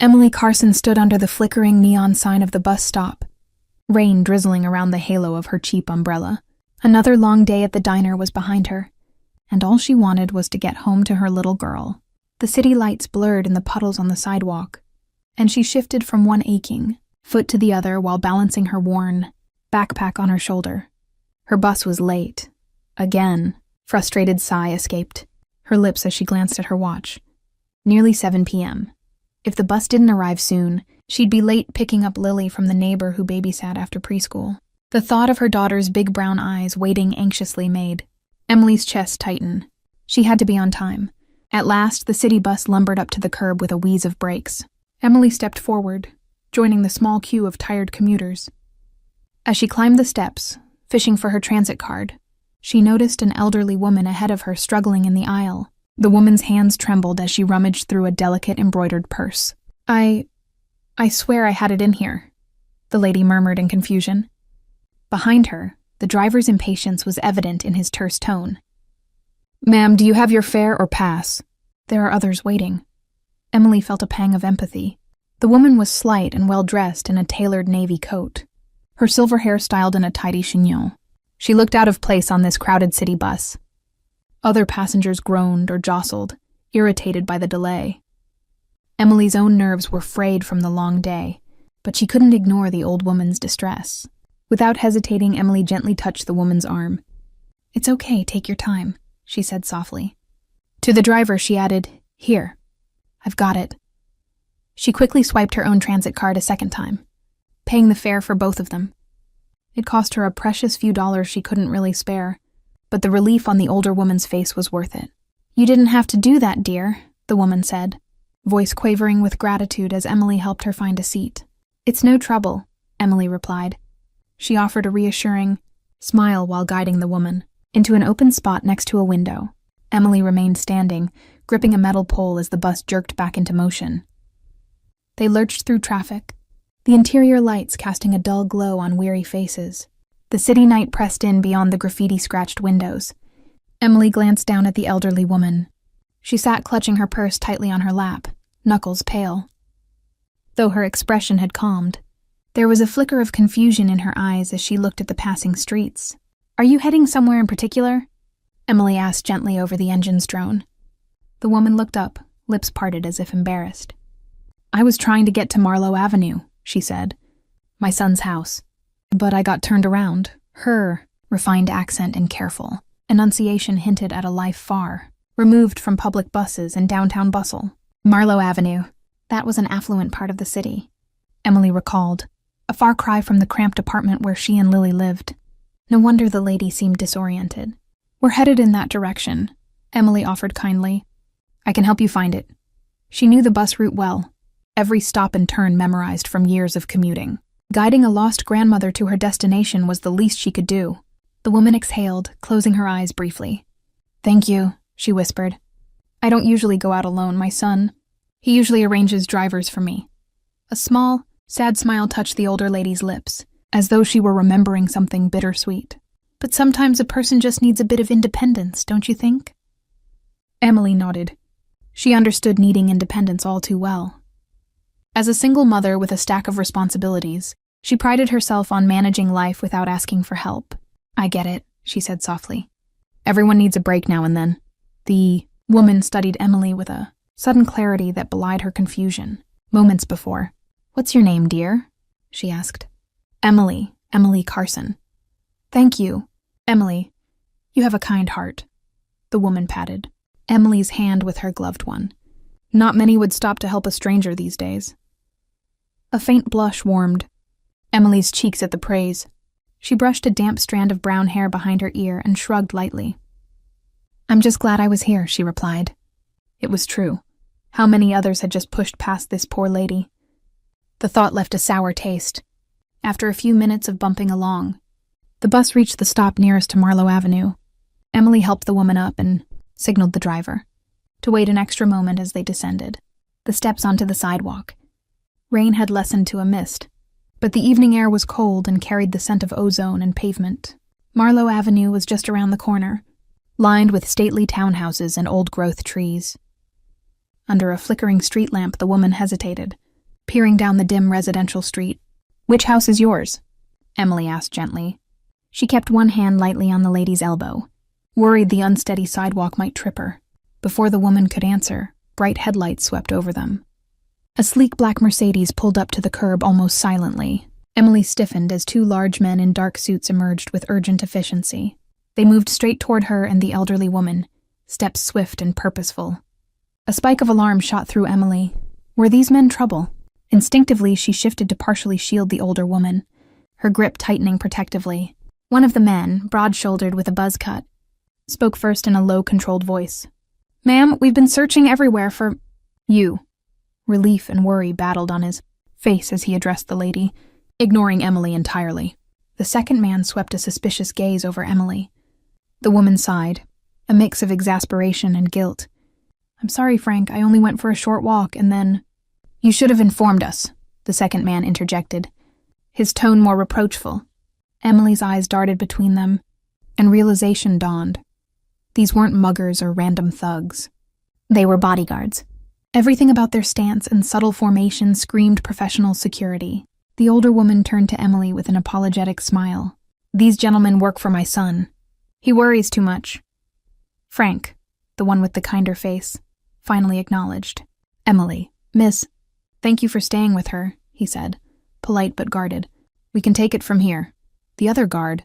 Emily Carson stood under the flickering neon sign of the bus stop, rain drizzling around the halo of her cheap umbrella. Another long day at the diner was behind her, and all she wanted was to get home to her little girl. The city lights blurred in the puddles on the sidewalk, and she shifted from one aching foot to the other while balancing her worn backpack on her shoulder. Her bus was late. Again. Frustrated sigh escaped her lips as she glanced at her watch. Nearly 7 p.m. If the bus didn't arrive soon, she'd be late picking up Lily from the neighbor who babysat after preschool. The thought of her daughter's big brown eyes waiting anxiously made Emily's chest tighten. She had to be on time. At last, the city bus lumbered up to the curb with a wheeze of brakes. Emily stepped forward, joining the small queue of tired commuters. As she climbed the steps, fishing for her transit card, she noticed an elderly woman ahead of her struggling in the aisle. The woman's hands trembled as she rummaged through a delicate embroidered purse. I swear I had it in here," the lady murmured in confusion. Behind her, the driver's impatience was evident in his terse tone. "Ma'am, do you have your fare or pass? There are others waiting." Emily felt a pang of empathy. The woman was slight and well-dressed in a tailored navy coat, her silver hair styled in a tidy chignon. She looked out of place on this crowded city bus. Other passengers groaned or jostled, irritated by the delay. Emily's own nerves were frayed from the long day, but she couldn't ignore the old woman's distress. Without hesitating, Emily gently touched the woman's arm. "It's okay, take your time," she said softly. To the driver, she added, "Here, I've got it." She quickly swiped her own transit card a second time, paying the fare for both of them. It cost her a precious few dollars she couldn't really spare, but the relief on the older woman's face was worth it. "You didn't have to do that, dear," the woman said, voice quavering with gratitude as Emily helped her find a seat. "It's no trouble," Emily replied. She offered a reassuring smile while guiding the woman into an open spot next to a window. Emily remained standing, gripping a metal pole as the bus jerked back into motion. They lurched through traffic, the interior lights casting a dull glow on weary faces. The city night pressed in beyond the graffiti-scratched windows. Emily glanced down at the elderly woman. She sat clutching her purse tightly on her lap, knuckles pale. Though her expression had calmed, there was a flicker of confusion in her eyes as she looked at the passing streets. "Are you heading somewhere in particular?" Emily asked gently over the engine's drone. The woman looked up, lips parted as if embarrassed. "I was trying to get to Marlowe Avenue," she said. "My son's house. But I got turned around." Her refined accent and careful enunciation hinted at a life far removed from public buses and downtown bustle. Marlowe Avenue. That was an affluent part of the city, Emily recalled, a far cry from the cramped apartment where she and Lily lived. No wonder the lady seemed disoriented. "We're headed in that direction," Emily offered kindly. "I can help you find it." She knew the bus route well, every stop and turn memorized from years of commuting. Guiding a lost grandmother to her destination was the least she could do. The woman exhaled, closing her eyes briefly. "Thank you," she whispered. "I don't usually go out alone, my son. He usually arranges drivers for me." A small, sad smile touched the older lady's lips, as though she were remembering something bittersweet. "But sometimes a person just needs a bit of independence, don't you think?" Emily nodded. She understood needing independence all too well. As a single mother with a stack of responsibilities, she prided herself on managing life without asking for help. "I get it," she said softly. "Everyone needs a break now and then." The woman studied Emily with a sudden clarity that belied her confusion. Moments before. "What's your name, dear?" she asked. Emily Carson." "Thank you, Emily. You have a kind heart." The woman patted Emily's hand with her gloved one. Not many would stop to help a stranger these days. A faint blush warmed Emily's cheeks at the praise. She brushed a damp strand of brown hair behind her ear and shrugged lightly. "I'm just glad I was here," she replied. It was true. How many others had just pushed past this poor lady? The thought left a sour taste. After a few minutes of bumping along, the bus reached the stop nearest to Marlowe Avenue. Emily helped the woman up and signaled the driver to wait an extra moment as they descended the steps onto the sidewalk. Rain had lessened to a mist, but the evening air was cold and carried the scent of ozone and pavement. Marlowe Avenue was just around the corner, lined with stately townhouses and old-growth trees. Under a flickering street lamp, the woman hesitated, peering down the dim residential street. "Which house is yours?" Emily asked gently. She kept one hand lightly on the lady's elbow, worried the unsteady sidewalk might trip her. Before the woman could answer, bright headlights swept over them. A sleek black Mercedes pulled up to the curb almost silently. Emily stiffened as two large men in dark suits emerged with urgent efficiency. They moved straight toward her and the elderly woman, steps swift and purposeful. A spike of alarm shot through Emily. Were these men trouble? Instinctively, she shifted to partially shield the older woman, her grip tightening protectively. One of the men, broad-shouldered with a buzz cut, spoke first in a low, controlled voice. "Ma'am, we've been searching everywhere for you." Relief and worry battled on his face as he addressed the lady, ignoring Emily entirely. The second man swept a suspicious gaze over Emily. The woman sighed, a mix of exasperation and guilt. "I'm sorry, Frank, I only went for a short walk and then—" "You should have informed us," the second man interjected, his tone more reproachful. Emily's eyes darted between them, and realization dawned. These weren't muggers or random thugs. They were bodyguards. Everything about their stance and subtle formation screamed professional security. The older woman turned to Emily with an apologetic smile. "These gentlemen work for my son. He worries too much." Frank, the one with the kinder face, finally acknowledged. "Emily, Miss, thank you for staying with her," he said, polite but guarded. "We can take it from here." The other guard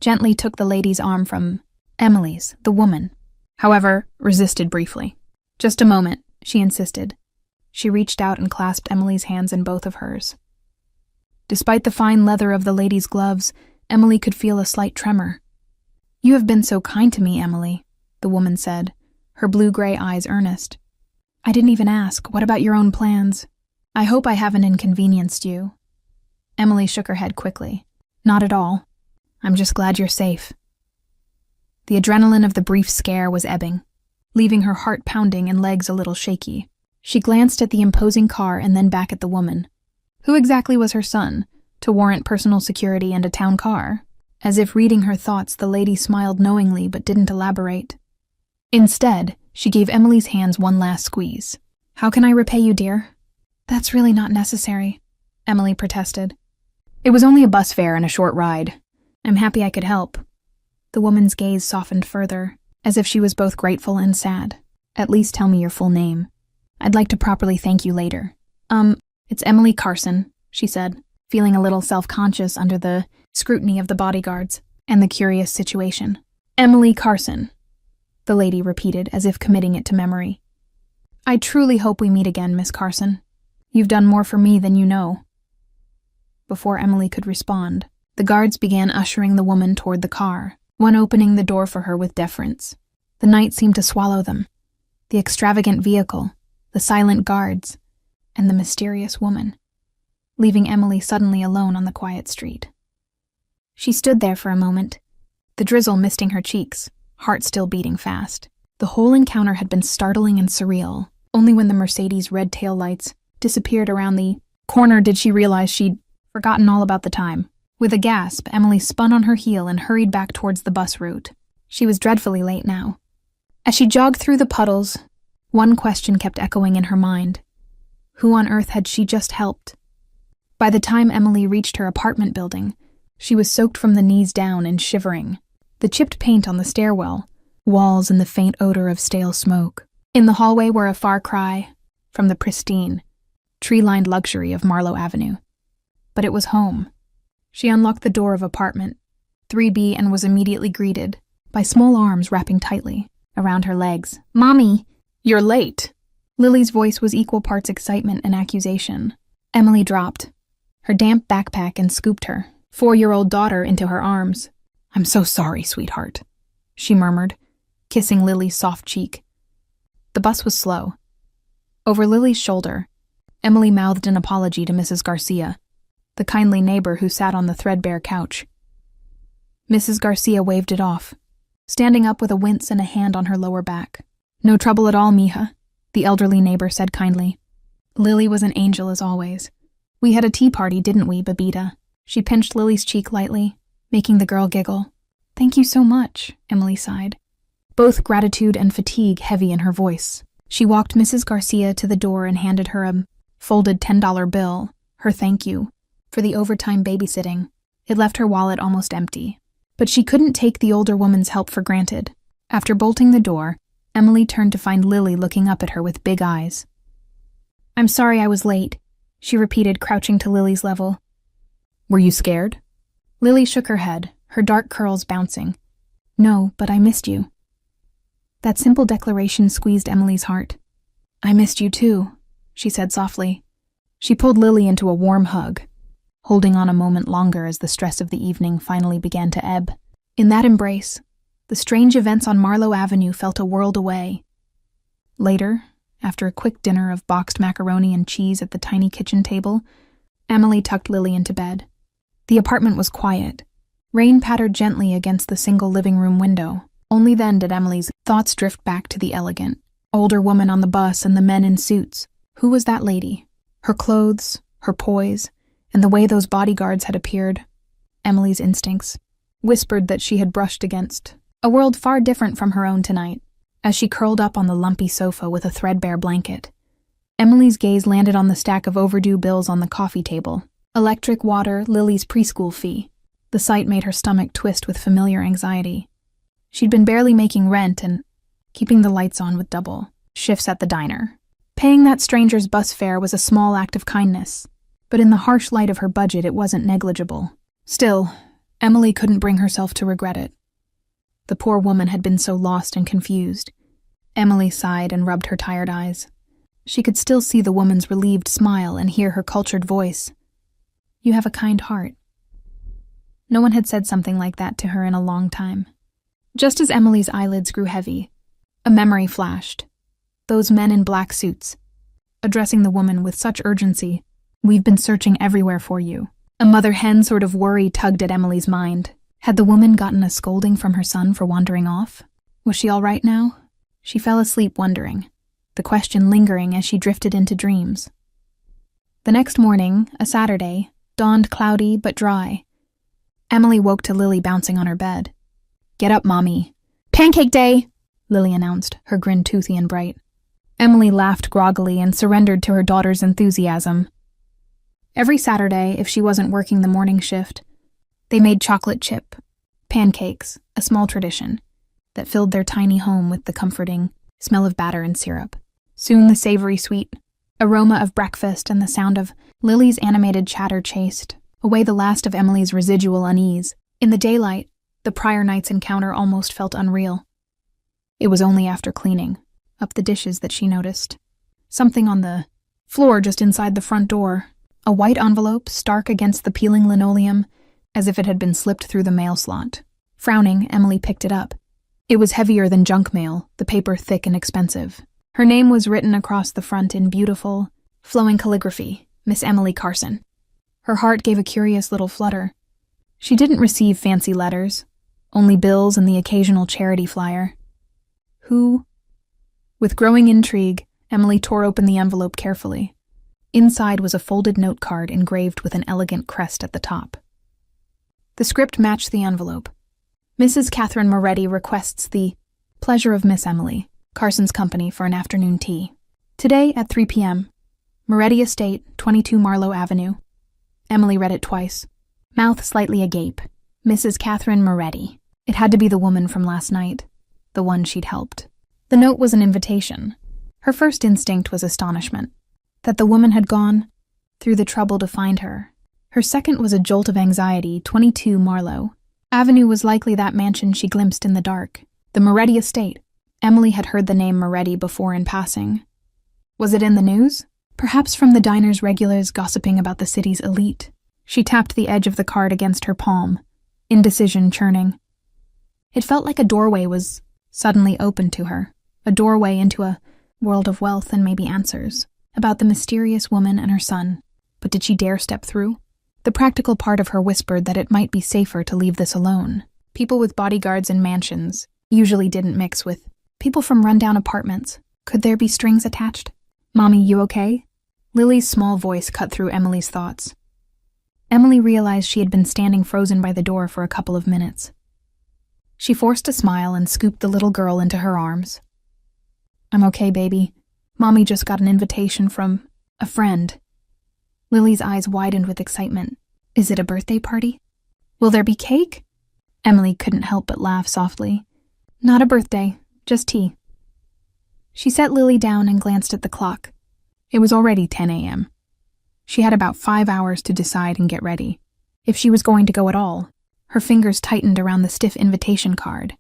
gently took the lady's arm from Emily's, the woman, however, resisted briefly. "Just a moment," she insisted. She reached out and clasped Emily's hands in both of hers. Despite the fine leather of the lady's gloves, Emily could feel a slight tremor. "You have been so kind to me, Emily," the woman said, her blue-gray eyes earnest. "I didn't even ask. What about your own plans? I hope I haven't inconvenienced you." Emily shook her head quickly. "Not at all. I'm just glad you're safe." The adrenaline of the brief scare was ebbing, leaving her heart pounding and legs a little shaky. She glanced at the imposing car and then back at the woman. Who exactly was her son, to warrant personal security and a town car? As if reading her thoughts, the lady smiled knowingly but didn't elaborate. Instead, she gave Emily's hands one last squeeze. "How can I repay you, dear?" "That's really not necessary," Emily protested. "It was only a bus fare and a short ride. I'm happy I could help." The woman's gaze softened further, as if she was both grateful and sad. "At least tell me your full name. I'd like to properly thank you later." It's Emily Carson," she said, feeling a little self-conscious under the scrutiny of the bodyguards and the curious situation. "Emily Carson," the lady repeated as if committing it to memory. "I truly hope we meet again, Miss Carson. You've done more for me than you know." Before Emily could respond, the guards began ushering the woman toward the car, one opening the door for her with deference. The night seemed to swallow them. The extravagant vehicle, the silent guards, and the mysterious woman, leaving Emily suddenly alone on the quiet street. She stood there for a moment, the drizzle misting her cheeks, heart still beating fast. The whole encounter had been startling and surreal. Only when the Mercedes' red tail lights disappeared around the corner did she realize she'd forgotten all about the time. With a gasp, Emily spun on her heel and hurried back towards the bus route. She was dreadfully late now. As she jogged through the puddles, one question kept echoing in her mind. Who on earth had she just helped? By the time Emily reached her apartment building, she was soaked from the knees down and shivering. The chipped paint on the stairwell, walls and the faint odor of stale smoke. In the hallway were a far cry from the pristine, tree-lined luxury of Marlowe Avenue. But it was home. She unlocked the door of apartment 3B and was immediately greeted by small arms wrapping tightly around her legs. "Mommy, you're late." Lily's voice was equal parts excitement and accusation. Emily dropped her damp backpack and scooped her 4-year-old daughter into her arms. "I'm so sorry, sweetheart," she murmured, kissing Lily's soft cheek. The bus was slow. Over Lily's shoulder, Emily mouthed an apology to Mrs. Garcia, the kindly neighbor who sat on the threadbare couch. Mrs. Garcia waved it off, standing up with a wince and a hand on her lower back. "No trouble at all, mija," the elderly neighbor said kindly. Lily was an angel as always. "We had a tea party, didn't we, Babita?" She pinched Lily's cheek lightly, making the girl giggle. "Thank you so much," Emily sighed, both gratitude and fatigue heavy in her voice. She walked Mrs. Garcia to the door and handed her a folded $10 bill, her thank you, for the overtime babysitting. It left her wallet almost empty. But she couldn't take the older woman's help for granted. After bolting the door, Emily turned to find Lily looking up at her with big eyes. "I'm sorry I was late," she repeated, crouching to Lily's level. "Were you scared?" Lily shook her head, her dark curls bouncing. "No, but I missed you." That simple declaration squeezed Emily's heart. "I missed you too," she said softly. She pulled Lily into a warm hug, holding on a moment longer as the stress of the evening finally began to ebb. In that embrace, the strange events on Marlowe Avenue felt a world away. Later, after a quick dinner of boxed macaroni and cheese at the tiny kitchen table, Emily tucked Lily into bed. The apartment was quiet. Rain pattered gently against the single living room window. Only then did Emily's thoughts drift back to the elegant, older woman on the bus and the men in suits. Who was that lady? Her clothes, her poise, and the way those bodyguards had appeared. Emily's instincts whispered that she had brushed against a world far different from her own tonight. As she curled up on the lumpy sofa with a threadbare blanket, Emily's gaze landed on the stack of overdue bills on the coffee table. Electric, water, Lily's preschool fee. The sight made her stomach twist with familiar anxiety. She'd been barely making rent and keeping the lights on with double shifts at the diner. Paying that stranger's bus fare was a small act of kindness, but in the harsh light of her budget it wasn't negligible. Still, Emily couldn't bring herself to regret it. The poor woman had been so lost and confused. Emily sighed and rubbed her tired eyes. She could still see the woman's relieved smile and hear her cultured voice. "You have a kind heart." No one had said something like that to her in a long time. Just as Emily's eyelids grew heavy, a memory flashed. Those men in black suits, addressing the woman with such urgency. "We've been searching everywhere for you." A mother hen sort of worry tugged at Emily's mind. Had the woman gotten a scolding from her son for wandering off? Was she all right now? She fell asleep wondering, the question lingering as she drifted into dreams. The next morning, a Saturday, dawned cloudy but dry. Emily woke to Lily bouncing on her bed. "Get up, Mommy." "Pancake day," Lily announced, her grin toothy and bright. Emily laughed groggily and surrendered to her daughter's enthusiasm. Every Saturday, if she wasn't working the morning shift, they made chocolate chip pancakes, a small tradition that filled their tiny home with the comforting smell of batter and syrup. Soon the savory sweet aroma of breakfast and the sound of Lily's animated chatter chased away the last of Emily's residual unease. In the daylight, the prior night's encounter almost felt unreal. It was only after cleaning up the dishes that she noticed something on the floor just inside the front door. A white envelope stark against the peeling linoleum, as if it had been slipped through the mail slot. Frowning, Emily picked it up. It was heavier than junk mail, the paper thick and expensive. Her name was written across the front in beautiful, flowing calligraphy, Miss Emily Carson. Her heart gave a curious little flutter. She didn't receive fancy letters, only bills and the occasional charity flyer. Who? With growing intrigue, Emily tore open the envelope carefully. Inside was a folded note card engraved with an elegant crest at the top. The script matched the envelope. Mrs. Catherine Moretti requests the pleasure of Miss Emily, Carson's company, for an afternoon tea. Today at 3 p.m. Moretti Estate, 22 Marlowe Avenue. Emily read it twice, mouth slightly agape. Mrs. Catherine Moretti. It had to be the woman from last night, the one she'd helped. The note was an invitation. Her first instinct was astonishment, that the woman had gone through the trouble to find her. Her second was a jolt of anxiety. 22 Marlowe Avenue was likely that mansion she glimpsed in the dark. The Moretti estate. Emily had heard the name Moretti before in passing. Was it in the news? Perhaps from the diner's regulars gossiping about the city's elite. She tapped the edge of the card against her palm, indecision churning. It felt like a doorway was suddenly opened to her, a doorway into a world of wealth and maybe answers about the mysterious woman and her son. But did she dare step through? The practical part of her whispered that it might be safer to leave this alone. People with bodyguards in mansions usually didn't mix with people from rundown apartments. Could there be strings attached? "Mommy, you okay?" Lily's small voice cut through Emily's thoughts. Emily realized she had been standing frozen by the door for a couple of minutes. She forced a smile and scooped the little girl into her arms. "I'm okay, baby. Mommy just got an invitation from..." A friend. Lily's eyes widened with excitement. Is it a birthday party? Will there be cake? Emily couldn't help but laugh softly. Not a birthday, just tea. She set Lily down and glanced at the clock. It was already 10 a.m. She had about 5 hours to decide and get ready. If she was going to go at all, her fingers tightened around the stiff invitation card.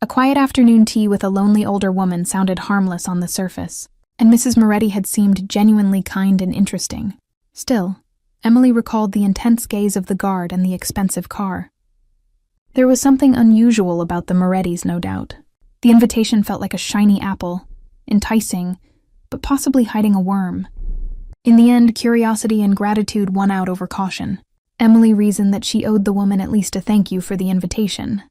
A quiet afternoon tea with a lonely older woman sounded harmless on the surface, and Mrs. Moretti had seemed genuinely kind and interesting. Still, Emily recalled the intense gaze of the guard and the expensive car. There was something unusual about the Morettis, no doubt. The invitation felt like a shiny apple, enticing, but possibly hiding a worm. In the end, curiosity and gratitude won out over caution. Emily reasoned that she owed the woman at least a thank you for the invitation.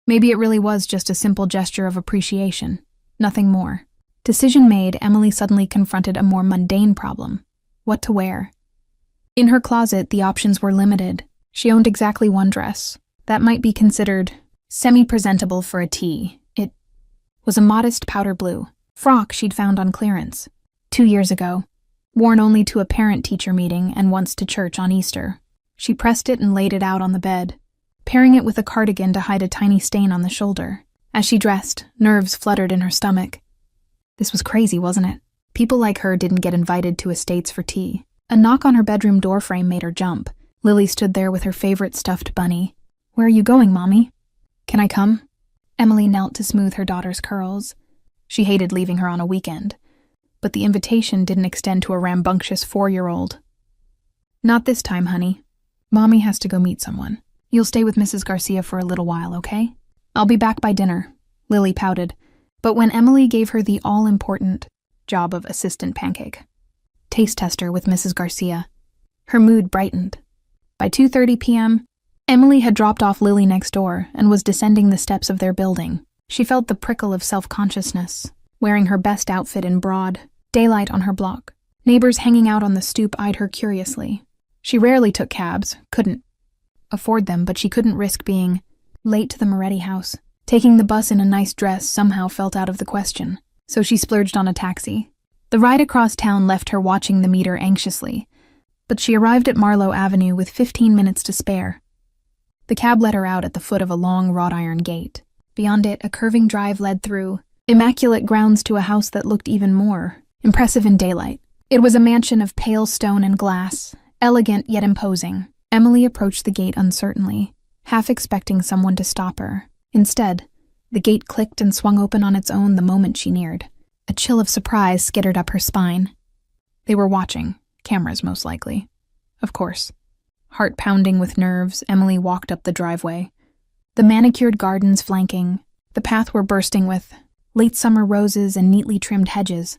Maybe it really was just a simple gesture of appreciation, nothing more. Decision made, Emily suddenly confronted a more mundane problem: what to wear. In her closet, the options were limited. She owned exactly one dress. That might be considered semi-presentable for a tea. It was a modest powder blue frock she'd found on clearance 2 years ago, worn only to a parent-teacher meeting and once to church on Easter. She pressed it and laid it out on the bed, pairing it with a cardigan to hide a tiny stain on the shoulder. As she dressed, nerves fluttered in her stomach. This was crazy, wasn't it? People like her didn't get invited to estates for tea. A knock on her bedroom doorframe made her jump. Lily stood there with her favorite stuffed bunny. Where are you going, Mommy? Can I come? Emily knelt to smooth her daughter's curls. She hated leaving her on a weekend, but the invitation didn't extend to a rambunctious 4-year-old. Not this time, honey. Mommy has to go meet someone. You'll stay with Mrs. Garcia for a little while, okay? I'll be back by dinner, Lily pouted, but when Emily gave her the all-important job of assistant pancake taste tester with Mrs. Garcia, her mood brightened. By 2:30 p.m., Emily had dropped off Lily next door and was descending the steps of their building. She felt the prickle of self-consciousness, wearing her best outfit in broad daylight on her block. Neighbors hanging out on the stoop eyed her curiously. She rarely took cabs, couldn't afford them, but she couldn't risk being late to the Moretti house. Taking the bus in a nice dress somehow felt out of the question, so she splurged on a taxi. The ride across town left her watching the meter anxiously, but she arrived at Marlowe Avenue with 15 minutes to spare. The cab let her out at the foot of a long wrought iron gate. Beyond it, a curving drive led through immaculate grounds to a house that looked even more impressive in daylight. It was a mansion of pale stone and glass, elegant yet imposing. Emily approached the gate uncertainly, half expecting someone to stop her. Instead, the gate clicked and swung open on its own the moment she neared. A chill of surprise skittered up her spine. They were watching, cameras most likely. Of course. Heart pounding with nerves, Emily walked up the driveway. The manicured gardens flanking, the path were bursting with late summer roses and neatly trimmed hedges.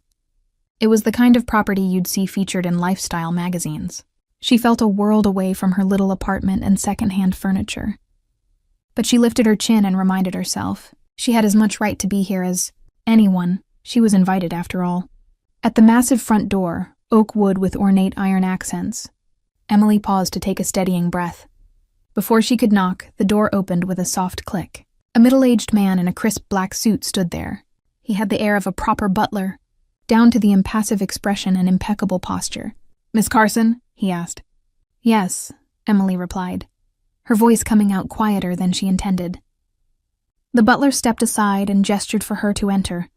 It was the kind of property you'd see featured in lifestyle magazines. She felt a world away from her little apartment and secondhand furniture. But she lifted her chin and reminded herself she had as much right to be here as anyone. She was invited, after all. At the massive front door, oak wood with ornate iron accents, Emily paused to take a steadying breath. Before she could knock, the door opened with a soft click. A middle-aged man in a crisp black suit stood there. He had the air of a proper butler, down to the impassive expression and impeccable posture. "Miss Carson?" he asked. "Yes," Emily replied, her voice coming out quieter than she intended. The butler stepped aside and gestured for her to enter.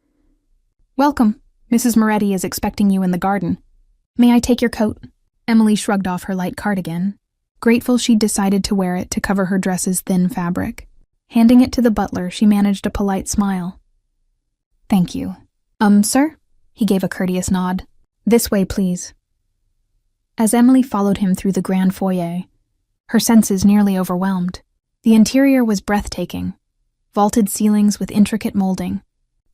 "Welcome. Mrs. Moretti is expecting you in the garden. May I take your coat?" Emily shrugged off her light cardigan, grateful she'd decided to wear it to cover her dress's thin fabric. Handing it to the butler, she managed a polite smile. "Thank you. Sir?" He gave a courteous nod. "This way, please." As Emily followed him through the grand foyer, her senses nearly overwhelmed. The interior was breathtaking. Vaulted ceilings with intricate molding,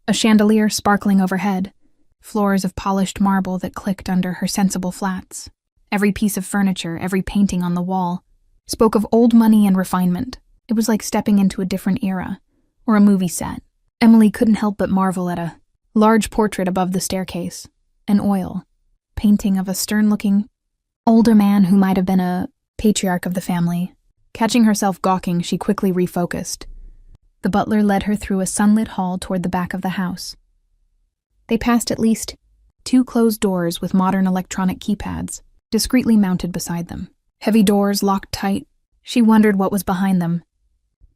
a chandelier sparkling overhead, floors of polished marble that clicked under her sensible flats. Every piece of furniture, every painting on the wall, spoke of old money and refinement. It was like stepping into a different era, or a movie set. Emily couldn't help but marvel at a large portrait above the staircase, an oil painting of a stern-looking, older man who might have been a patriarch of the family. Catching herself gawking, she quickly refocused. The butler led her through a sunlit hall toward the back of the house. They passed at least 2 closed doors with modern electronic keypads, discreetly mounted beside them. Heavy doors locked tight. She wondered what was behind them.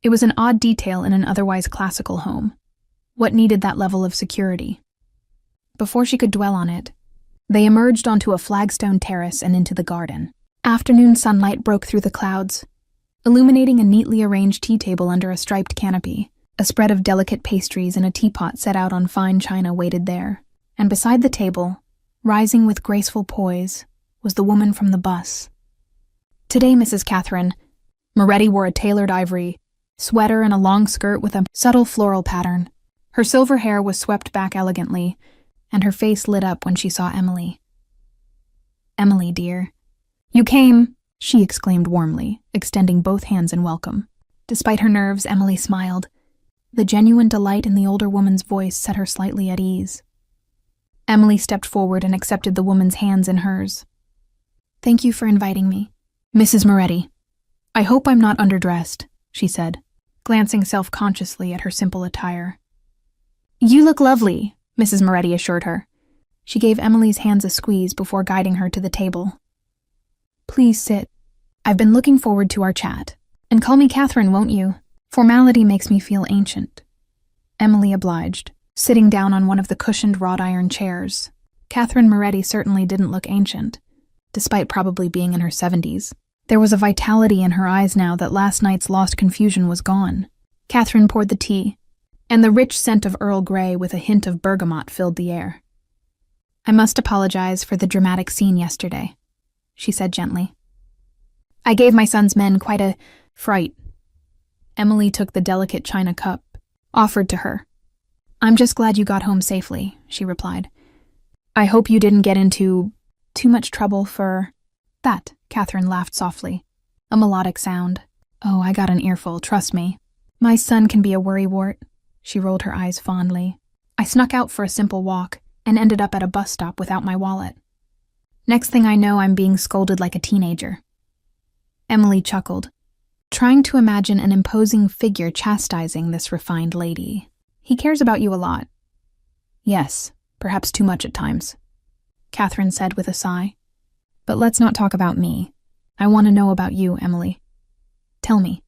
It was an odd detail in an otherwise classical home. What needed that level of security? Before she could dwell on it, they emerged onto a flagstone terrace and into the garden. Afternoon sunlight broke through the clouds, illuminating a neatly arranged tea table under a striped canopy. A spread of delicate pastries and a teapot set out on fine china waited there. And beside the table, rising with graceful poise, was the woman from the bus. Today, Mrs. Catherine. Moretti wore a tailored ivory sweater and a long skirt with a subtle floral pattern. Her silver hair was swept back elegantly, and her face lit up when she saw Emily. "Emily, dear. You came," she exclaimed warmly, extending both hands in welcome. Despite her nerves, Emily smiled. The genuine delight in the older woman's voice set her slightly at ease. Emily stepped forward and accepted the woman's hands in hers. "Thank you for inviting me." "Mrs. Moretti, I hope I'm not underdressed," she said, glancing self-consciously at her simple attire. "You look lovely," Mrs. Moretti assured her. She gave Emily's hands a squeeze before guiding her to the table. "Please sit. I've been looking forward to our chat. And call me Catherine, won't you? Formality makes me feel ancient." Emily obliged, sitting down on one of the cushioned wrought iron chairs. Catherine Moretti certainly didn't look ancient, despite probably being in her 70s. There was a vitality in her eyes now that last night's lost confusion was gone. Catherine poured the tea, and the rich scent of Earl Grey with a hint of bergamot filled the air. "I must apologize for the dramatic scene yesterday," she said gently. "I gave my son's men quite a fright." Emily took the delicate china cup, offered to her. "I'm just glad you got home safely," she replied. "I hope you didn't get into too much trouble for that." Catherine laughed softly, a melodic sound. "Oh, I got an earful, trust me. My son can be a worrywart." She rolled her eyes fondly. "I snuck out for a simple walk and ended up at a bus stop without my wallet. Next thing I know, I'm being scolded like a teenager." Emily chuckled, trying to imagine an imposing figure chastising this refined lady. "He cares about you a lot." "Yes, perhaps too much at times," Catherine said with a sigh. "But let's not talk about me. I want to know about you, Emily. Tell me,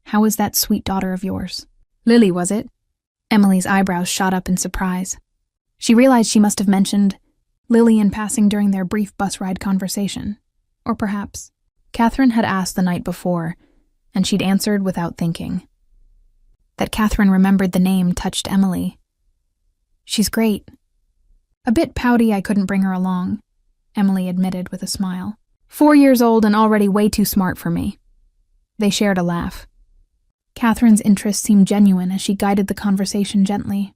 how is that sweet daughter of yours?" "Lily, was it?" Emily's eyebrows shot up in surprise. She realized she must have mentioned Lily in passing during their brief bus ride conversation. Or perhaps Catherine had asked the night before, and she'd answered without thinking. That Catherine remembered the name touched Emily. "She's great. A bit pouty I couldn't bring her along," Emily admitted with a smile. 4 years old and already way too smart for me." They shared a laugh. Catherine's interest seemed genuine as she guided the conversation gently.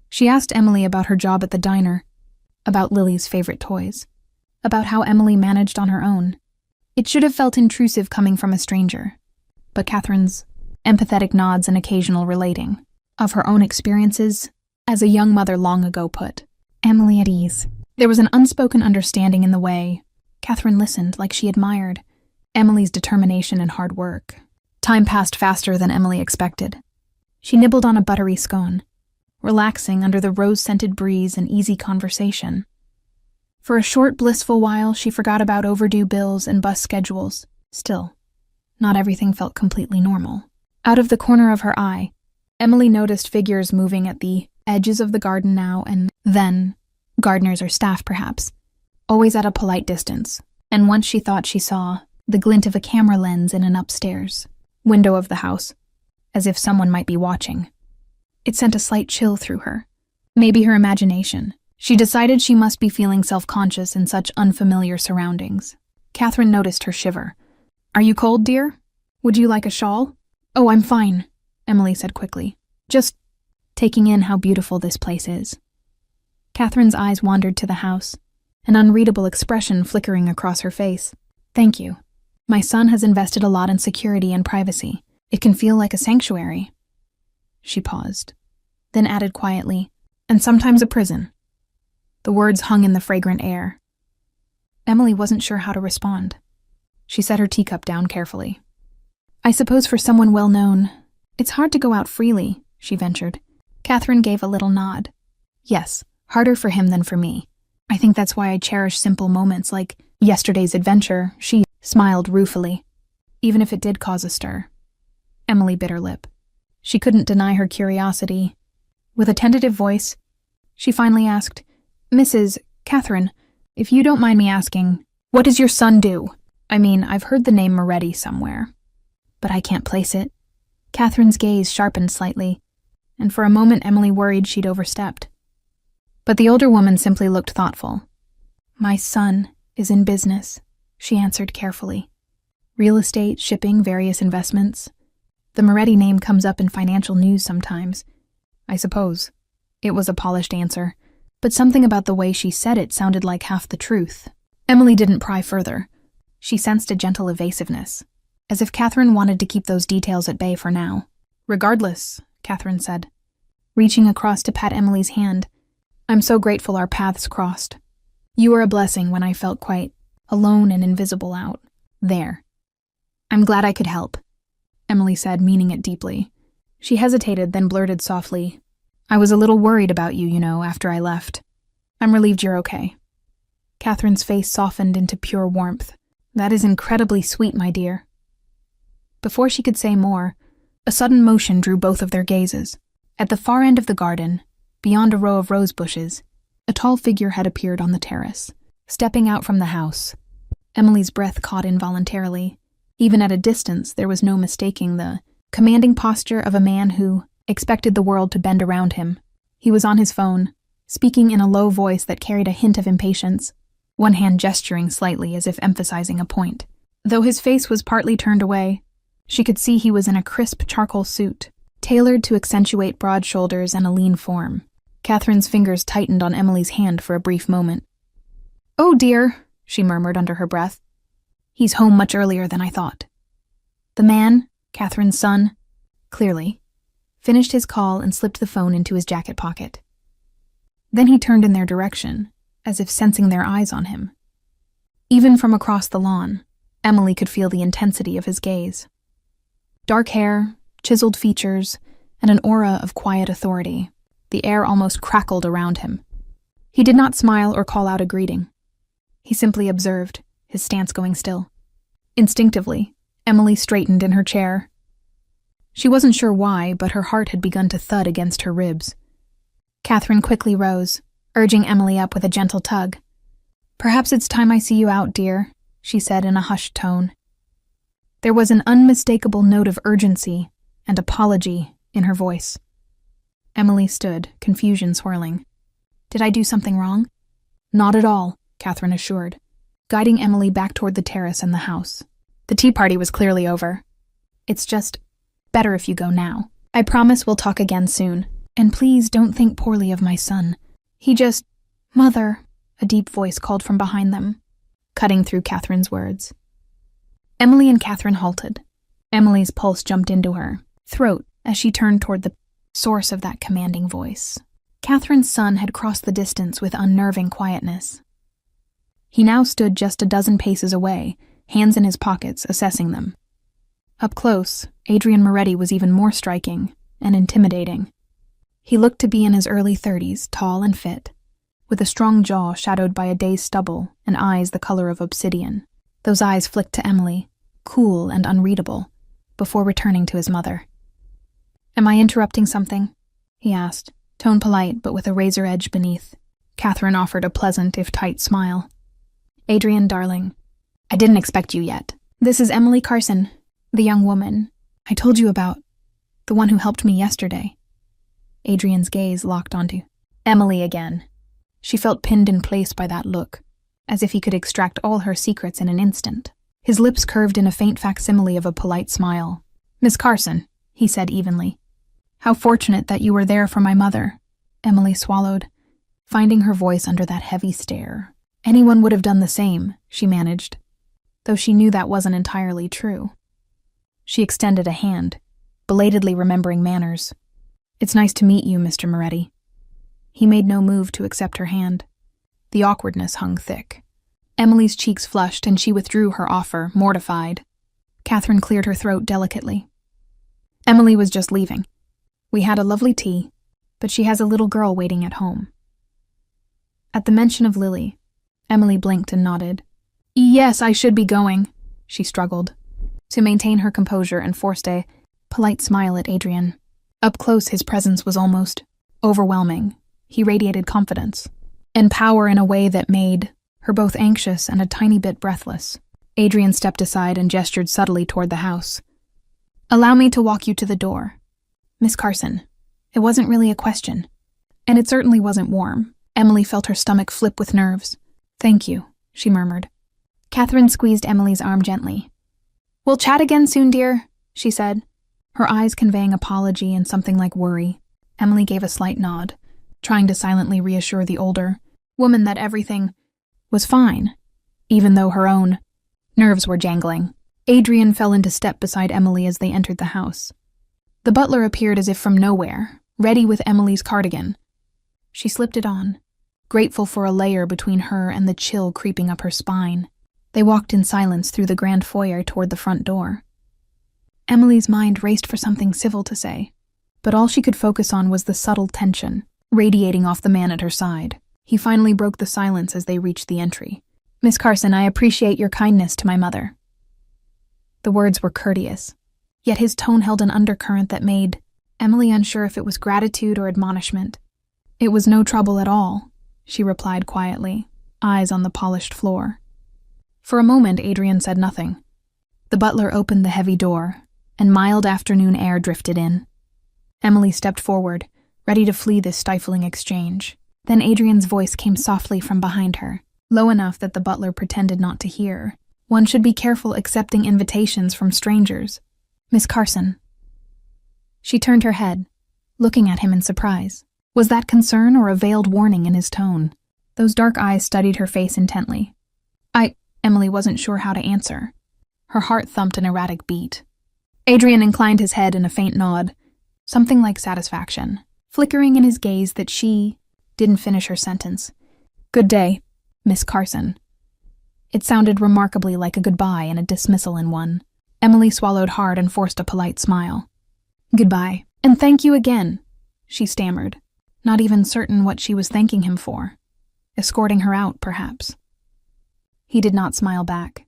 She asked Emily about her job at the diner, about Lily's favorite toys, about how Emily managed on her own. It should have felt intrusive coming from a stranger, but Catherine's empathetic nods and occasional relating of her own experiences, as a young mother long ago put Emily at ease. There was an unspoken understanding in the way Catherine listened, like she admired Emily's determination and hard work. Time passed faster than Emily expected. She nibbled on a buttery scone, relaxing under the rose-scented breeze and easy conversation. For a short, blissful while, she forgot about overdue bills and bus schedules. Still, not everything felt completely normal. Out of the corner of her eye, Emily noticed figures moving at the edges of the garden now and then, gardeners or staff perhaps, always at a polite distance, and once she thought she saw the glint of a camera lens in an upstairs window of the house, as if someone might be watching. It sent a slight chill through her. Maybe her imagination. She decided she must be feeling self-conscious in such unfamiliar surroundings. Catherine noticed her shiver. "Are you cold, dear? Would you like a shawl?" "Oh, I'm fine," Emily said quickly, just taking in how beautiful this place is. Catherine's eyes wandered to the house, an unreadable expression flickering across her face. "Thank you. My son has invested a lot in security and privacy. It can feel like a sanctuary." She paused, then added quietly, "And sometimes a prison." The words hung in the fragrant air. Emily wasn't sure how to respond. She set her teacup down carefully. "I suppose for someone well-known, it's hard to go out freely," she ventured. Catherine gave a little nod. "Yes, harder for him than for me. I think that's why I cherish simple moments like yesterday's adventure. She smiled ruefully, even if it did cause a stir. Emily bit her lip. She couldn't deny her curiosity. With a tentative voice, she finally asked, Mrs. Catherine, if you don't mind me asking, what does your son do? I mean, I've heard the name Moretti somewhere, but I can't place it. Catherine's gaze sharpened slightly, and for a moment Emily worried she'd overstepped. But the older woman simply looked thoughtful. My son is in business, she answered carefully. Real estate, shipping, various investments. The Moretti name comes up in financial news sometimes. I suppose. It was a polished answer, but something about the way she said it sounded like half the truth. Emily didn't pry further. She sensed a gentle evasiveness, as if Catherine wanted to keep those details at bay for now. Regardless, Catherine said, reaching across to pat Emily's hand, I'm so grateful our paths crossed. You were a blessing when I felt quite alone and invisible out there. I'm glad I could help, Emily said, meaning it deeply. She hesitated, then blurted softly, I was a little worried about you, after I left. I'm relieved you're okay. Catherine's face softened into pure warmth. That is incredibly sweet, my dear. Before she could say more, a sudden motion drew both of their gazes. At the far end of the garden, beyond a row of rose bushes, a tall figure had appeared on the terrace, stepping out from the house. Emily's breath caught involuntarily. Even at a distance, there was no mistaking the commanding posture of a man who expected the world to bend around him. He was on his phone, speaking in a low voice that carried a hint of impatience, one hand gesturing slightly as if emphasizing a point. Though his face was partly turned away, she could see he was in a crisp charcoal suit, tailored to accentuate broad shoulders and a lean form. Catherine's fingers tightened on Emily's hand for a brief moment. Oh dear, she murmured under her breath. He's home much earlier than I thought. The man, Catherine's son, clearly, finished his call and slipped the phone into his jacket pocket. Then he turned in their direction, as if sensing their eyes on him. Even from across the lawn, Emily could feel the intensity of his gaze. Dark hair, chiseled features, and an aura of quiet authority. The air almost crackled around him. He did not smile or call out a greeting. He simply observed, his stance going still. Instinctively, Emily straightened in her chair. She wasn't sure why, but her heart had begun to thud against her ribs. Catherine quickly rose, urging Emily up with a gentle tug. Perhaps it's time I see you out, dear, she said in a hushed tone. There was an unmistakable note of urgency and apology in her voice. Emily stood, confusion swirling. Did I do something wrong? Not at all, Catherine assured, guiding Emily back toward the terrace and the house. The tea party was clearly over. It's just better if you go now. I promise we'll talk again soon. And please don't think poorly of my son. He just... Mother, a deep voice called from behind them, cutting through Catherine's words. Emily and Catherine halted. Emily's pulse jumped into her throat as she turned toward the source of that commanding voice. Catherine's son had crossed the distance with unnerving quietness. He now stood just a dozen paces away, hands in his pockets, assessing them. Up close, Adrian Moretti was even more striking and intimidating. He looked to be in his early 30s, tall and fit, with a strong jaw shadowed by a day's stubble and eyes the color of obsidian. Those eyes flicked to Emily, cool and unreadable, before returning to his mother. Am I interrupting something? He asked, tone polite but with a razor edge beneath. Catherine offered a pleasant, if tight, smile. Adrian, darling, I didn't expect you yet. This is Emily Carson, the young woman I told you about, the one who helped me yesterday. Adrian's gaze locked onto Emily again. She felt pinned in place by that look, as if he could extract all her secrets in an instant. His lips curved in a faint facsimile of a polite smile. Miss Carson, he said evenly. How fortunate that you were there for my mother. Emily swallowed, finding her voice under that heavy stare. Anyone would have done the same, she managed, though she knew that wasn't entirely true. She extended a hand, belatedly remembering manners. It's nice to meet you, Mr. Moretti. He made no move to accept her hand. The awkwardness hung thick. Emily's cheeks flushed and she withdrew her offer, mortified. Catherine cleared her throat delicately. Emily was just leaving. We had a lovely tea, but she has a little girl waiting at home. At the mention of Lily, Emily blinked and nodded. Yes, I should be going, she struggled, to maintain her composure and forced a polite smile at Adrian. Up close, his presence was almost overwhelming. He radiated confidence and power in a way that made her both anxious and a tiny bit breathless. Adrian stepped aside and gestured subtly toward the house. Allow me to walk you to the door. Miss Carson, it wasn't really a question. And it certainly wasn't warm. Emily felt her stomach flip with nerves. Thank you, she murmured. Catherine squeezed Emily's arm gently. We'll chat again soon, dear, she said, her eyes conveying apology and something like worry. Emily gave a slight nod, trying to silently reassure the older woman that everything was fine, even though her own nerves were jangling. Adrian fell into step beside Emily as they entered the house. The butler appeared as if from nowhere, ready with Emily's cardigan. She slipped it on, grateful for a layer between her and the chill creeping up her spine. They walked in silence through the grand foyer toward the front door. Emily's mind raced for something civil to say, but all she could focus on was the subtle tension radiating off the man at her side. He finally broke the silence as they reached the entry. Miss Carson, I appreciate your kindness to my mother. The words were courteous, yet his tone held an undercurrent that made Emily unsure if it was gratitude or admonishment. It was no trouble at all, she replied quietly, eyes on the polished floor. For a moment, Adrian said nothing. The butler opened the heavy door, and mild afternoon air drifted in. Emily stepped forward, ready to flee this stifling exchange. Then Adrian's voice came softly from behind her, low enough that the butler pretended not to hear. One should be careful accepting invitations from strangers. Miss Carson. She turned her head, looking at him in surprise. Was that concern or a veiled warning in his tone? Those dark eyes studied her face intently. Emily wasn't sure how to answer. Her heart thumped an erratic beat. Adrian inclined his head in a faint nod, something like satisfaction, flickering in his gaze that she didn't finish her sentence. Good day, Miss Carson. It sounded remarkably like a goodbye and a dismissal in one. Emily swallowed hard and forced a polite smile. Goodbye, and thank you again, she stammered, not even certain what she was thanking him for. Escorting her out, perhaps. He did not smile back.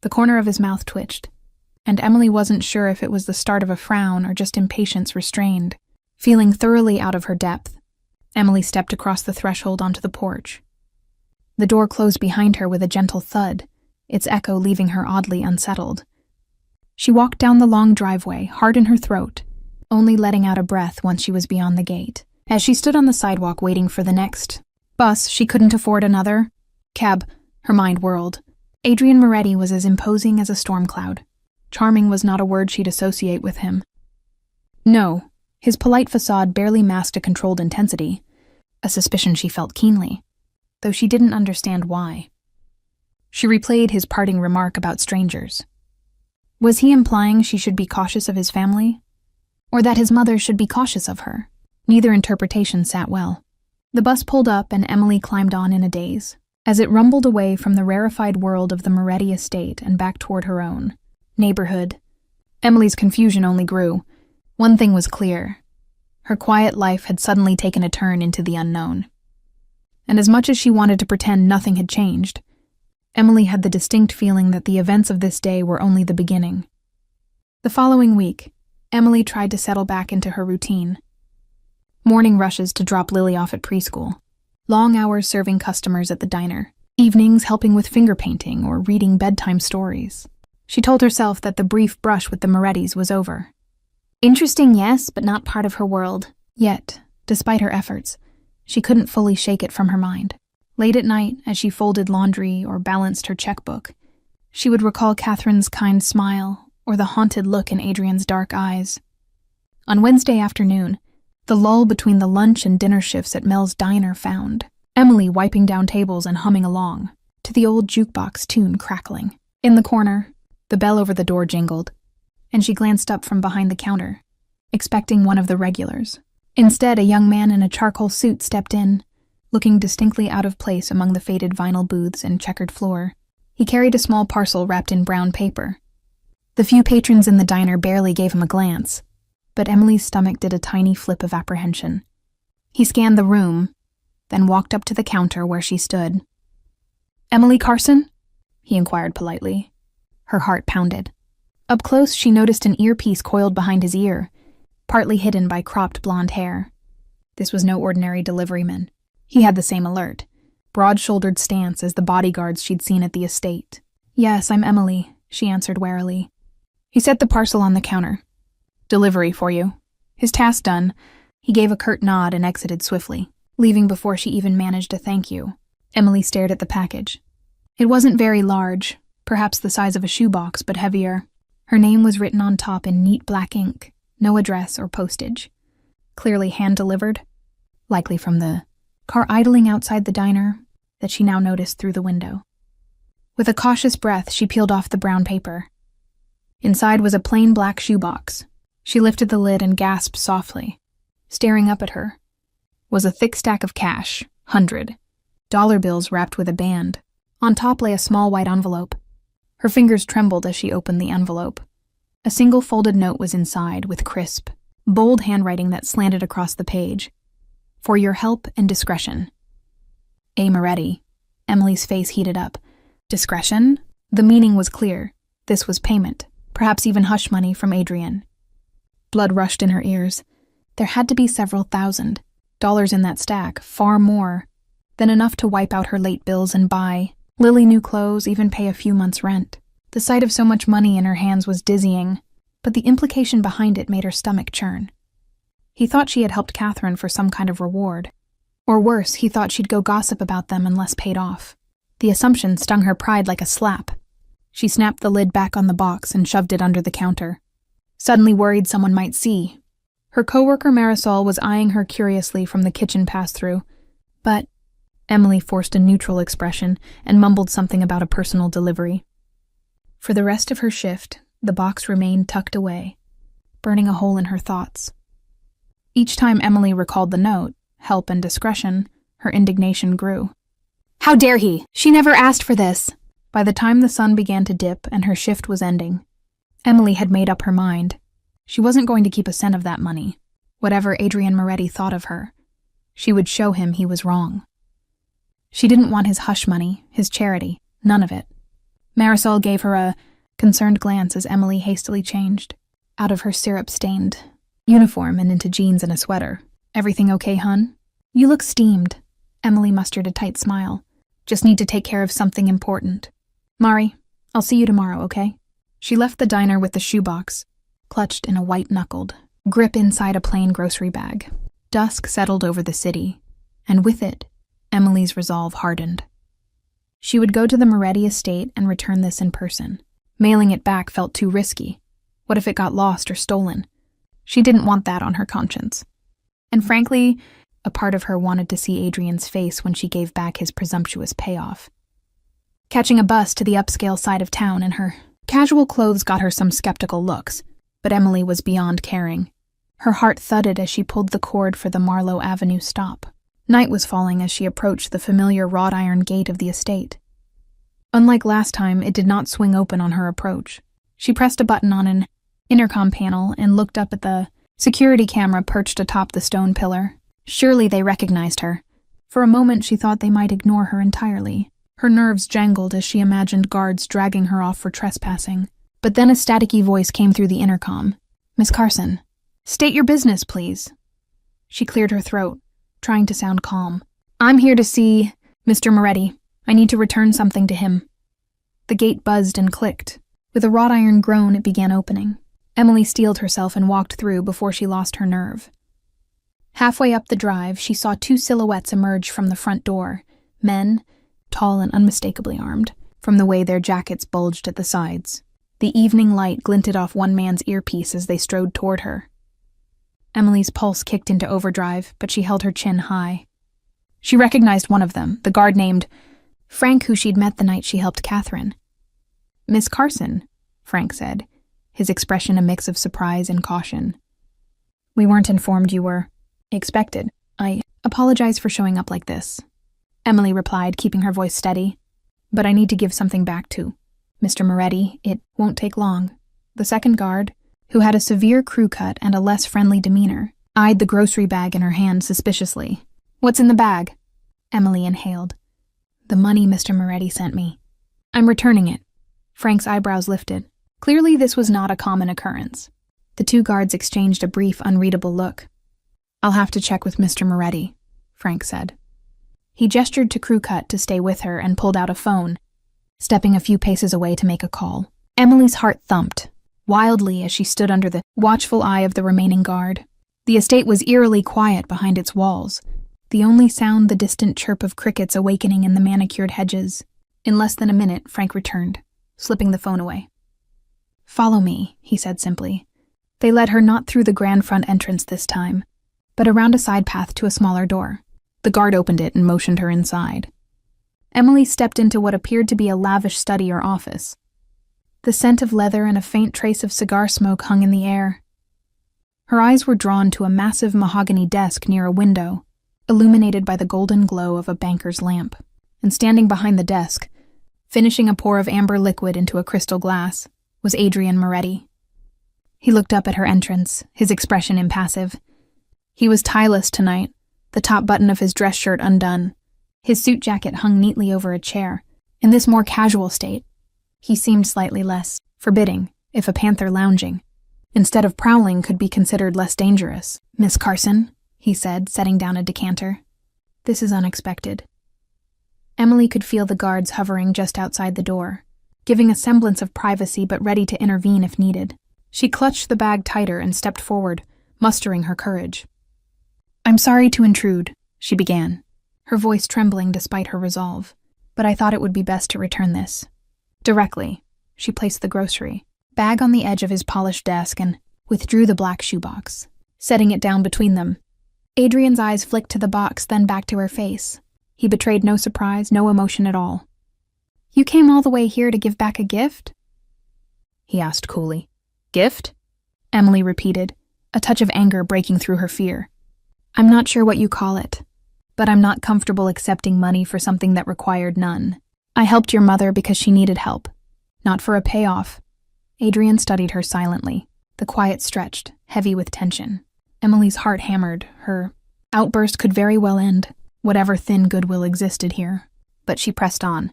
The corner of his mouth twitched, and Emily wasn't sure if it was the start of a frown or just impatience restrained. Feeling thoroughly out of her depth, Emily stepped across the threshold onto the porch. The door closed behind her with a gentle thud, its echo leaving her oddly unsettled. She walked down the long driveway, heart in her throat, only letting out a breath once she was beyond the gate. As she stood on the sidewalk waiting for the next bus, she couldn't afford another cab. Her mind whirled. Adrian Moretti was as imposing as a storm cloud. Charming was not a word she'd associate with him. No, his polite facade barely masked a controlled intensity, a suspicion she felt keenly, though she didn't understand why. She replayed his parting remark about strangers. Was he implying she should be cautious of his family? Or that his mother should be cautious of her? Neither interpretation sat well. The bus pulled up and Emily climbed on in a daze. As it rumbled away from the rarefied world of the Moretti estate and back toward her own neighborhood, Emily's confusion only grew. One thing was clear. Her quiet life had suddenly taken a turn into the unknown. And as much as she wanted to pretend nothing had changed, Emily had the distinct feeling that the events of this day were only the beginning. The following week, Emily tried to settle back into her routine. Morning rushes to drop Lily off at preschool. Long hours serving customers at the diner. Evenings helping with finger painting or reading bedtime stories. She told herself that the brief brush with the Morettis was over. Interesting, yes, but not part of her world. Yet, despite her efforts, she couldn't fully shake it from her mind. Late at night, as she folded laundry or balanced her checkbook, she would recall Catherine's kind smile or the haunted look in Adrian's dark eyes. On Wednesday afternoon, the lull between the lunch and dinner shifts at Mel's diner found Emily wiping down tables and humming along, to the old jukebox tune crackling. In the corner, the bell over the door jingled, and she glanced up from behind the counter, expecting one of the regulars. Instead, a young man in a charcoal suit stepped in, looking distinctly out of place among the faded vinyl booths and checkered floor. He carried a small parcel wrapped in brown paper. The few patrons in the diner barely gave him a glance, but Emily's stomach did a tiny flip of apprehension. He scanned the room, then walked up to the counter where she stood. "Emily Carson?" he inquired politely. Her heart pounded. Up close, she noticed an earpiece coiled behind his ear, partly hidden by cropped blonde hair. This was no ordinary deliveryman. He had the same alert, broad-shouldered stance as the bodyguards she'd seen at the estate. "Yes, I'm Emily," she answered warily. He set the parcel on the counter. "Delivery for you." His task done, he gave a curt nod and exited swiftly, leaving before she even managed a thank you. Emily stared at the package. It wasn't very large, perhaps the size of a shoebox, but heavier. Her name was written on top in neat black ink, no address or postage. Clearly hand-delivered, likely from the car idling outside the diner that she now noticed through the window. With a cautious breath, she peeled off the brown paper. Inside was a plain black shoebox. She lifted the lid and gasped softly. Staring up at her was a thick stack of cash, $100 bills wrapped with a band. On top lay a small white envelope. Her fingers trembled as she opened the envelope. A single folded note was inside, with crisp, bold handwriting that slanted across the page. "For your help and discretion. A. Moretti." Emily's face heated up. Discretion? The meaning was clear. This was payment, perhaps even hush money from Adrian. Blood rushed in her ears. There had to be several $1,000s in that stack, far more than enough to wipe out her late bills and buy Lily new clothes, even pay a few months' rent. The sight of so much money in her hands was dizzying, but the implication behind it made her stomach churn. He thought she had helped Catherine for some kind of reward. Or worse, he thought she'd go gossip about them unless paid off. The assumption stung her pride like a slap. She snapped the lid back on the box and shoved it under the counter, suddenly worried someone might see. Her coworker Marisol was eyeing her curiously from the kitchen pass-through, but Emily forced a neutral expression and mumbled something about a personal delivery. For the rest of her shift, the box remained tucked away, burning a hole in her thoughts. Each time Emily recalled the note, help and discretion, her indignation grew. How dare he? She never asked for this. By the time the sun began to dip and her shift was ending, Emily had made up her mind. She wasn't going to keep a cent of that money. Whatever Adrian Moretti thought of her, she would show him he was wrong. She didn't want his hush money, his charity, none of it. Marisol gave her a concerned glance as Emily hastily changed out of her syrup-stained uniform and into jeans and a sweater. Everything okay, hun? You look steamed. Emily mustered a tight smile. Just need to take care of something important. Mari, I'll see you tomorrow, okay? She left the diner with the shoebox, clutched in a white-knuckled grip inside a plain grocery bag. Dusk settled over the city, and with it, Emily's resolve hardened. She would go to the Moretti estate and return this in person. Mailing it back felt too risky. What if it got lost or stolen? She didn't want that on her conscience. And frankly, a part of her wanted to see Adrian's face when she gave back his presumptuous payoff. Catching a bus to the upscale side of town in her casual clothes got her some skeptical looks, but Emily was beyond caring. Her heart thudded as she pulled the cord for the Marlowe Avenue stop. Night was falling as she approached the familiar wrought iron gate of the estate. Unlike last time, it did not swing open on her approach. She pressed a button on an intercom panel and looked up at the security camera perched atop the stone pillar. Surely they recognized her. For a moment she thought they might ignore her entirely. Her nerves jangled as she imagined guards dragging her off for trespassing. But then a staticky voice came through the intercom. Miss Carson, state your business, please. She cleared her throat, trying to sound calm. I'm here to see Mr. Moretti. I need to return something to him. The gate buzzed and clicked. With a wrought iron groan, it began opening. Emily steeled herself and walked through before she lost her nerve. Halfway up the drive, she saw two silhouettes emerge from the front door. Men, tall and unmistakably armed, from the way their jackets bulged at the sides. The evening light glinted off one man's earpiece as they strode toward her. Emily's pulse kicked into overdrive, but she held her chin high. She recognized one of them, the guard named Frank, who she'd met the night she helped Catherine. Miss Carson, Frank said, his expression a mix of surprise and caution. We weren't informed you were expected. I apologize for showing up like this, Emily replied, keeping her voice steady. But I need to give something back to Mr. Moretti. It won't take long. The second guard, who had a severe crew cut and a less friendly demeanor, eyed the grocery bag in her hand suspiciously. What's in the bag? Emily inhaled. The money Mr. Moretti sent me. I'm returning it. Frank's eyebrows lifted. Clearly this was not a common occurrence. The two guards exchanged a brief, unreadable look. I'll have to check with Mr. Moretti, Frank said. He gestured to Crew Cut to stay with her and pulled out a phone, stepping a few paces away to make a call. Emily's heart thumped wildly as she stood under the watchful eye of the remaining guard. The estate was eerily quiet behind its walls, the only sound the distant chirp of crickets awakening in the manicured hedges. In less than a minute, Frank returned, slipping the phone away. Follow me, he said simply. They led her not through the grand front entrance this time, but around a side path to a smaller door. The guard opened it and motioned her inside. Emily stepped into what appeared to be a lavish study or office. The scent of leather and a faint trace of cigar smoke hung in the air. Her eyes were drawn to a massive mahogany desk near a window, illuminated by the golden glow of a banker's lamp. And standing behind the desk, finishing a pour of amber liquid into a crystal glass, was Adrian Moretti. He looked up at her entrance, his expression impassive. He was tieless tonight, the top button of his dress shirt undone. His suit jacket hung neatly over a chair. In this more casual state, he seemed slightly less forbidding, if a panther lounging, instead of prowling, could be considered less dangerous. Miss Carson, he said, setting down a decanter. This is unexpected. Emily could feel the guards hovering just outside the door, giving a semblance of privacy but ready to intervene if needed. She clutched the bag tighter and stepped forward, mustering her courage. I'm sorry to intrude, she began, her voice trembling despite her resolve, but I thought it would be best to return this. Directly, she placed the grocery bag on the edge of his polished desk and withdrew the black shoebox, setting it down between them. Adrian's eyes flicked to the box, then back to her face. He betrayed no surprise, no emotion at all. You came all the way here to give back a gift? He asked coolly. Gift? Emily repeated, a touch of anger breaking through her fear. I'm not sure what you call it, but I'm not comfortable accepting money for something that required none. I helped your mother because she needed help, not for a payoff. Adrian studied her silently, the quiet stretched, heavy with tension. Emily's heart hammered. Her outburst could very well end, whatever thin goodwill existed here. But she pressed on.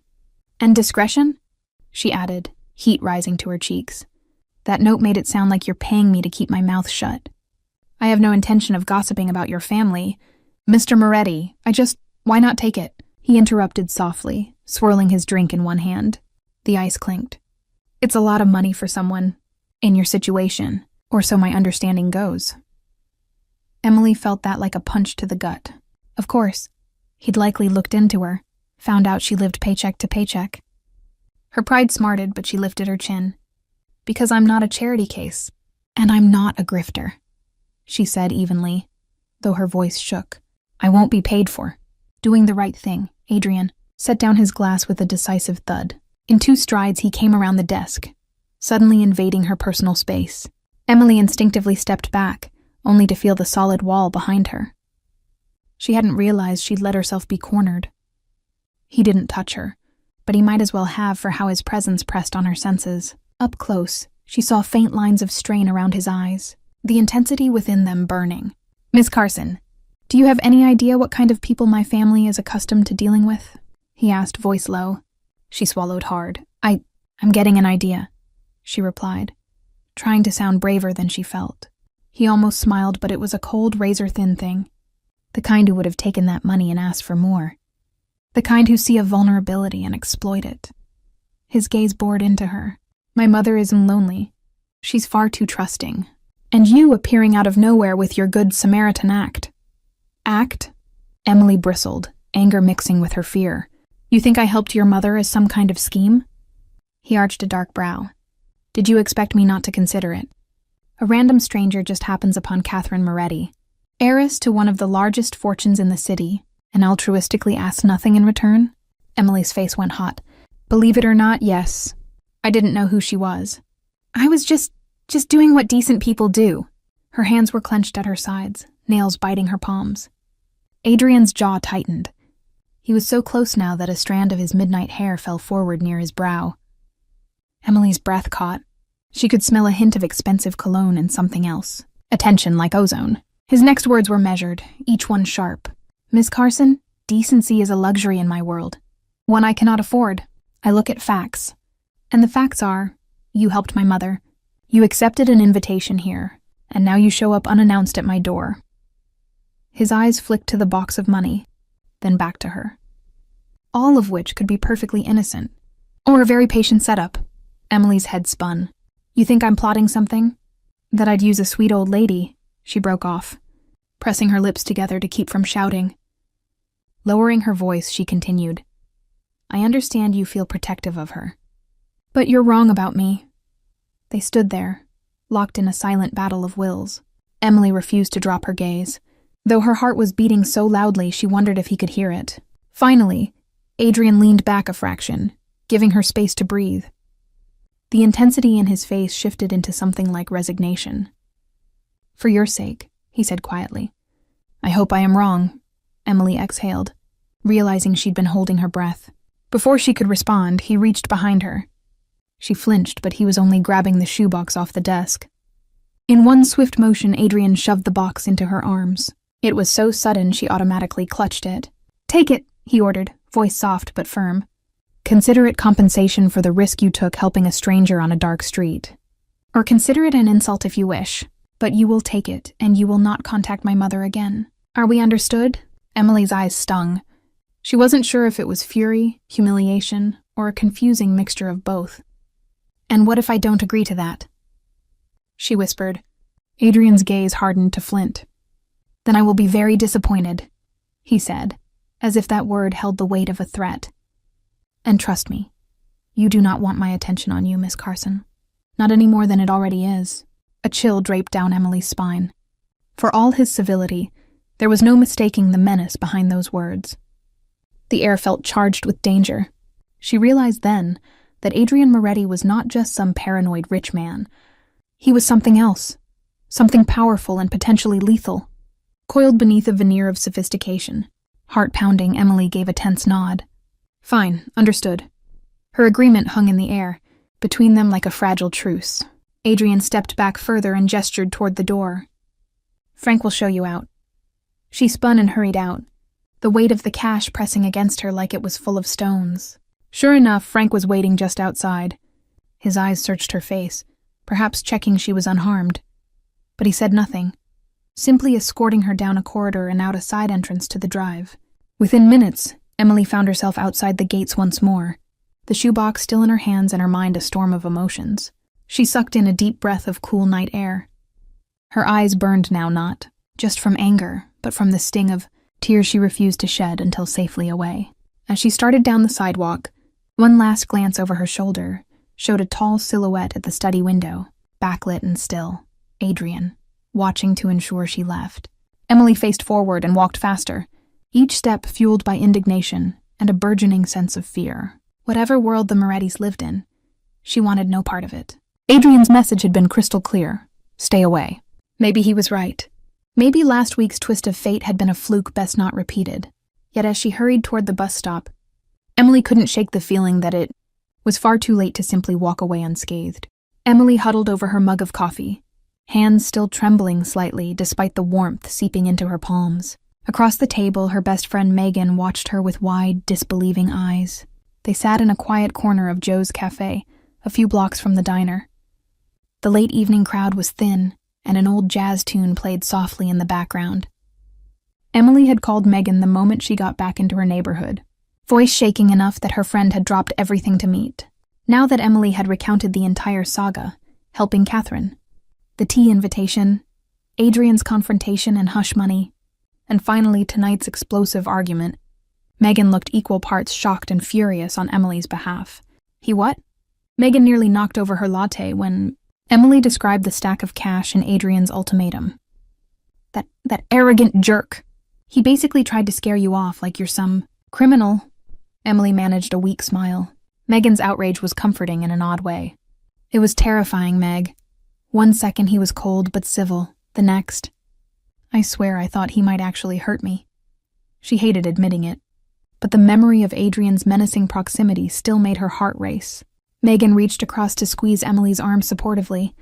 And discretion? She added, heat rising to her cheeks. That note made it sound like you're paying me to keep my mouth shut. I have no intention of gossiping about your family. Mr. Moretti, why not take it? He interrupted softly, swirling his drink in one hand. The ice clinked. It's a lot of money for someone in your situation, or so my understanding goes. Emily felt that like a punch to the gut. Of course, he'd likely looked into her, found out she lived paycheck to paycheck. Her pride smarted, but she lifted her chin. Because I'm not a charity case, and I'm not a grifter, she said evenly, though her voice shook. I won't be paid for. Doing the right thing, Adrian set down his glass with a decisive thud. In 2 strides, he came around the desk, suddenly invading her personal space. Emily instinctively stepped back, only to feel the solid wall behind her. She hadn't realized she'd let herself be cornered. He didn't touch her, but he might as well have for how his presence pressed on her senses. Up close, she saw faint lines of strain around his eyes, the intensity within them burning. Miss Carson, do you have any idea what kind of people my family is accustomed to dealing with? He asked, voice low. She swallowed hard. I'm getting an idea, she replied, trying to sound braver than she felt. He almost smiled, but it was a cold, razor-thin thing. The kind who would have taken that money and asked for more. The kind who see a vulnerability and exploit it. His gaze bored into her. My mother isn't lonely. She's far too trusting. And you appearing out of nowhere with your good Samaritan act. Act? Emily bristled, anger mixing with her fear. You think I helped your mother as some kind of scheme? He arched a dark brow. Did you expect me not to consider it? A random stranger just happens upon Catherine Moretti, heiress to one of the largest fortunes in the city, and altruistically asks nothing in return? Emily's face went hot. Believe it or not, yes. I didn't know who she was. I was just doing what decent people do. Her hands were clenched at her sides, nails biting her palms. Adrian's jaw tightened. He was so close now that a strand of his midnight hair fell forward near his brow. Emily's breath caught. She could smell a hint of expensive cologne and something else. Attention like ozone. His next words were measured, each one sharp. Miss Carson, Decency is a luxury in my world, one I cannot afford. I look at facts. And the facts are, you helped my mother. You accepted an invitation here, and now you show up unannounced at my door. His eyes flicked to the box of money, then back to her. All of which could be perfectly innocent. Or a very patient setup. Emily's head spun. You think I'm plotting something? That I'd use a sweet old lady, she broke off, pressing her lips together to keep from shouting. Lowering her voice, she continued. I understand you feel protective of her. But you're wrong about me. They stood there, locked in a silent battle of wills. Emily refused to drop her gaze, though her heart was beating so loudly she wondered if he could hear it. Finally, Adrian leaned back a fraction, giving her space to breathe. The intensity in his face shifted into something like resignation. For your sake, he said quietly. I hope I am wrong, Emily exhaled, realizing she'd been holding her breath. Before she could respond, he reached behind her. She flinched, but he was only grabbing the shoebox off the desk. In one swift motion, Adrian shoved the box into her arms. It was so sudden she automatically clutched it. Take it, he ordered, voice soft but firm. Consider it compensation for the risk you took helping a stranger on a dark street. Or consider it an insult if you wish, but you will take it and you will not contact my mother again. Are we understood? Emily's eyes stung. She wasn't sure if it was fury, humiliation, or a confusing mixture of both. And what if I don't agree to that? She whispered. Adrian's gaze hardened to flint. Then I will be very disappointed, he said, as if that word held the weight of a threat. And trust me, you do not want my attention on you, Miss Carson. Not any more than it already is. A chill draped down Emily's spine. For all his civility, there was no mistaking the menace behind those words. The air felt charged with danger. She realized then that Adrian Moretti was not just some paranoid rich man. He was something else, something powerful and potentially lethal. Coiled beneath a veneer of sophistication, heart-pounding, Emily gave a tense nod. Fine, understood. Her agreement hung in the air, between them like a fragile truce. Adrian stepped back further and gestured toward the door. Frank will show you out. She spun and hurried out, the weight of the cash pressing against her like it was full of stones. Sure enough, Frank was waiting just outside. His eyes searched her face, perhaps checking she was unharmed. But he said nothing, simply escorting her down a corridor and out a side entrance to the drive. Within minutes, Emily found herself outside the gates once more, the shoebox still in her hands and her mind a storm of emotions. She sucked in a deep breath of cool night air. Her eyes burned now, not just from anger, but from the sting of tears she refused to shed until safely away. As she started down the sidewalk, one last glance over her shoulder showed a tall silhouette at the study window, backlit and still. Adrian, watching to ensure she left. Emily faced forward and walked faster, each step fueled by indignation and a burgeoning sense of fear. Whatever world the Morettis lived in, she wanted no part of it. Adrian's message had been crystal clear. Stay away. Maybe he was right. Maybe last week's twist of fate had been a fluke best not repeated. Yet as she hurried toward the bus stop, Emily couldn't shake the feeling that it was far too late to simply walk away unscathed. Emily huddled over her mug of coffee, hands still trembling slightly despite the warmth seeping into her palms. Across the table, her best friend Megan watched her with wide, disbelieving eyes. They sat in a quiet corner of Joe's Cafe, a few blocks from the diner. The late evening crowd was thin, and an old jazz tune played softly in the background. Emily had called Megan the moment she got back into her neighborhood, voice shaking enough that her friend had dropped everything to meet. Now that Emily had recounted the entire saga, helping Catherine, the tea invitation, Adrian's confrontation and hush money, and finally tonight's explosive argument, Megan looked equal parts shocked and furious on Emily's behalf. He what? Megan nearly knocked over her latte when Emily described the stack of cash in Adrian's ultimatum. That arrogant jerk. He basically tried to scare you off like you're some criminal. Emily managed a weak smile. Megan's outrage was comforting in an odd way. It was terrifying, Meg. One second he was cold but civil, the next. I swear I thought he might actually hurt me. She hated admitting it, but the memory of Adrian's menacing proximity still made her heart race. Megan reached across to squeeze Emily's arm supportively.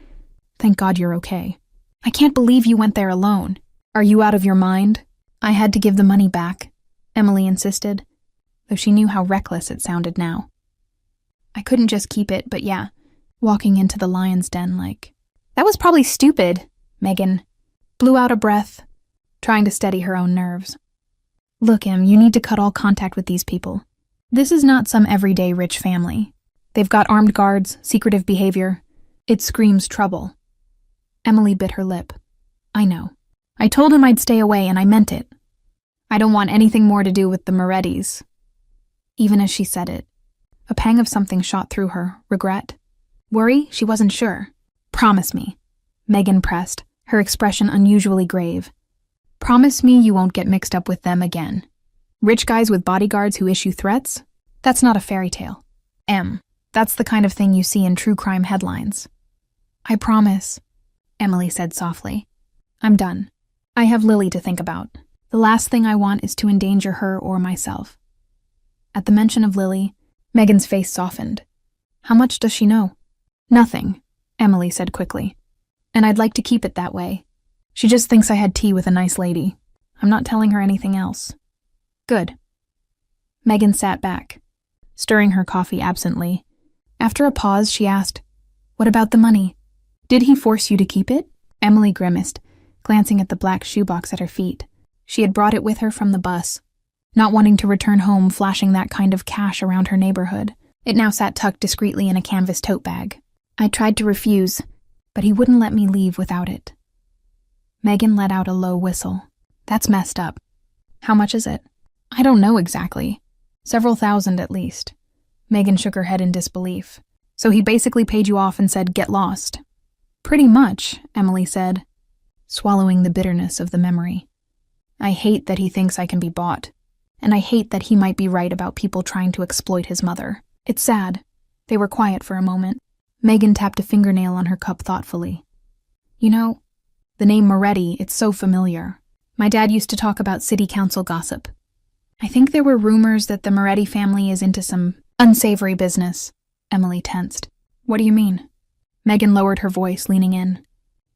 Thank God you're okay. I can't believe you went there alone. Are you out of your mind? I had to give the money back. Emily insisted, though she knew how reckless it sounded now. I couldn't just keep it, but yeah, walking into the lion's den like... That was probably stupid, Megan blew out a breath, trying to steady her own nerves. Look, Em, you need to cut all contact with these people. This is not some everyday rich family. They've got armed guards, secretive behavior. It screams trouble. Emily bit her lip. I know. I told him I'd stay away, and I meant it. I don't want anything more to do with the Morettis. Even as she said it, a pang of something shot through her, regret. Worry? She wasn't sure. Promise me. Megan pressed, her expression unusually grave. Promise me you won't get mixed up with them again. Rich guys with bodyguards who issue threats? That's not a fairy tale. Em, that's the kind of thing you see in true crime headlines. I promise, Emily said softly. I'm done. I have Lily to think about. The last thing I want is to endanger her or myself. At the mention of Lily, Megan's face softened. How much does she know? Nothing, Emily said quickly. And I'd like to keep it that way. She just thinks I had tea with a nice lady. I'm not telling her anything else. Good. Megan sat back, stirring her coffee absently. After a pause, she asked, What about the money? Did he force you to keep it? Emily grimaced, glancing at the black shoebox at her feet. She had brought it with her from the bus, not wanting to return home flashing that kind of cash around her neighborhood. It now sat tucked discreetly in a canvas tote bag. I tried to refuse, but he wouldn't let me leave without it. Megan let out a low whistle. That's messed up. How much is it? I don't know exactly. Several thousand at least. Megan shook her head in disbelief. So he basically paid you off and said, get lost. Pretty much, Emily said, swallowing the bitterness of the memory. I hate that he thinks I can be bought. And I hate that he might be right about people trying to exploit his mother. It's sad. They were quiet for a moment. Megan tapped a fingernail on her cup thoughtfully. You know, the name Moretti, it's so familiar. My dad used to talk about city council gossip. I think there were rumors that the Moretti family is into some unsavory business. Emily tensed. What do you mean? Megan lowered her voice, leaning in.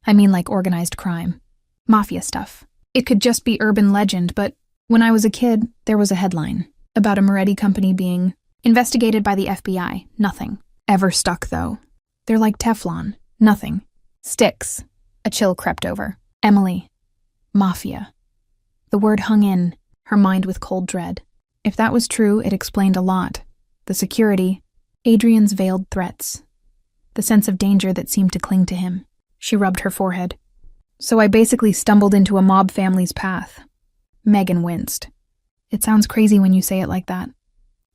I mean like organized crime. Mafia stuff. It could just be urban legend, but when I was a kid, there was a headline about a Moretti company being investigated by the FBI. Nothing. Ever stuck, though. They're like Teflon. Nothing. Sticks. A chill crept over. Emily. Mafia. The word hung in her mind with cold dread. If that was true, it explained a lot. The security, Adrian's veiled threats, the sense of danger that seemed to cling to him. She rubbed her forehead. So I basically stumbled into a mob family's path. Megan winced. It sounds crazy when you say it like that.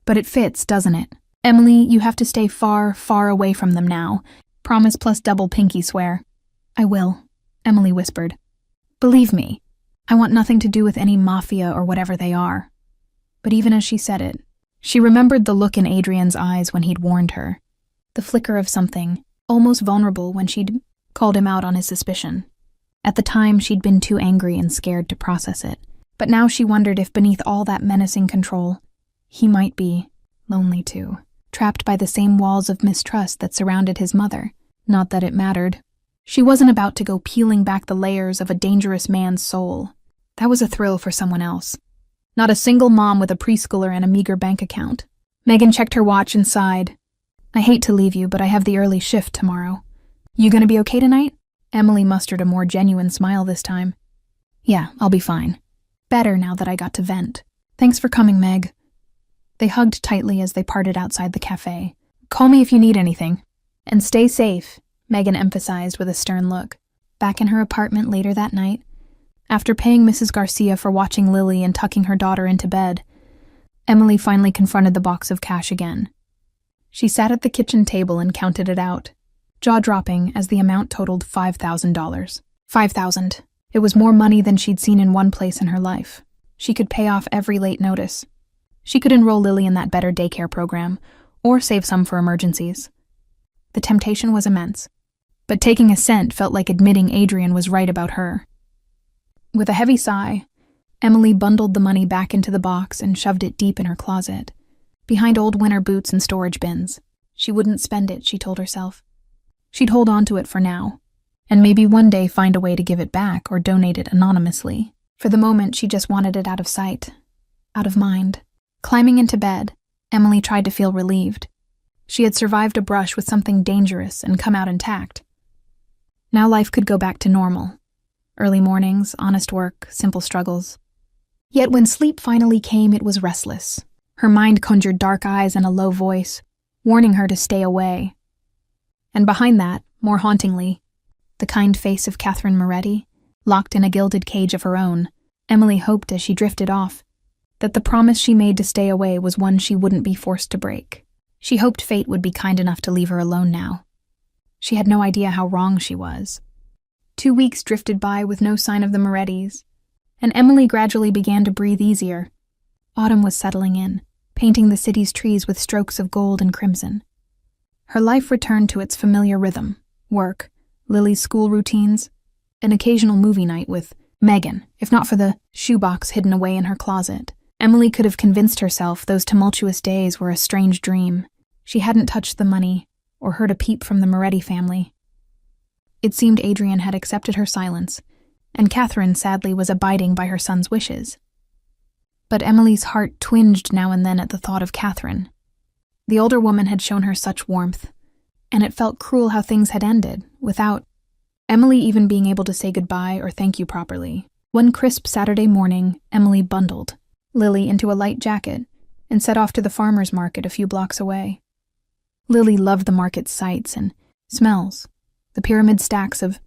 But it fits, doesn't it? Emily, you have to stay far, far away from them now. Promise plus double pinky swear. I will, Emily whispered. Believe me, I want nothing to do with any mafia or whatever they are. But even as she said it, she remembered the look in Adrian's eyes when he'd warned her. The flicker of something, almost vulnerable when she'd called him out on his suspicion. At the time, she'd been too angry and scared to process it. But now she wondered if beneath all that menacing control, he might be lonely too, trapped by the same walls of mistrust that surrounded his mother. Not that it mattered. She wasn't about to go peeling back the layers of a dangerous man's soul. That was a thrill for someone else. Not a single mom with a preschooler and a meager bank account. Megan checked her watch and sighed. I hate to leave you, but I have the early shift tomorrow. You gonna be okay tonight? Emily mustered a more genuine smile this time. Yeah, I'll be fine. Better now that I got to vent. Thanks for coming, Meg. They hugged tightly as they parted outside the cafe. Call me if you need anything. And stay safe, Megan emphasized with a stern look. Back in her apartment later that night, after paying Mrs. Garcia for watching Lily and tucking her daughter into bed, Emily finally confronted the box of cash again. She sat at the kitchen table and counted it out, jaw-dropping as the amount totaled $5,000. $5,000. It was more money than she'd seen in one place in her life. She could pay off every late notice. She could enroll Lily in that better daycare program, or save some for emergencies. The temptation was immense, but taking a cent felt like admitting Adrian was right about her. With a heavy sigh, Emily bundled the money back into the box and shoved it deep in her closet, behind old winter boots and storage bins. She wouldn't spend it, she told herself. She'd hold on to it for now, and maybe one day find a way to give it back or donate it anonymously. For the moment, she just wanted it out of sight, out of mind. Climbing into bed, Emily tried to feel relieved. She had survived a brush with something dangerous and come out intact. Now life could go back to normal. Early mornings, honest work, simple struggles. Yet when sleep finally came, it was restless. Her mind conjured dark eyes and a low voice, warning her to stay away. And behind that, more hauntingly, the kind face of Catherine Moretti, locked in a gilded cage of her own. Emily hoped as she drifted off that the promise she made to stay away was one she wouldn't be forced to break. She hoped fate would be kind enough to leave her alone now. She had no idea how wrong she was. 2 weeks drifted by with no sign of the Morettis, and Emily gradually began to breathe easier. Autumn was settling in, painting the city's trees with strokes of gold and crimson. Her life returned to its familiar rhythm: work, Lily's school routines, an occasional movie night with Megan. If not for the shoebox hidden away in her closet, Emily could have convinced herself those tumultuous days were a strange dream. She hadn't touched the money or heard a peep from the Moretti family. It seemed Adrian had accepted her silence, and Catherine sadly was abiding by her son's wishes. But Emily's heart twinged now and then at the thought of Catherine. The older woman had shown her such warmth, and it felt cruel how things had ended, without Emily even being able to say goodbye or thank you properly. One crisp Saturday morning, Emily bundled Lily into a light jacket and set off to the farmer's market a few blocks away. Lily loved the market's sights and smells, the pyramid stacks of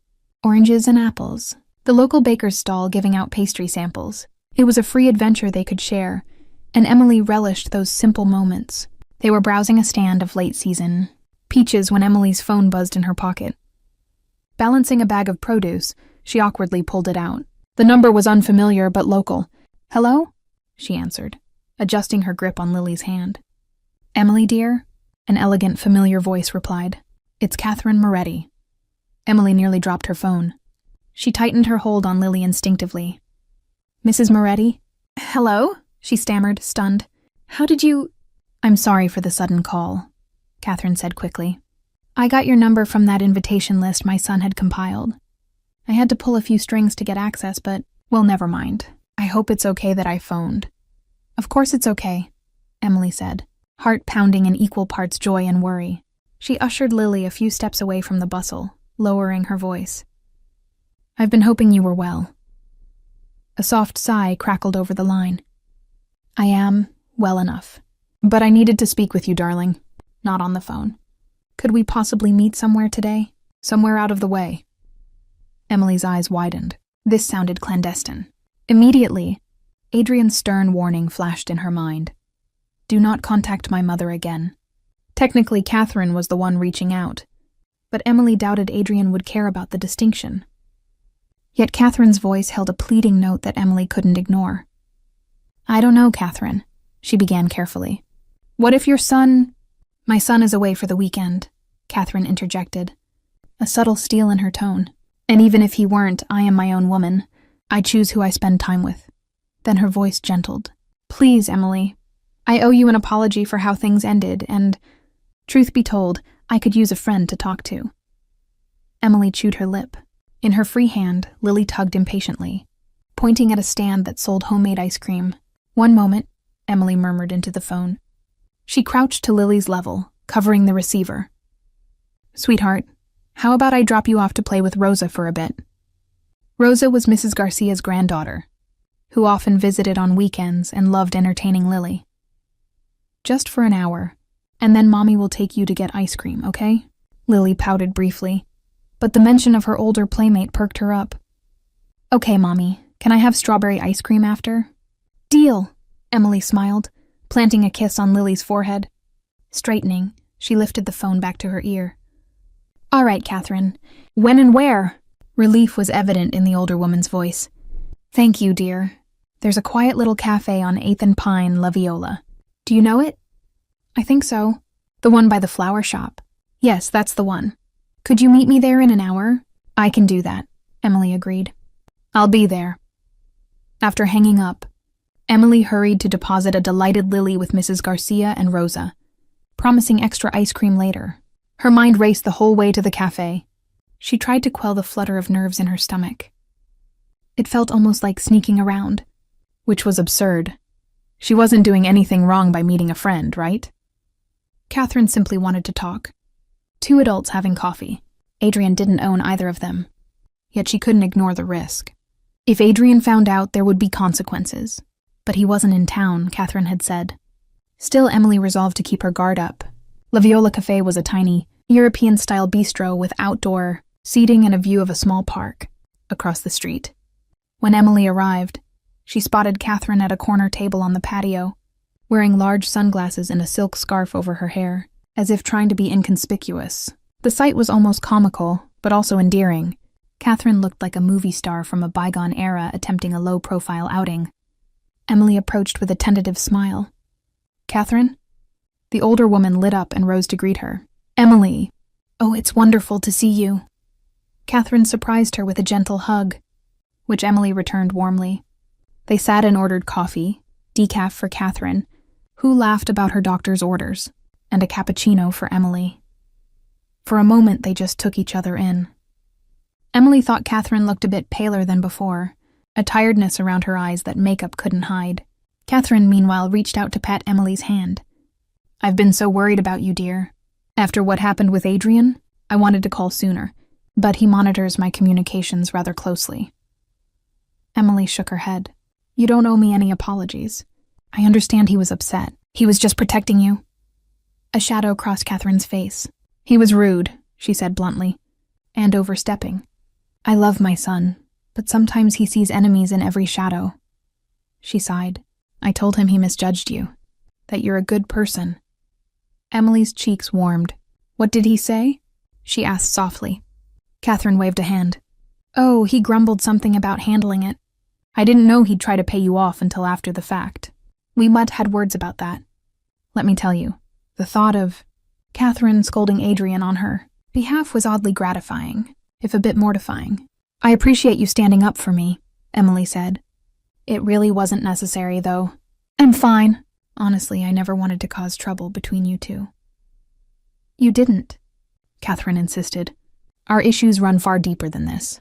oranges and apples, the local baker's stall giving out pastry samples. It was a free adventure they could share, and Emily relished those simple moments. They were browsing a stand of late-season peaches when Emily's phone buzzed in her pocket. Balancing a bag of produce, she awkwardly pulled it out. The number was unfamiliar but local. "Hello?" she answered, adjusting her grip on Lily's hand. "Emily, dear?" An elegant, familiar voice replied. "It's Catherine Moretti." Emily nearly dropped her phone. She tightened her hold on Lily instinctively. "Mrs. Moretti?" "Hello?" she stammered, stunned. "How did you—" "I'm sorry for the sudden call," Catherine said quickly. "I got your number from that invitation list my son had compiled. I had to pull a few strings to get access, but, well, never mind. I hope it's okay that I phoned." "Of course it's okay," Emily said, heart pounding in equal parts joy and worry. She ushered Lily a few steps away from the bustle, lowering her voice. "I've been hoping you were well." A soft sigh crackled over the line. "I am well enough. But I needed to speak with you, darling. Not on the phone. Could we possibly meet somewhere today? Somewhere out of the way?" Emily's eyes widened. This sounded clandestine. Immediately, Adrian's stern warning flashed in her mind. Do not contact my mother again. Technically, Catherine was the one reaching out, but Emily doubted Adrian would care about the distinction. Yet Catherine's voice held a pleading note that Emily couldn't ignore. "I don't know, Catherine," she began carefully. "What if your son—" "My son is away for the weekend," Catherine interjected, a subtle steel in her tone. "And even if he weren't, I am my own woman. I choose who I spend time with." Then her voice gentled. "Please, Emily. I owe you an apology for how things ended, and, truth be told, I could use a friend to talk to." Emily chewed her lip. In her free hand, Lily tugged impatiently, pointing at a stand that sold homemade ice cream. "One moment," Emily murmured into the phone. She crouched to Lily's level, covering the receiver. "Sweetheart, how about I drop you off to play with Rosa for a bit?" Rosa was Mrs. Garcia's granddaughter, who often visited on weekends and loved entertaining Lily. "Just for an hour, and then Mommy will take you to get ice cream, okay?" Lily pouted briefly, but the mention of her older playmate perked her up. "Okay, Mommy, can I have strawberry ice cream after?" "Deal," Emily smiled, planting a kiss on Lily's forehead. Straightening, she lifted the phone back to her ear. "All right, Catherine. When and where?" Relief was evident in the older woman's voice. "Thank you, dear. There's a quiet little cafe on 8th and Pine, La Viola. Do you know it?" "I think so. The one by the flower shop." "Yes, that's the one. Could you meet me there in an hour?" "I can do that," Emily agreed. "I'll be there." After hanging up, Emily hurried to deposit a delighted Lily with Mrs. Garcia and Rosa, promising extra ice cream later. Her mind raced the whole way to the cafe. She tried to quell the flutter of nerves in her stomach. It felt almost like sneaking around, which was absurd. She wasn't doing anything wrong by meeting a friend, right? Catherine simply wanted to talk. Two adults having coffee. Adrian didn't own either of them. Yet she couldn't ignore the risk. If Adrian found out, there would be consequences. But he wasn't in town, Catherine had said. Still, Emily resolved to keep her guard up. La Viola Café was a tiny, European-style bistro with outdoor seating and a view of a small park across the street. When Emily arrived, she spotted Catherine at a corner table on the patio, wearing large sunglasses and a silk scarf over her hair, as if trying to be inconspicuous. The sight was almost comical, but also endearing. Catherine looked like a movie star from a bygone era attempting a low-profile outing. Emily approached with a tentative smile. "Catherine?" The older woman lit up and rose to greet her. "Emily. Oh, it's wonderful to see you." Catherine surprised her with a gentle hug, which Emily returned warmly. They sat and ordered coffee, decaf for Catherine, who laughed about her doctor's orders, and a cappuccino for Emily. For a moment, they just took each other in. Emily thought Catherine looked a bit paler than before, a tiredness around her eyes that makeup couldn't hide. Catherine, meanwhile, reached out to pat Emily's hand. "I've been so worried about you, dear. After what happened with Adrian, I wanted to call sooner, but he monitors my communications rather closely." Emily shook her head. "You don't owe me any apologies. I understand he was upset. He was just protecting you." A shadow crossed Catherine's face. "He was rude," she said bluntly, "and overstepping. I love my son, but sometimes he sees enemies in every shadow." She sighed. "I told him he misjudged you, that you're a good person." Emily's cheeks warmed. "What did he say?" she asked softly. Catherine waved a hand. "Oh, he grumbled something about handling it. I didn't know he'd try to pay you off until after the fact. We might had words about that. Let me tell you, the thought of Catherine scolding Adrian on her behalf was oddly gratifying, if a bit mortifying. "I appreciate you standing up for me," Emily said. "It really wasn't necessary, though. I'm fine. Honestly, I never wanted to cause trouble between you two." "You didn't," Catherine insisted. "Our issues run far deeper than this.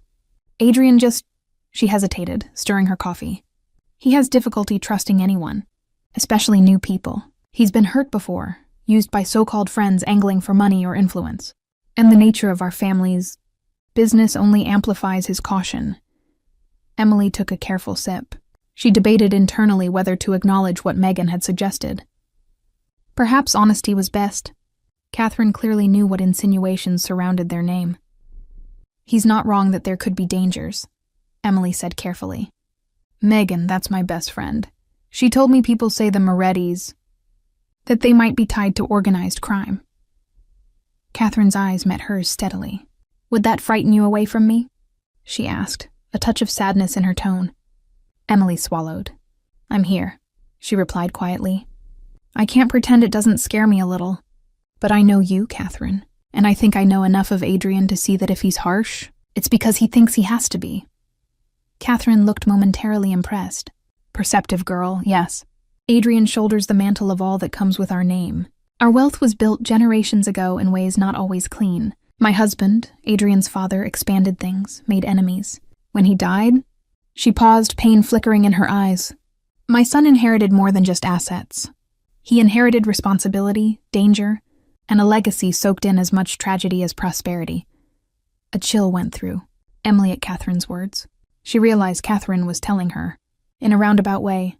Adrian just—" She hesitated, stirring her coffee. "He has difficulty trusting anyone, especially new people. He's been hurt before, used by so-called friends angling for money or influence. And the nature of our family's business only amplifies his caution." Emily took a careful sip. She debated internally whether to acknowledge what Megan had suggested. Perhaps honesty was best. Catherine clearly knew what insinuations surrounded their name. "He's not wrong that there could be dangers," Emily said carefully. "Megan, that's my best friend. She told me people say the Morettis, that they might be tied to organized crime." Catherine's eyes met hers steadily. "Would that frighten you away from me?" she asked, a touch of sadness in her tone. Emily swallowed. "I'm here," she replied quietly. "I can't pretend it doesn't scare me a little. But I know you, Catherine, and I think I know enough of Adrian to see that if he's harsh, it's because he thinks he has to be." Catherine looked momentarily impressed. "Perceptive girl, yes. Adrian shoulders the mantle of all that comes with our name. Our wealth was built generations ago in ways not always clean. My husband, Adrian's father, expanded things, made enemies. When he died..." She paused, pain flickering in her eyes. "My son inherited more than just assets. He inherited responsibility, danger, and a legacy soaked in as much tragedy as prosperity." A chill went through Emily at Catherine's words. She realized Catherine was telling her, in a roundabout way,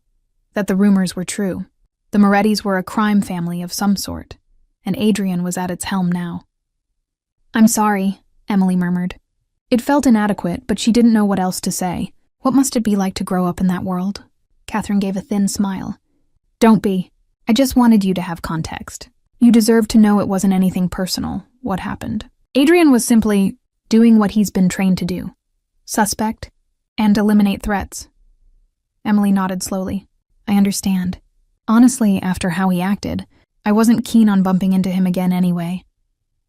that the rumors were true. The Morettis were a crime family of some sort, and Adrian was at its helm now. "I'm sorry," Emily murmured. It felt inadequate, but she didn't know what else to say. What must it be like to grow up in that world? Catherine gave a thin smile. "Don't be. I just wanted you to have context. You deserve to know it wasn't anything personal, what happened. Adrian was simply doing what he's been trained to do. Suspect, and eliminate threats." Emily nodded slowly. "I understand. Honestly, after how he acted, I wasn't keen on bumping into him again anyway."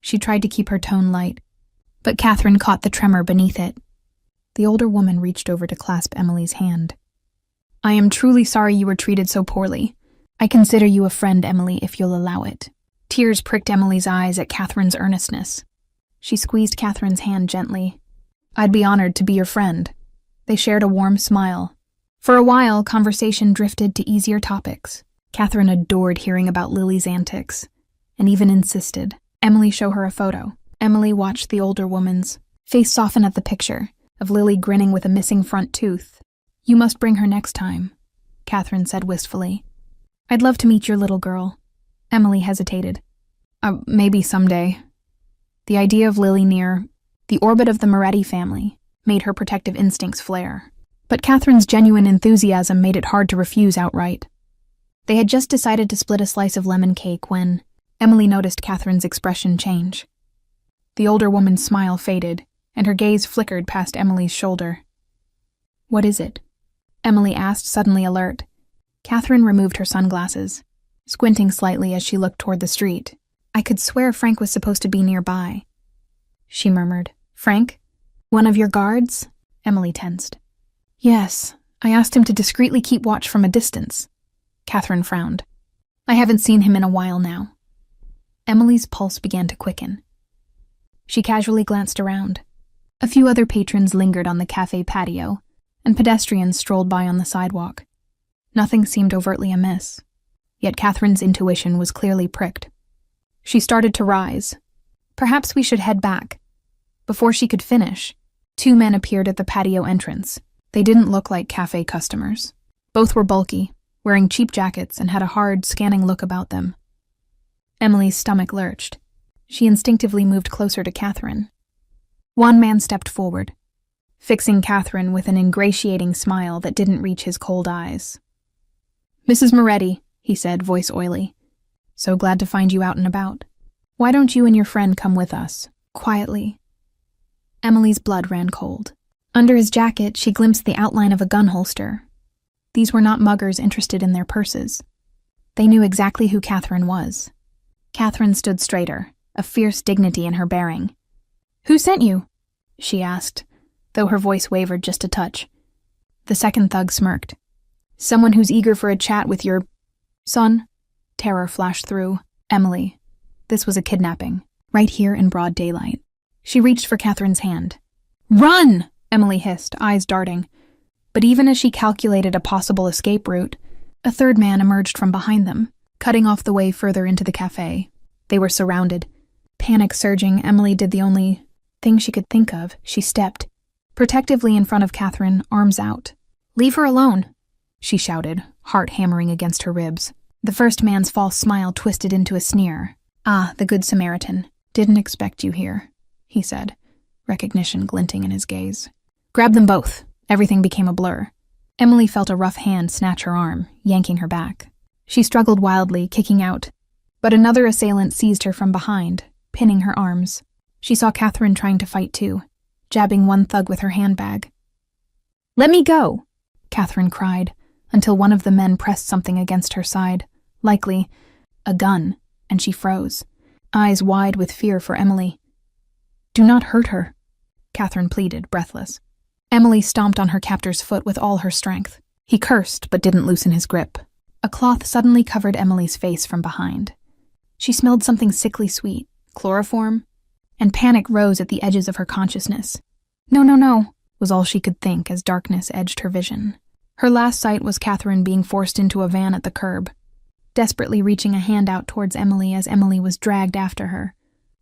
She tried to keep her tone light, but Catherine caught the tremor beneath it. The older woman reached over to clasp Emily's hand. "I am truly sorry you were treated so poorly. I consider you a friend, Emily, if you'll allow it." Tears pricked Emily's eyes at Catherine's earnestness. She squeezed Catherine's hand gently. "I'd be honored to be your friend." They shared a warm smile, For a while, conversation drifted to easier topics. Catherine adored hearing about Lily's antics, and even insisted Emily show her a photo. Emily watched the older woman's face soften at the picture of Lily grinning with a missing front tooth. "You must bring her next time," Catherine said wistfully. "I'd love to meet your little girl." Emily hesitated. Maybe someday." The idea of Lily near the orbit of the Moretti family made her protective instincts flare. But Catherine's genuine enthusiasm made it hard to refuse outright. They had just decided to split a slice of lemon cake when Emily noticed Catherine's expression change. The older woman's smile faded, and her gaze flickered past Emily's shoulder. "What is it?" Emily asked, suddenly alert. Catherine removed her sunglasses, squinting slightly as she looked toward the street. "I could swear Frank was supposed to be nearby," she murmured. "Frank? One of your guards?" Emily tensed. "Yes, I asked him to discreetly keep watch from a distance." Catherine frowned. "I haven't seen him in a while now." Emily's pulse began to quicken. She casually glanced around. A few other patrons lingered on the cafe patio, and pedestrians strolled by on the sidewalk. Nothing seemed overtly amiss, yet Catherine's intuition was clearly pricked. She started to rise. "Perhaps we should head back." Before she could finish, 2 men appeared at the patio entrance. They didn't look like cafe customers. Both were bulky, wearing cheap jackets, and had a hard, scanning look about them. Emily's stomach lurched. She instinctively moved closer to Catherine. One man stepped forward, fixing Catherine with an ingratiating smile that didn't reach his cold eyes. "Mrs. Moretti," he said, voice oily. "So glad to find you out and about. Why don't you and your friend come with us?" Quietly. Emily's blood ran cold. Under his jacket, she glimpsed the outline of a gun holster. These were not muggers interested in their purses. They knew exactly who Catherine was. Catherine stood straighter, a fierce dignity in her bearing. "Who sent you?" she asked, though her voice wavered just a touch. The second thug smirked. "Someone who's eager for a chat with your son?" Terror flashed through Emily. This was a kidnapping, right here in broad daylight. She reached for Catherine's hand. "Run!" Emily hissed, eyes darting. But even as she calculated a possible escape route, a third man emerged from behind them, cutting off the way further into the cafe. They were surrounded. Panic surging, Emily did the only thing she could think of. She stepped, protectively in front of Catherine, arms out. "Leave her alone," she shouted, heart hammering against her ribs. The first man's false smile twisted into a sneer. "Ah, the Good Samaritan. Didn't expect you here," he said, recognition glinting in his gaze. "Grab them both." Everything became a blur. Emily felt a rough hand snatch her arm, yanking her back. She struggled wildly, kicking out, but another assailant seized her from behind, pinning her arms. She saw Catherine trying to fight too, jabbing one thug with her handbag. "Let me go!" Catherine cried, until one of the men pressed something against her side, likely a gun, and she froze, eyes wide with fear for Emily. "Do not hurt her," Catherine pleaded, breathless. Emily stomped on her captor's foot with all her strength. He cursed, but didn't loosen his grip. A cloth suddenly covered Emily's face from behind. She smelled something sickly sweet, chloroform, and panic rose at the edges of her consciousness. "No, no, no," was all she could think as darkness edged her vision. Her last sight was Catherine being forced into a van at the curb, desperately reaching a hand out towards Emily as Emily was dragged after her,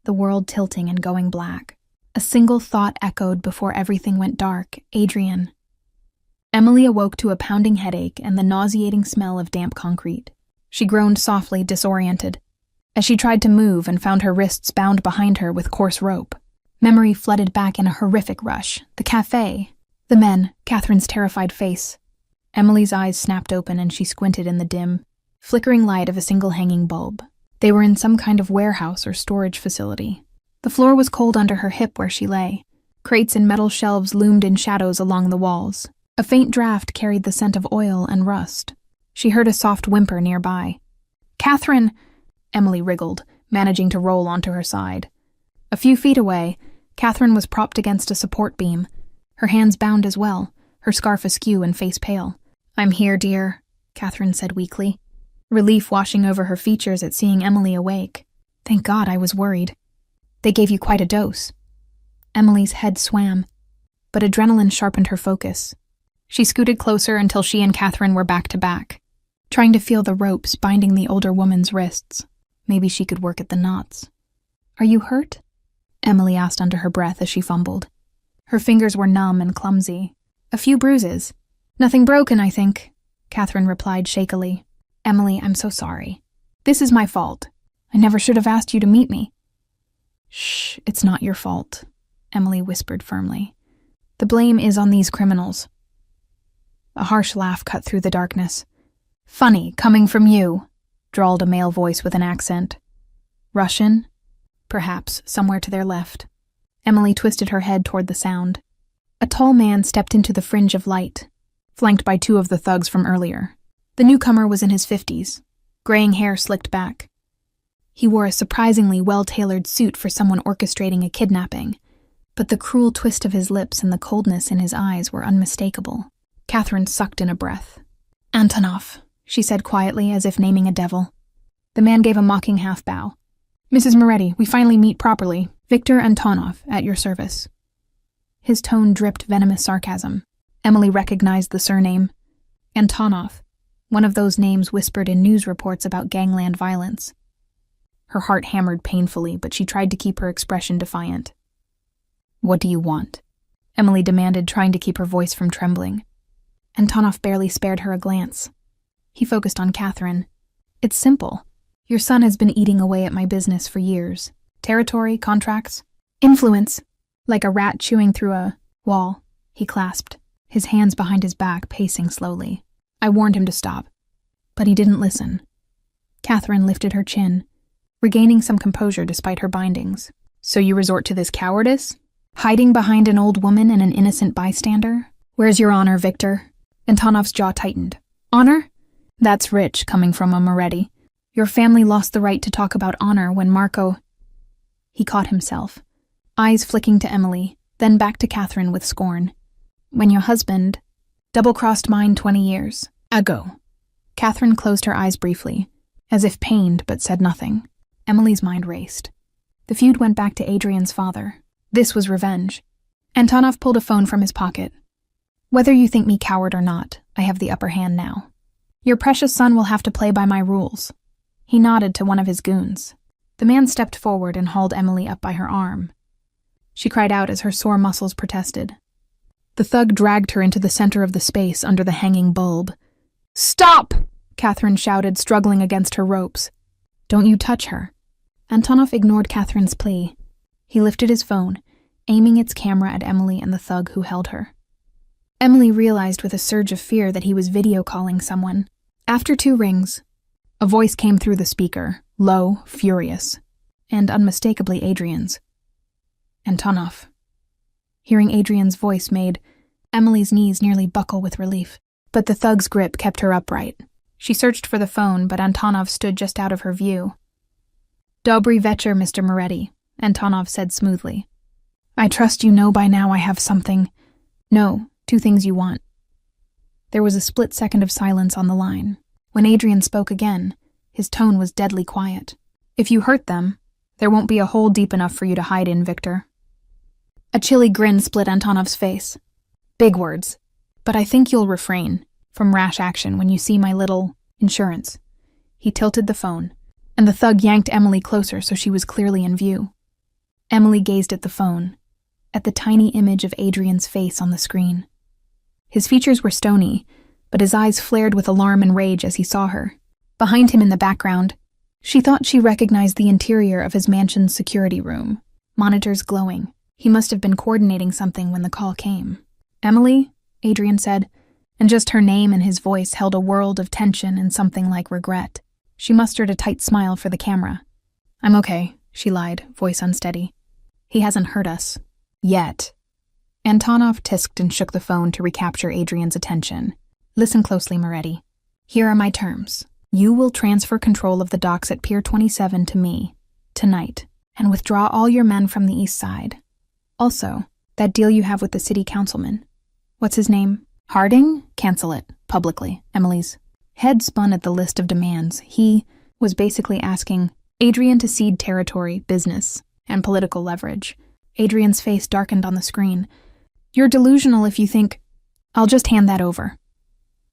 the world tilting and going black. A single thought echoed before everything went dark: Adrian. Emily awoke to a pounding headache and the nauseating smell of damp concrete. She groaned softly, disoriented, as she tried to move and found her wrists bound behind her with coarse rope. Memory flooded back in a horrific rush. The cafe, the men, Catherine's terrified face. Emily's eyes snapped open and she squinted in the dim, flickering light of a single hanging bulb. They were in some kind of warehouse or storage facility. The floor was cold under her hip where she lay. Crates and metal shelves loomed in shadows along the walls. A faint draft carried the scent of oil and rust. She heard a soft whimper nearby. "Catherine!" Emily wriggled, managing to roll onto her side. A few feet away, Catherine was propped against a support beam, her hands bound as well, her scarf askew and face pale. "I'm here, dear," Catherine said weakly, relief washing over her features at seeing Emily awake. "Thank God, I was worried. They gave you quite a dose." Emily's head swam, but adrenaline sharpened her focus. She scooted closer until she and Catherine were back to back, trying to feel the ropes binding the older woman's wrists. Maybe she could work at the knots. "Are you hurt?" Emily asked under her breath as she fumbled. Her fingers were numb and clumsy. "A few bruises. Nothing broken, I think," Catherine replied shakily. "Emily, I'm so sorry. This is my fault. I never should have asked you to meet me." "Shh, it's not your fault," Emily whispered firmly. "The blame is on these criminals." A harsh laugh cut through the darkness. "Funny, coming from you," drawled a male voice with an accent. "Russian?" Perhaps, somewhere to their left. Emily twisted her head toward the sound. A tall man stepped into the fringe of light, flanked by two of the thugs from earlier. The newcomer was in his 50s, graying hair slicked back. He wore a surprisingly well-tailored suit for someone orchestrating a kidnapping, but the cruel twist of his lips and the coldness in his eyes were unmistakable. Catherine sucked in a breath. "Antonov," she said quietly, as if naming a devil. The man gave a mocking half-bow. "Mrs. Moretti, we finally meet properly. Victor Antonov, at your service." His tone dripped venomous sarcasm. Emily recognized the surname. Antonov, one of those names whispered in news reports about gangland violence. Her heart hammered painfully, but she tried to keep her expression defiant. "What do you want?" Emily demanded, trying to keep her voice from trembling. Antonov barely spared her a glance. He focused on Catherine. "It's simple. Your son has been eating away at my business for years. Territory, contracts, influence. Like a rat chewing through a wall," he clasped, his hands behind his back, pacing slowly. "I warned him to stop, but he didn't listen." Catherine lifted her chin, regaining some composure despite her bindings. "So you resort to this cowardice? Hiding behind an old woman and an innocent bystander? Where's your honor, Victor?" Antonov's jaw tightened. "Honor? That's rich, coming from a Moretti. Your family lost the right to talk about honor when Marco—" He caught himself, eyes flicking to Emily, then back to Catherine with scorn. "When your husband double-crossed mine 20 years ago." Catherine closed her eyes briefly, as if pained, but said nothing. Emily's mind raced. The feud went back to Adrian's father. This was revenge. Antonov pulled a phone from his pocket. "Whether you think me coward or not, I have the upper hand now. Your precious son will have to play by my rules." He nodded to one of his goons. The man stepped forward and hauled Emily up by her arm. She cried out as her sore muscles protested. The thug dragged her into the center of the space under the hanging bulb. "Stop!" Catherine shouted, struggling against her ropes. "Don't you touch her." Antonov ignored Catherine's plea. He lifted his phone, aiming its camera at Emily and the thug who held her. Emily realized with a surge of fear that he was video calling someone. After 2 rings, a voice came through the speaker, low, furious, and unmistakably Adrian's. "Antonov." Hearing Adrian's voice made Emily's knees nearly buckle with relief, but the thug's grip kept her upright. She searched for the phone, but Antonov stood just out of her view. "Dobry večer, Mr. Moretti," Antonov said smoothly. "I trust you know by now I have something. No, 2 things you want." There was a split second of silence on the line. When Adrian spoke again, his tone was deadly quiet. "If you hurt them, there won't be a hole deep enough for you to hide in, Victor." A chilly grin split Antonov's face. "Big words, but I think you'll refrain from rash action when you see my little insurance." He tilted the phone, and the thug yanked Emily closer so she was clearly in view. Emily gazed at the phone, at the tiny image of Adrian's face on the screen. His features were stony, but his eyes flared with alarm and rage as he saw her. Behind him in the background, she thought she recognized the interior of his mansion's security room, monitors glowing. He must have been coordinating something when the call came. "Emily?" Adrian said, and just her name and his voice held a world of tension and something like regret. She mustered a tight smile for the camera. "I'm okay," she lied, voice unsteady. "He hasn't hurt us. Yet." Antonov tisked and shook the phone to recapture Adrian's attention. "Listen closely, Moretti. Here are my terms. You will transfer control of the docks at Pier 27 to me, tonight, and withdraw all your men from the east side. Also, that deal you have with the city councilman. What's his name? Harding? Cancel it, publicly." Emily's head spun at the list of demands. He was basically asking Adrian to cede territory, business, and political leverage. Adrian's face darkened on the screen. "You're delusional if you think—" I'll just hand that over.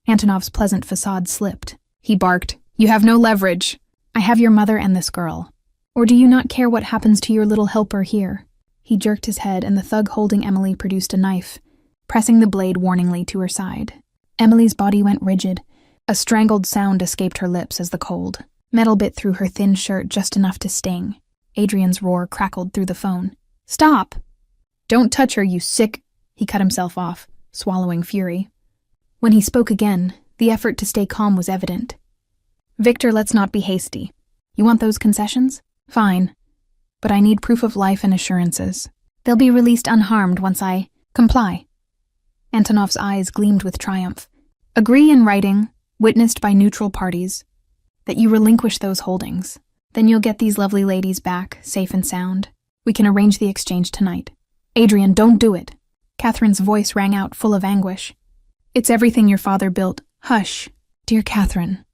Antonov's pleasant facade slipped. He barked, "You have no leverage. I have your mother and this girl. Or do you not care what happens to your little helper here?" He jerked his head, and the thug holding Emily produced a knife, pressing the blade warningly to her side. Emily's body went rigid. A strangled sound escaped her lips as the cold metal bit through her thin shirt just enough to sting. Adrian's roar crackled through the phone. "Stop! Don't touch her, you sick—" He cut himself off, swallowing fury. When he spoke again, the effort to stay calm was evident. "Victor, let's not be hasty. You want those concessions? Fine. But I need proof of life and assurances. They'll be released unharmed once I comply." Antonov's eyes gleamed with triumph. "Agree in writing, witnessed by neutral parties, that you relinquish those holdings. Then you'll get these lovely ladies back, safe and sound. We can arrange the exchange tonight." "Adrian, don't do it." Catherine's voice rang out, full of anguish. "It's everything your father built." "Hush, dear Catherine,"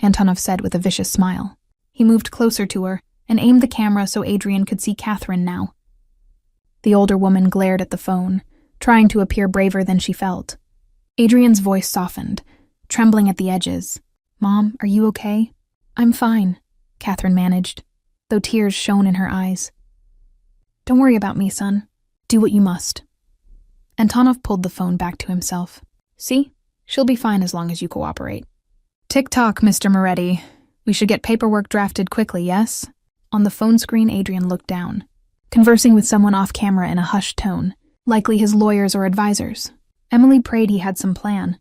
Antonov said with a vicious smile. He moved closer to her and aimed the camera so Adrian could see Catherine now. The older woman glared at the phone, trying to appear braver than she felt. Adrian's voice softened, trembling at the edges. "Mom, are you okay?" "I'm fine," Catherine managed, though tears shone in her eyes. "Don't worry about me, son. Do what you must." Antonov pulled the phone back to himself. "See? She'll be fine as long as you cooperate." "Tick-tock, Mr. Moretti. We should get paperwork drafted quickly, yes?" On the phone screen, Adrian looked down, conversing with someone off-camera in a hushed tone, likely his lawyers or advisors. Emily prayed he had some plan.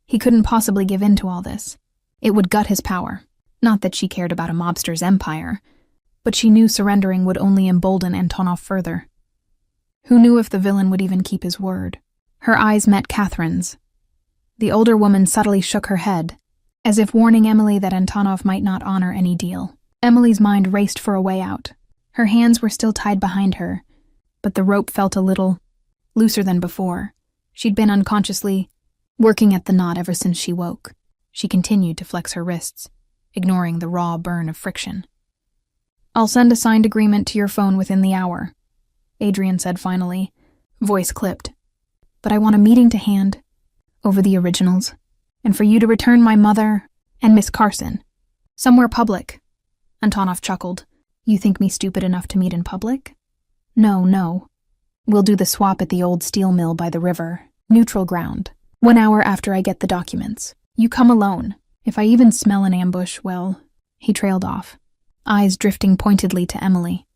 He couldn't possibly give in to all this. It would gut his power. Not that she cared about a mobster's empire, but she knew surrendering would only embolden Antonov further. Who knew if the villain would even keep his word? Her eyes met Catherine's. The older woman subtly shook her head, as if warning Emily that Antonov might not honor any deal. Emily's mind raced for a way out. Her hands were still tied behind her, but the rope felt a little looser than before. She'd been unconsciously working at the knot ever since she woke. She continued to flex her wrists, ignoring the raw burn of friction. "I'll send a signed agreement to your phone within the hour," Adrian said finally, voice clipped. "But I want a meeting to hand over the originals, and for you to return my mother and Miss Carson. Somewhere public." Antonov chuckled. "You think me stupid enough to meet in public?" No. We'll do the swap at the old steel mill by the river, neutral ground. 1 hour after I get the documents. You come alone. If I even smell an ambush, well..." He trailed off, eyes drifting pointedly to Emily.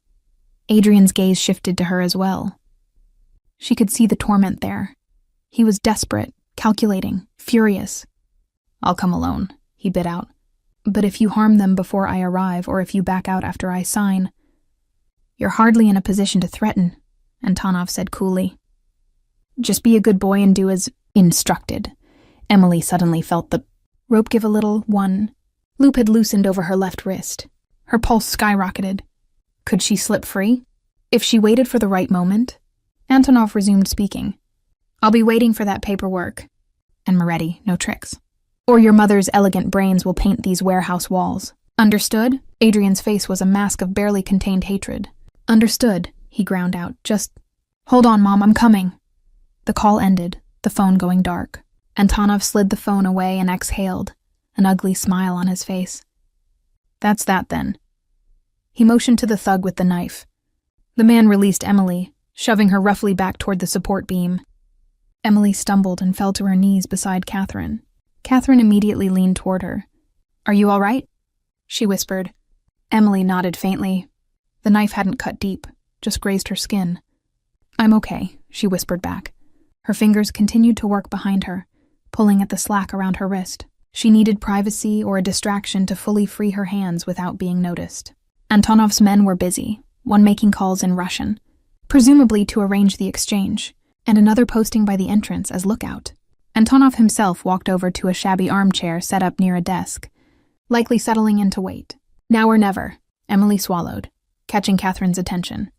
Adrian's gaze shifted to her as well. She could see the torment there. He was desperate, calculating, furious. "I'll come alone," he bit out. "But if you harm them before I arrive, or if you back out after I sign..." "You're hardly in a position to threaten," Antonov said coolly. "Just be a good boy and do as instructed." Emily suddenly felt the rope give a little one. Loop had loosened over her left wrist. Her pulse skyrocketed. Could she slip free? If she waited for the right moment? Antonov resumed speaking. "I'll be waiting for that paperwork. And Moretti, no tricks. Or your mother's elegant brains will paint these warehouse walls. Understood?" Adrian's face was a mask of barely contained hatred. "Understood," he ground out. "Just hold on, Mom, I'm coming." The call ended, the phone going dark. Antonov slid the phone away and exhaled, an ugly smile on his face. "That's that, then." He motioned to the thug with the knife. The man released Emily, shoving her roughly back toward the support beam. Emily stumbled and fell to her knees beside Catherine. Catherine immediately leaned toward her. "Are you all right?" she whispered. Emily nodded faintly. The knife hadn't cut deep, just grazed her skin. "I'm okay," she whispered back. Her fingers continued to work behind her, pulling at the slack around her wrist. She needed privacy or a distraction to fully free her hands without being noticed. Antonov's men were busy, one making calls in Russian, presumably to arrange the exchange, and another posting by the entrance as lookout. Antonov himself walked over to a shabby armchair set up near a desk, likely settling in to wait. "Now or never," Emily swallowed, catching Catherine's attention.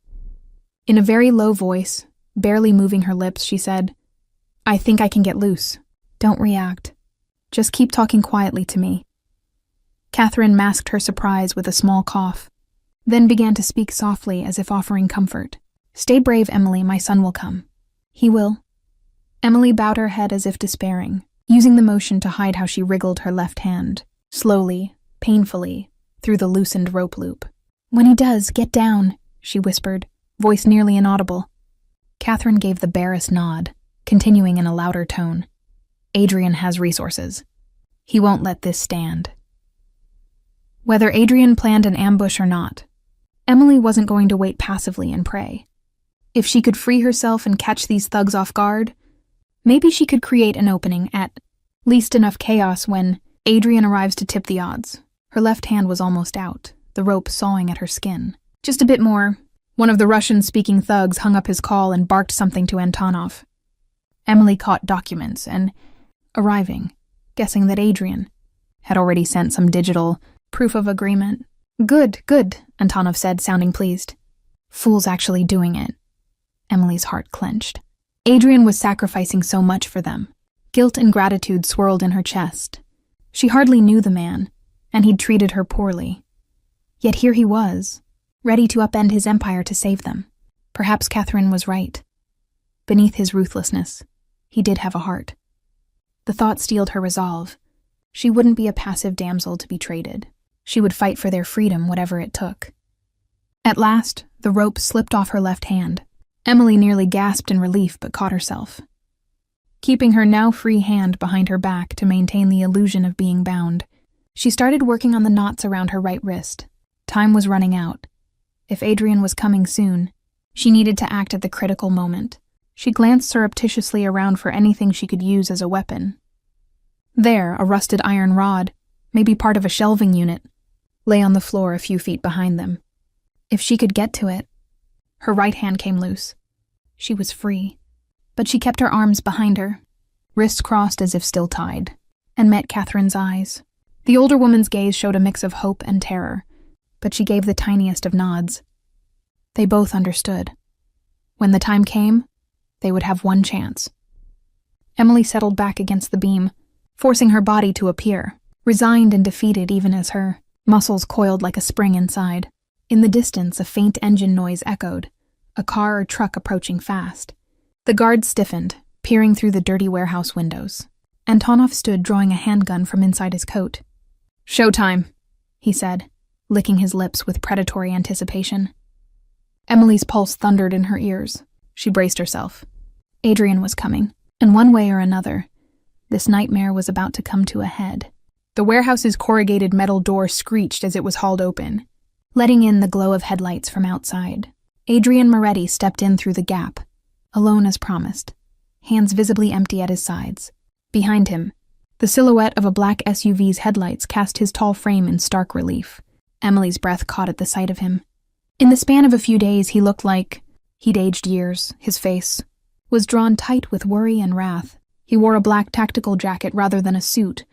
In a very low voice, barely moving her lips, she said, "I think I can get loose. Don't react. Just keep talking quietly to me." Catherine masked her surprise with a small cough, then began to speak softly as if offering comfort. "Stay brave, Emily, my son will come." "He will." Emily bowed her head as if despairing, using the motion to hide how she wriggled her left hand, slowly, painfully, through the loosened rope loop. "When he does, get down," she whispered, voice nearly inaudible. Catherine gave the barest nod, continuing in a louder tone. "Adrian has resources. He won't let this stand." Whether Adrian planned an ambush or not, Emily wasn't going to wait passively and pray. If she could free herself and catch these thugs off guard, maybe she could create an opening at least enough chaos when Adrian arrives to tip the odds. Her left hand was almost out, the rope sawing at her skin. Just a bit more. One of the Russian-speaking thugs hung up his call and barked something to Antonov. Emily caught documents and, arriving, guessing that Adrian had already sent some digital proof of agreement. Good, Antonov said, sounding pleased. Fool's actually doing it. Emily's heart clenched. Adrian was sacrificing so much for them. Guilt and gratitude swirled in her chest. She hardly knew the man, and he'd treated her poorly. Yet here he was, ready to upend his empire to save them. Perhaps Catherine was right. Beneath his ruthlessness, he did have a heart. The thought steeled her resolve. She wouldn't be a passive damsel to be traded. She would fight for their freedom, whatever it took. At last, the rope slipped off her left hand. Emily nearly gasped in relief but caught herself. Keeping her now free hand behind her back to maintain the illusion of being bound, she started working on the knots around her right wrist. Time was running out. If Adrian was coming soon, she needed to act at the critical moment. She glanced surreptitiously around for anything she could use as a weapon. There, a rusted iron rod, maybe part of a shelving unit, lay on the floor a few feet behind them. If she could get to it. Her right hand came loose. She was free, but she kept her arms behind her, wrists crossed as if still tied, and met Catherine's eyes. The older woman's gaze showed a mix of hope and terror, but she gave the tiniest of nods. They both understood. When the time came, they would have one chance. Emily settled back against the beam, forcing her body to appear, resigned and defeated even as her muscles coiled like a spring inside. In the distance, a faint engine noise echoed, a car or truck approaching fast. The guards stiffened, peering through the dirty warehouse windows. Antonov stood drawing a handgun from inside his coat. "Showtime," he said, licking his lips with predatory anticipation. Emily's pulse thundered in her ears. She braced herself. Adrian was coming, and one way or another, this nightmare was about to come to a head. The warehouse's corrugated metal door screeched as it was hauled open, letting in the glow of headlights from outside. Adrian Moretti stepped in through the gap, alone as promised, hands visibly empty at his sides. Behind him, the silhouette of a black SUV's headlights cast his tall frame in stark relief. Emily's breath caught at the sight of him. In the span of a few days, he looked like he'd aged years. His face was drawn tight with worry and wrath. He wore a black tactical jacket rather than a suit,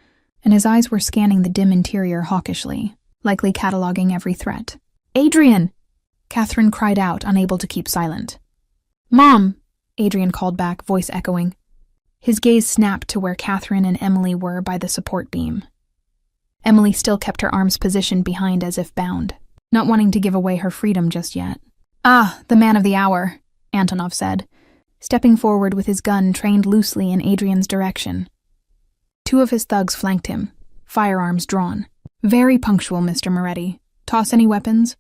and his eyes were scanning the dim interior hawkishly, likely cataloging every threat. "Adrian!" Catherine cried out, unable to keep silent. "Mom!" Adrian called back, voice echoing. His gaze snapped to where Catherine and Emily were by the support beam. Emily still kept her arms positioned behind as if bound, not wanting to give away her freedom just yet. "Ah, the man of the hour," Antonov said, stepping forward with his gun trained loosely in Adrian's direction. Two of his thugs flanked him, firearms drawn. "Very punctual, Mr. Moretti. Toss any weapons?"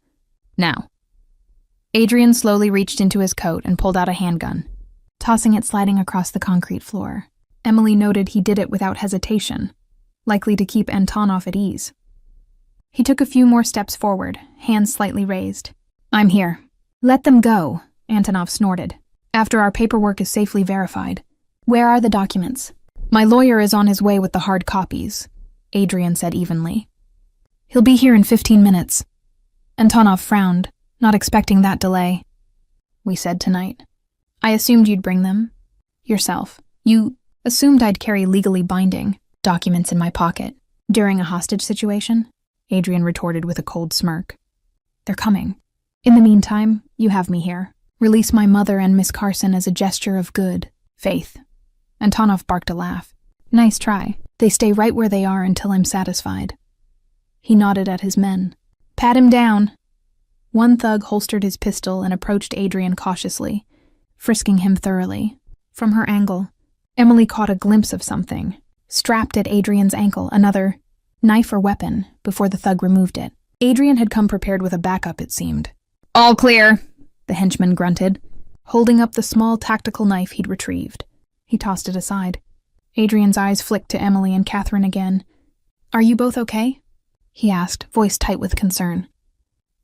"Now." Adrian slowly reached into his coat and pulled out a handgun, tossing it sliding across the concrete floor. Emily noted he did it without hesitation, likely to keep Antonov at ease. He took a few more steps forward, hands slightly raised. "I'm here." "Let them go," Antonov snorted. "After our paperwork is safely verified. Where are the documents?" "My lawyer is on his way with the hard copies," Adrian said evenly. "He'll be here in 15 minutes. Antonov frowned, not expecting that delay. "We said tonight. I assumed you'd bring them. Yourself. You assumed I'd carry legally binding documents in my pocket during a hostage situation?" Adrian retorted with a cold smirk. "They're coming. In the meantime, you have me here. Release my mother and Miss Carson as a gesture of good faith." Antonov barked a laugh. "Nice try. They stay right where they are until I'm satisfied." He nodded at his men. "Pat him down." One thug holstered his pistol and approached Adrian cautiously, frisking him thoroughly. From her angle, Emily caught a glimpse of something, strapped at Adrian's ankle, another knife or weapon, before the thug removed it. Adrian had come prepared with a backup, it seemed. "All clear," the henchman grunted, holding up the small tactical knife he'd retrieved. He tossed it aside. Adrian's eyes flicked to Emily and Catherine again. "Are you both okay?" he asked, voice tight with concern.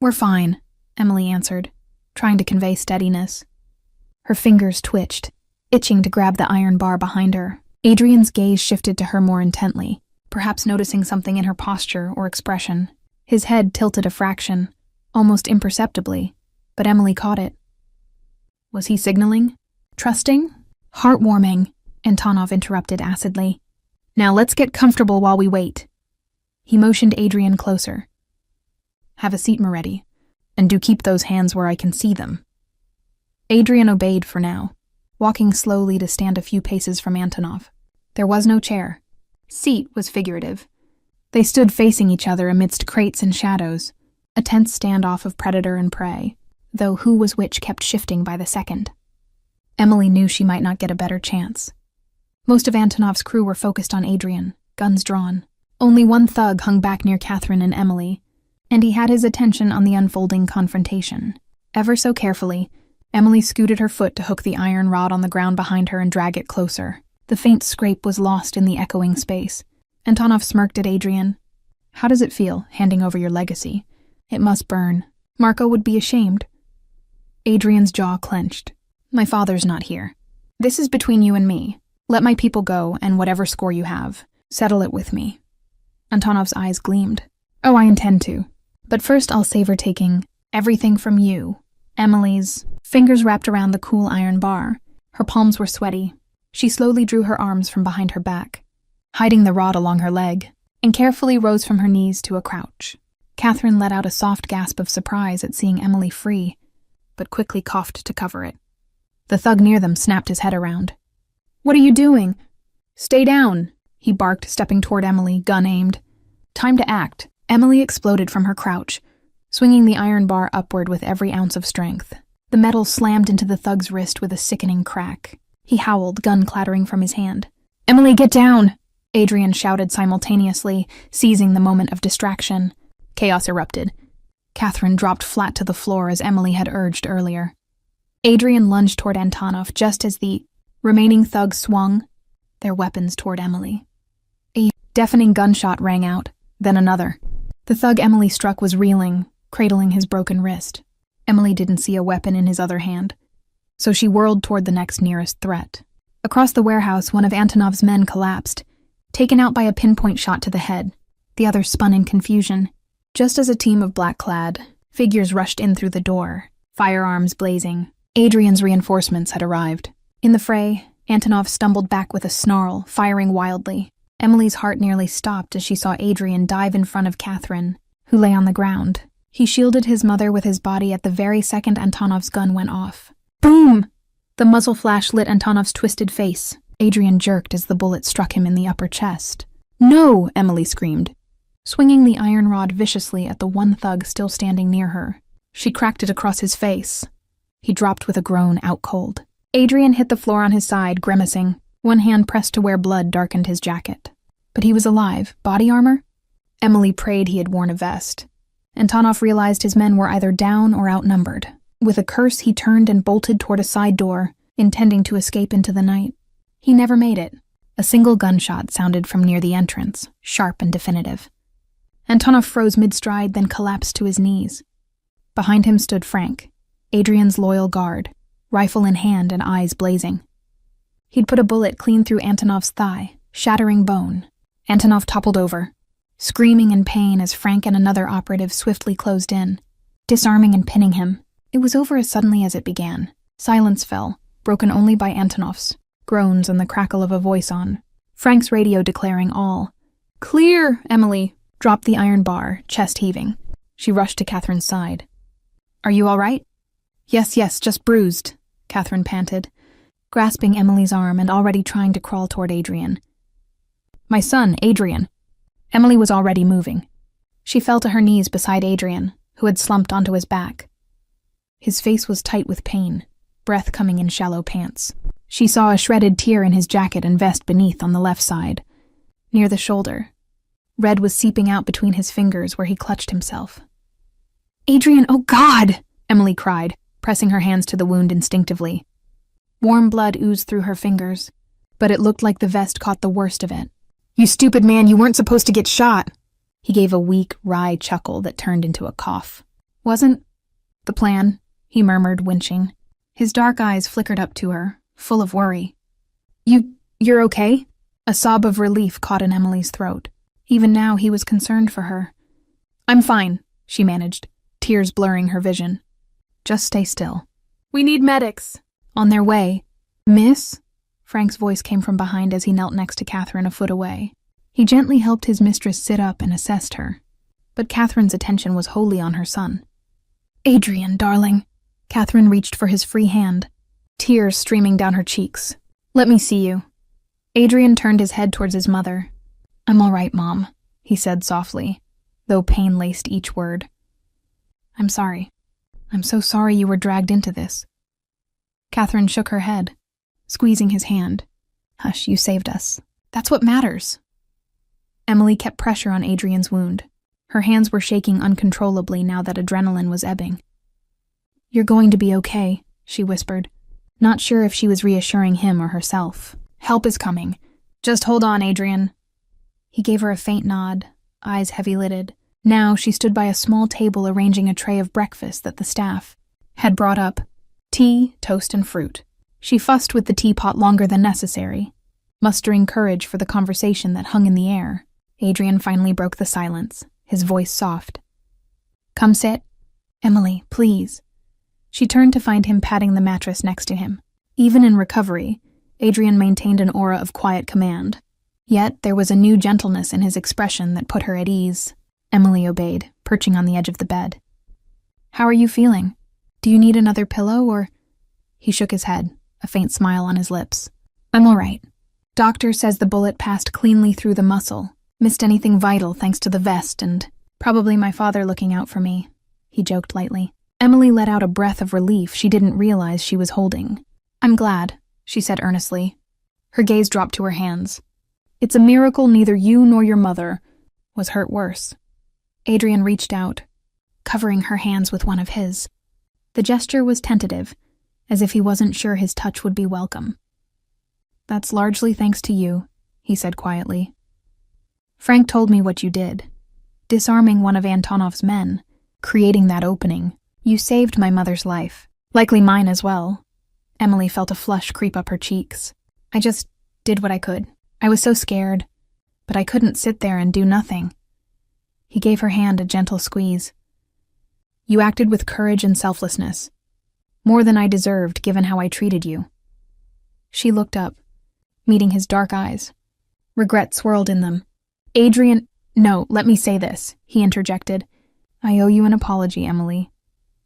"We're fine," Emily answered, trying to convey steadiness. Her fingers twitched, itching to grab the iron bar behind her. Adrian's gaze shifted to her more intently, perhaps noticing something in her posture or expression. His head tilted a fraction, almost imperceptibly, but Emily caught it. Was he signaling? Trusting? Heartwarming, Antonov interrupted acidly. "Now let's get comfortable while we wait." He motioned Adrian closer. "Have a seat, Moretti, and do keep those hands where I can see them." Adrian obeyed for now, walking slowly to stand a few paces from Antonov. There was no chair. Seat was figurative. They stood facing each other amidst crates and shadows, a tense standoff of predator and prey, though who was which kept shifting by the second. Emily knew she might not get a better chance. Most of Antonov's crew were focused on Adrian, guns drawn. Only one thug hung back near Catherine and Emily, and he had his attention on the unfolding confrontation. Ever so carefully, Emily scooted her foot to hook the iron rod on the ground behind her and drag it closer. The faint scrape was lost in the echoing space. Antonov smirked at Adrian. "How does it feel, handing over your legacy? It must burn. Marco would be ashamed." Adrian's jaw clenched. "My father's not here. This is between you and me. Let my people go, and whatever score you have, settle it with me." Antonov's eyes gleamed. "Oh, I intend to. But first I'll savor taking everything from you." Emily's fingers wrapped around the cool iron bar. Her palms were sweaty. She slowly drew her arms from behind her back, hiding the rod along her leg, and carefully rose from her knees to a crouch. Catherine let out a soft gasp of surprise at seeing Emily free, but quickly coughed to cover it. The thug near them snapped his head around. "What are you doing?" "Stay down," he barked, stepping toward Emily, gun aimed. "Time to act." Emily exploded from her crouch, swinging the iron bar upward with every ounce of strength. The metal slammed into the thug's wrist with a sickening crack. He howled, gun clattering from his hand. "Emily, get down!" Adrian shouted simultaneously, seizing the moment of distraction. Chaos erupted. Catherine dropped flat to the floor as Emily had urged earlier. Adrian lunged toward Antonov just as the remaining thugs swung their weapons toward Emily. A deafening gunshot rang out, then another. The thug Emily struck was reeling, cradling his broken wrist. Emily didn't see a weapon in his other hand, so she whirled toward the next nearest threat. Across the warehouse, one of Antonov's men collapsed, taken out by a pinpoint shot to the head. The other spun in confusion. Just as a team of black-clad figures rushed in through the door, firearms blazing, Adrian's reinforcements had arrived. In the fray, Antonov stumbled back with a snarl, firing wildly. Emily's heart nearly stopped as she saw Adrian dive in front of Catherine, who lay on the ground. He shielded his mother with his body at the very second Antonov's gun went off. Boom! The muzzle flash lit Antonov's twisted face. Adrian jerked as the bullet struck him in the upper chest. "No!" Emily screamed, swinging the iron rod viciously at the one thug still standing near her. She cracked it across his face. He dropped with a groan, out cold. Adrian hit the floor on his side, grimacing. One hand pressed to where blood darkened his jacket. But he was alive. Body armor? Emily prayed he had worn a vest. Antonov realized his men were either down or outnumbered. With a curse, he turned and bolted toward a side door, intending to escape into the night. He never made it. A single gunshot sounded from near the entrance, sharp and definitive. Antonov froze mid-stride, then collapsed to his knees. Behind him stood Frank, Adrian's loyal guard, rifle in hand and eyes blazing. He'd put a bullet clean through Antonov's thigh, shattering bone. Antonov toppled over, screaming in pain as Frank and another operative swiftly closed in, disarming and pinning him. It was over as suddenly as it began. Silence fell, broken only by Antonov's groans and the crackle of a voice on Frank's radio declaring all. "Clear!" Emily dropped the iron bar, chest heaving. She rushed to Catherine's side. "Are you all right?" Yes, just bruised," Catherine panted, grasping Emily's arm and already trying to crawl toward Adrian. "My son, Adrian." Emily was already moving. She fell to her knees beside Adrian, who had slumped onto his back. His face was tight with pain, breath coming in shallow pants. She saw a shredded tear in his jacket and vest beneath on the left side, near the shoulder. Red was seeping out between his fingers where he clutched himself. "Adrian, oh God!" Emily cried, pressing her hands to the wound instinctively. Warm blood oozed through her fingers, but it looked like the vest caught the worst of it. "You stupid man, you weren't supposed to get shot!" He gave a weak, wry chuckle that turned into a cough. "Wasn't the plan," he murmured, winching. His dark eyes flickered up to her, full of worry. You're okay?" A sob of relief caught in Emily's throat. Even now, he was concerned for her. "I'm fine," she managed, tears blurring her vision. "Just stay still." "We need medics." "On their way." "Miss?" Frank's voice came from behind as he knelt next to Catherine a foot away. He gently helped his mistress sit up and assessed her, but Catherine's attention was wholly on her son. "Adrian, darling." Catherine reached for his free hand, tears streaming down her cheeks. "Let me see you." Adrian turned his head towards his mother. "I'm all right, Mom," he said softly, though pain laced each word. "I'm sorry. I'm so sorry you were dragged into this." Catherine shook her head, squeezing his hand. "Hush, you saved us. That's what matters." Emily kept pressure on Adrian's wound. Her hands were shaking uncontrollably now that adrenaline was ebbing. "You're going to be okay," she whispered, not sure if she was reassuring him or herself. "Help is coming. Just hold on, Adrian." He gave her a faint nod, eyes heavy-lidded. Now she stood by a small table arranging a tray of breakfast that the staff had brought up. Tea, toast, and fruit. She fussed with the teapot longer than necessary, mustering courage for the conversation that hung in the air. Adrian finally broke the silence, his voice soft. "Come sit. Emily, please." She turned to find him patting the mattress next to him. Even in recovery, Adrian maintained an aura of quiet command. Yet there was a new gentleness in his expression that put her at ease. Emily obeyed, perching on the edge of the bed. "How are you feeling? Do you need another pillow, or—" He shook his head, a faint smile on his lips. "I'm all right. Doctor says the bullet passed cleanly through the muscle. Missed anything vital thanks to the vest and probably my father looking out for me," he joked lightly. Emily let out a breath of relief she didn't realize she was holding. "I'm glad," she said earnestly. Her gaze dropped to her hands. "It's a miracle neither you nor your mother was hurt worse." Adrian reached out, covering her hands with one of his. The gesture was tentative, as if he wasn't sure his touch would be welcome. "That's largely thanks to you," he said quietly. "Frank told me what you did. Disarming one of Antonov's men, creating that opening. You saved my mother's life. Likely mine as well." Emily felt a flush creep up her cheeks. "I just did what I could. I was so scared, but I couldn't sit there and do nothing." He gave her hand a gentle squeeze. "You acted with courage and selflessness. More than I deserved given how I treated you." She looked up, meeting his dark eyes. Regret swirled in them. "Adrian—" "No, let me say this," he interjected. "I owe you an apology, Emily.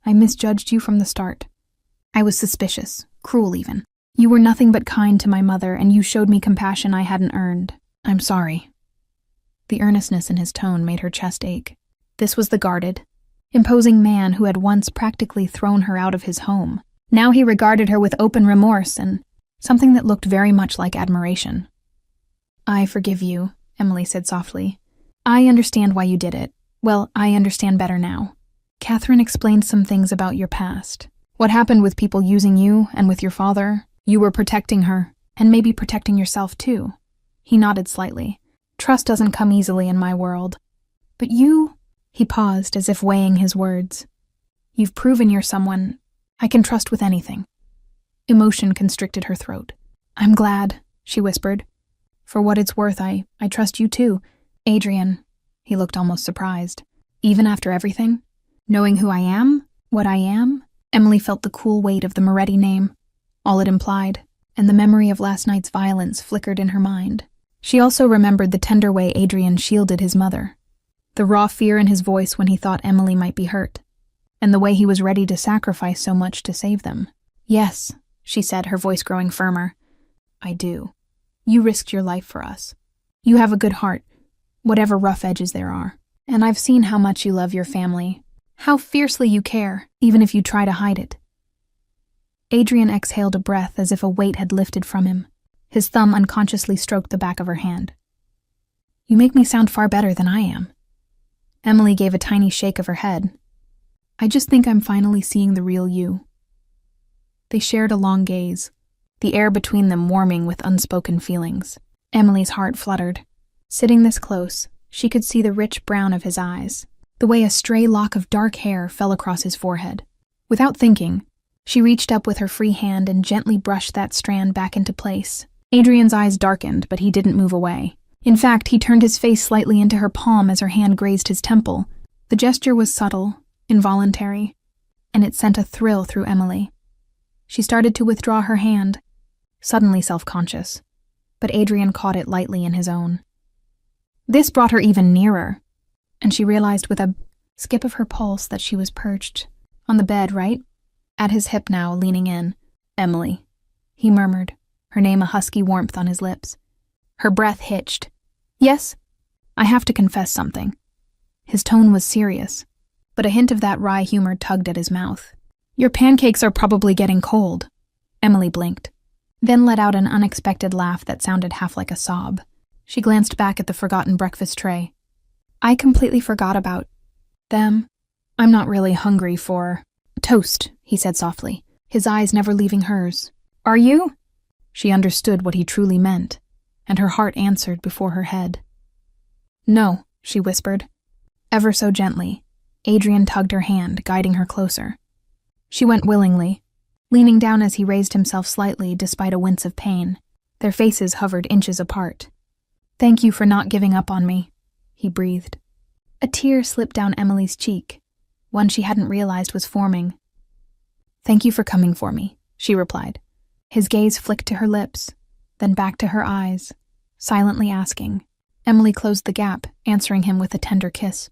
I misjudged you from the start. I was suspicious, cruel even. You were nothing but kind to my mother, and you showed me compassion I hadn't earned. I'm sorry." The earnestness in his tone made her chest ache. This was the guarded, imposing man who had once practically thrown her out of his home. Now he regarded her with open remorse and something that looked very much like admiration. "I forgive you," Emily said softly. "I understand why you did it. Well, I understand better now. Catherine explained some things about your past. What happened with people using you and with your father. You were protecting her, and maybe protecting yourself too." He nodded slightly. "Trust doesn't come easily in my world. But you—" He paused as if weighing his words. "You've proven you're someone I can trust with anything." Emotion constricted her throat. "I'm glad," she whispered. "For what it's worth, I trust you too. Adrian." He looked almost surprised. "Even after everything? Knowing who I am? What I am?" Emily felt the cool weight of the Moretti name, all it implied, and the memory of last night's violence flickered in her mind. She also remembered the tender way Adrian shielded his mother, the raw fear in his voice when he thought Emily might be hurt, and the way he was ready to sacrifice so much to save them. "Yes," she said, her voice growing firmer. "I do. You risked your life for us. You have a good heart, whatever rough edges there are. And I've seen how much you love your family, how fiercely you care, even if you try to hide it." Adrian exhaled a breath as if a weight had lifted from him. His thumb unconsciously stroked the back of her hand. "You make me sound far better than I am." Emily gave a tiny shake of her head. "I just think I'm finally seeing the real you." They shared a long gaze, the air between them warming with unspoken feelings. Emily's heart fluttered. Sitting this close, she could see the rich brown of his eyes, the way a stray lock of dark hair fell across his forehead. Without thinking, she reached up with her free hand and gently brushed that strand back into place. Adrian's eyes darkened, but he didn't move away. In fact, he turned his face slightly into her palm as her hand grazed his temple. The gesture was subtle, involuntary, and it sent a thrill through Emily. She started to withdraw her hand, suddenly self-conscious, but Adrian caught it lightly in his own. This brought her even nearer, and she realized with a skip of her pulse that she was perched on the bed, right? At his hip now, leaning in. "Emily," he murmured, her name a husky warmth on his lips. Her breath hitched. "Yes? I have to confess something." His tone was serious, but a hint of that wry humor tugged at his mouth. "Your pancakes are probably getting cold." Emily blinked, then let out an unexpected laugh that sounded half like a sob. She glanced back at the forgotten breakfast tray. "I completely forgot about them. I'm not really hungry for toast," he said softly, his eyes never leaving hers. "Are you?" She understood what he truly meant, and her heart answered before her head. "No," she whispered. Ever so gently, Adrian tugged her hand, guiding her closer. She went willingly, leaning down as he raised himself slightly despite a wince of pain. Their faces hovered inches apart. "Thank you for not giving up on me," he breathed. A tear slipped down Emily's cheek, one she hadn't realized was forming. "Thank you for coming for me," she replied. His gaze flicked to her lips, then back to her eyes, silently asking. Emily closed the gap, answering him with a tender kiss.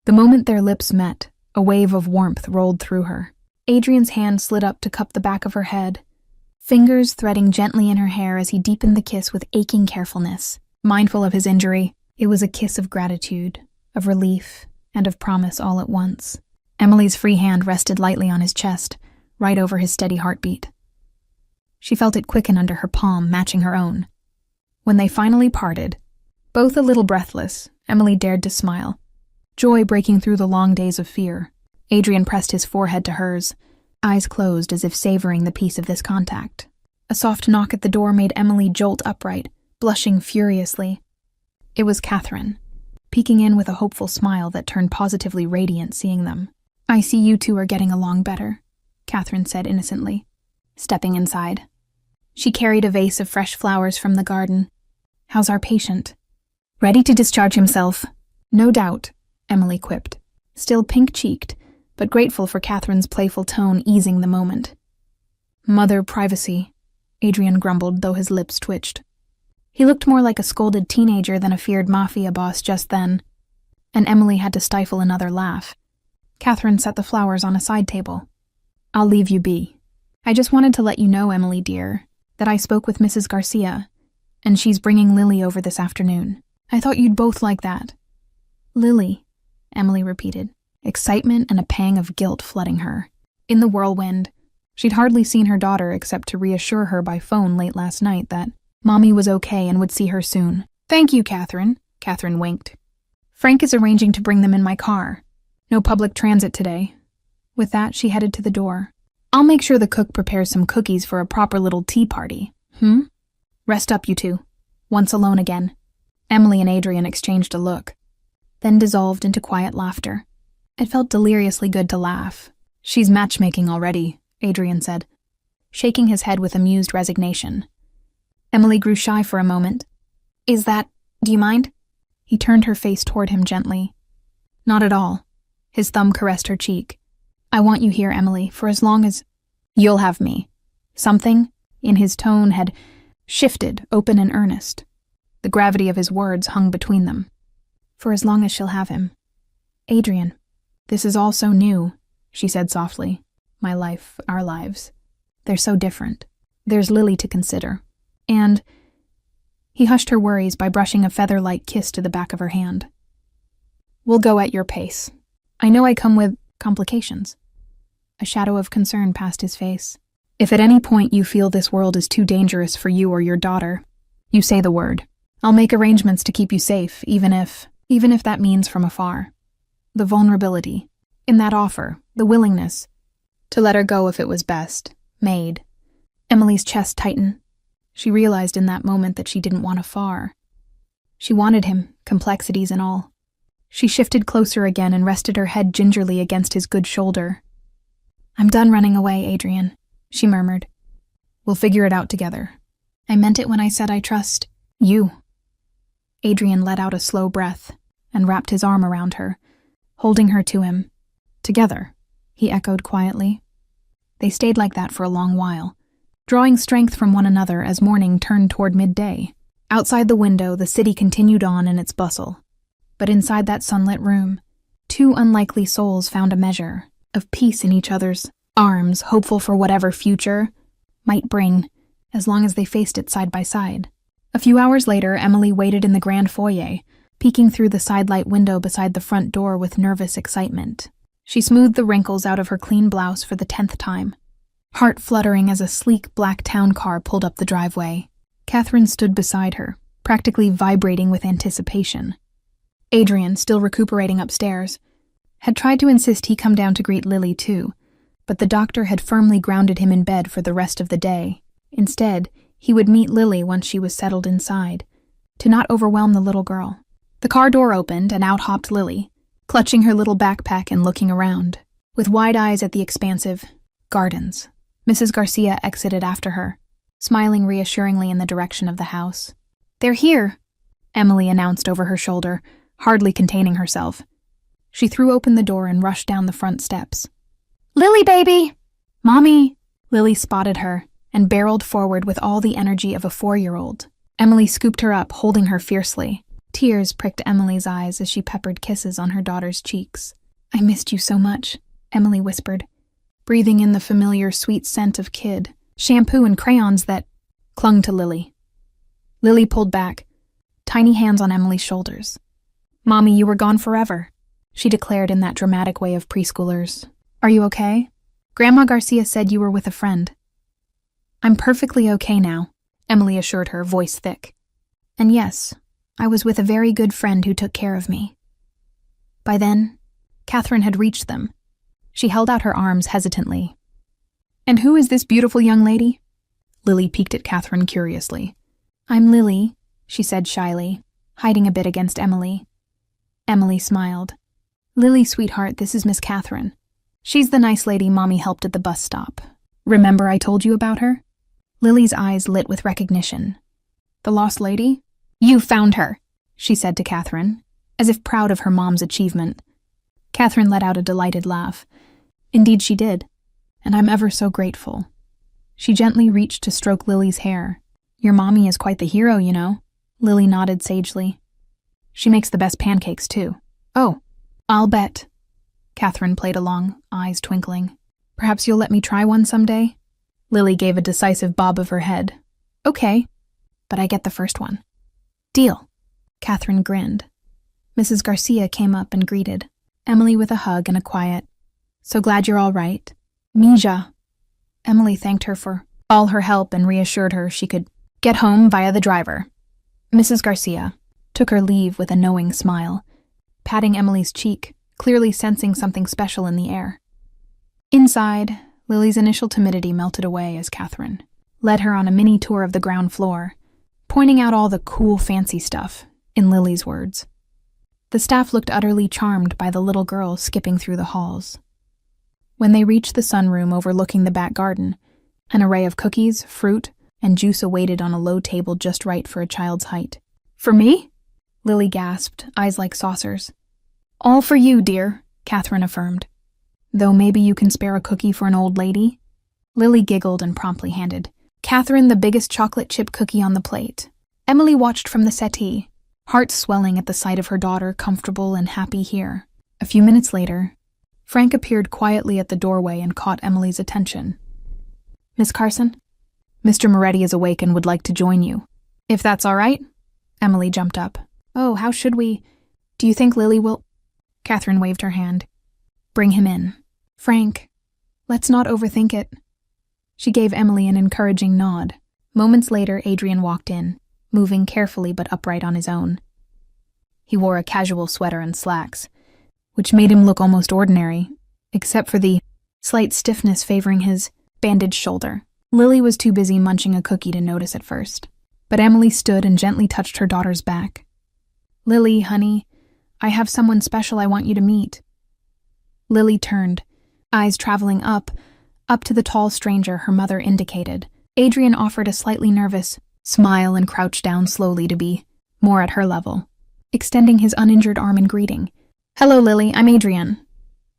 The moment their lips met, a wave of warmth rolled through her. Adrian's hand slid up to cup the back of her head, fingers threading gently in her hair as he deepened the kiss with aching carefulness. Mindful of his injury, it was a kiss of gratitude, of relief, and of promise all at once. Emily's free hand rested lightly on his chest, right over his steady heartbeat. She felt it quicken under her palm, matching her own. When they finally parted, both a little breathless, Emily dared to smile, joy breaking through the long days of fear. Adrian pressed his forehead to hers, eyes closed as if savoring the peace of this contact. A soft knock at the door made Emily jolt upright, blushing furiously. It was Catherine, peeking in with a hopeful smile that turned positively radiant seeing them. "I see you two are getting along better," Catherine said innocently, stepping inside. She carried a vase of fresh flowers from the garden. "How's our patient?" "Ready to discharge himself." "No doubt," Emily quipped, still pink-cheeked, but grateful for Catherine's playful tone easing the moment. "Mother privacy," Adrian grumbled, though his lips twitched. He looked more like a scolded teenager than a feared Mafia boss just then, and Emily had to stifle another laugh. Catherine set the flowers on a side table. "I'll leave you be. I just wanted to let you know, Emily dear, that I spoke with Mrs. Garcia, and she's bringing Lily over this afternoon. I thought you'd both like that." "Lily," Emily repeated, excitement and a pang of guilt flooding her. In the whirlwind, she'd hardly seen her daughter except to reassure her by phone late last night that Mommy was okay and would see her soon. "Thank you, Catherine," Catherine winked. "Frank is arranging to bring them in my car. No public transit today." With that, she headed to the door. "I'll make sure the cook prepares some cookies for a proper little tea party. Rest up, you two." Once alone again, Emily and Adrian exchanged a look, then dissolved into quiet laughter. It felt deliriously good to laugh. "She's matchmaking already," Adrian said, shaking his head with amused resignation. Emily grew shy for a moment. Do you mind?" He turned her face toward him gently. "Not at all." His thumb caressed her cheek. "I want you here, Emily, for as long as you'll have me." Something in his tone had shifted, open and earnest. The gravity of his words hung between them. "For as long as she'll have him." "Adrian, this is all so new," she said softly. "My life, our lives. They're so different. There's Lily to consider. And..." He hushed her worries by brushing a feather-light kiss to the back of her hand. "We'll go at your pace. I know I come with complications." A shadow of concern passed his face. If at any point you feel this world is too dangerous for you or your daughter, you say the word. I'll make arrangements to keep you safe, even if that means from afar. The vulnerability in that offer, the willingness to let her go if it was best, made Emily's chest tighten. She realized in that moment that she didn't want afar. She wanted him, complexities and all. She shifted closer again and rested her head gingerly against his good shoulder. I'm done running away, Adrian, she murmured. We'll figure it out together. I meant it when I said I trust you. Adrian let out a slow breath and wrapped his arm around her, holding her to him. Together, he echoed quietly. They stayed like that for a long while, drawing strength from one another as morning turned toward midday. Outside the window, the city continued on in its bustle. But inside that sunlit room, two unlikely souls found a measure of peace in each other's arms, hopeful for whatever future might bring, as long as they faced it side by side. A few hours later, Emily waited in the grand foyer, peeking through the sidelight window beside the front door with nervous excitement. She smoothed the wrinkles out of her clean blouse for the 10th time, heart fluttering as a sleek black town car pulled up the driveway. Catherine stood beside her, practically vibrating with anticipation. Adrian, still recuperating upstairs, had tried to insist he come down to greet Lily too, but the doctor had firmly grounded him in bed for the rest of the day. Instead, he would meet Lily once she was settled inside, to not overwhelm the little girl. The car door opened and out hopped Lily, clutching her little backpack and looking around, with wide eyes at the expansive gardens. Mrs. Garcia exited after her, smiling reassuringly in the direction of the house. They're here, Emily announced over her shoulder, hardly containing herself. She threw open the door and rushed down the front steps. Lily, baby! Mommy! Lily spotted her and barreled forward with all the energy of a 4-year-old. Emily scooped her up, holding her fiercely. Tears pricked Emily's eyes as she peppered kisses on her daughter's cheeks. I missed you so much, Emily whispered, breathing in the familiar sweet scent of kid, shampoo and crayons that clung to Lily. Lily pulled back, tiny hands on Emily's shoulders. Mommy, you were gone forever, she declared in that dramatic way of preschoolers. Are you okay? Grandma Garcia said you were with a friend. I'm perfectly okay now, Emily assured her, voice thick. And yes, I was with a very good friend who took care of me. By then, Catherine had reached them. She held out her arms hesitantly. And who is this beautiful young lady? Lily peeked at Catherine curiously. I'm Lily, she said shyly, hiding a bit against Emily. Emily smiled. Lily, sweetheart, this is Miss Catherine. She's the nice lady Mommy helped at the bus stop. Remember I told you about her? Lily's eyes lit with recognition. The lost lady? You found her, she said to Catherine, as if proud of her mom's achievement. Catherine let out a delighted laugh. Indeed she did, and I'm ever so grateful. She gently reached to stroke Lily's hair. Your mommy is quite the hero, you know. Lily nodded sagely. She makes the best pancakes, too. Oh, I'll bet. Catherine played along, eyes twinkling. Perhaps you'll let me try one someday? Lily gave a decisive bob of her head. Okay, but I get the first one. Deal. Catherine grinned. Mrs. Garcia came up and greeted Emily with a hug and a quiet, so glad you're all right. Mija. Emily thanked her for all her help and reassured her she could get home via the driver. Mrs. Garcia took her leave with a knowing smile, patting Emily's cheek, clearly sensing something special in the air. Inside, Lily's initial timidity melted away as Catherine led her on a mini tour of the ground floor, pointing out all the cool, fancy stuff, in Lily's words. The staff looked utterly charmed by the little girl skipping through the halls. When they reached the sunroom overlooking the back garden, an array of cookies, fruit, and juice awaited on a low table just right for a child's height. For me? Lily gasped, eyes like saucers. All for you, dear, Catherine affirmed. Though maybe you can spare a cookie for an old lady? Lily giggled and promptly handed Catherine the biggest chocolate chip cookie on the plate. Emily watched from the settee, heart swelling at the sight of her daughter comfortable and happy here. A few minutes later, Frank appeared quietly at the doorway and caught Emily's attention. Miss Carson? Mr. Moretti is awake and would like to join you. If that's all right? Emily jumped up. Oh, how should we? Do you think Lily will? Catherine waved her hand. Bring him in. Frank, let's not overthink it. She gave Emily an encouraging nod. Moments later, Adrian walked in, moving carefully but upright on his own. He wore a casual sweater and slacks, which made him look almost ordinary, except for the slight stiffness favoring his bandaged shoulder. Lily was too busy munching a cookie to notice at first, but Emily stood and gently touched her daughter's back. "Lily, honey, I have someone special I want you to meet." Lily turned, eyes traveling up to the tall stranger her mother indicated. Adrian offered a slightly nervous smile and crouched down slowly to be more at her level, extending his uninjured arm in greeting. "Hello, Lily, I'm Adrian."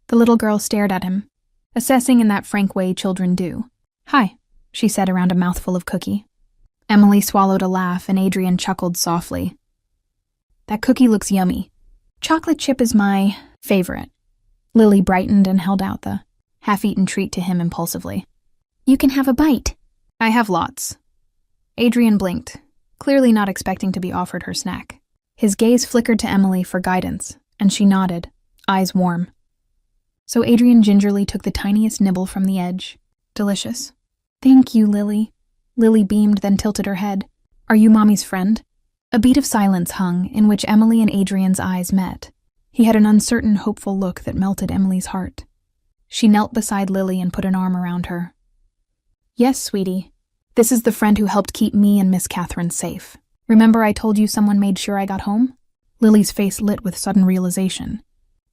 The little girl stared at him, assessing in that frank way children do. "Hi," she said around a mouthful of cookie. Emily swallowed a laugh and Adrian chuckled softly. "That cookie looks yummy. Chocolate chip is my favorite." Lily brightened and held out the half-eaten treat to him impulsively. "You can have a bite." "I have lots." Adrian blinked, clearly not expecting to be offered her snack. His gaze flickered to Emily for guidance, and she nodded, eyes warm. So Adrian gingerly took the tiniest nibble from the edge. "Delicious." "Thank you, Lily." Lily beamed, then tilted her head. "Are you Mommy's friend?" A beat of silence hung, in which Emily and Adrian's eyes met. He had an uncertain, hopeful look that melted Emily's heart. She knelt beside Lily and put an arm around her. "Yes, sweetie. This is the friend who helped keep me and Miss Catherine safe. Remember I told you someone made sure I got home?" Lily's face lit with sudden realization.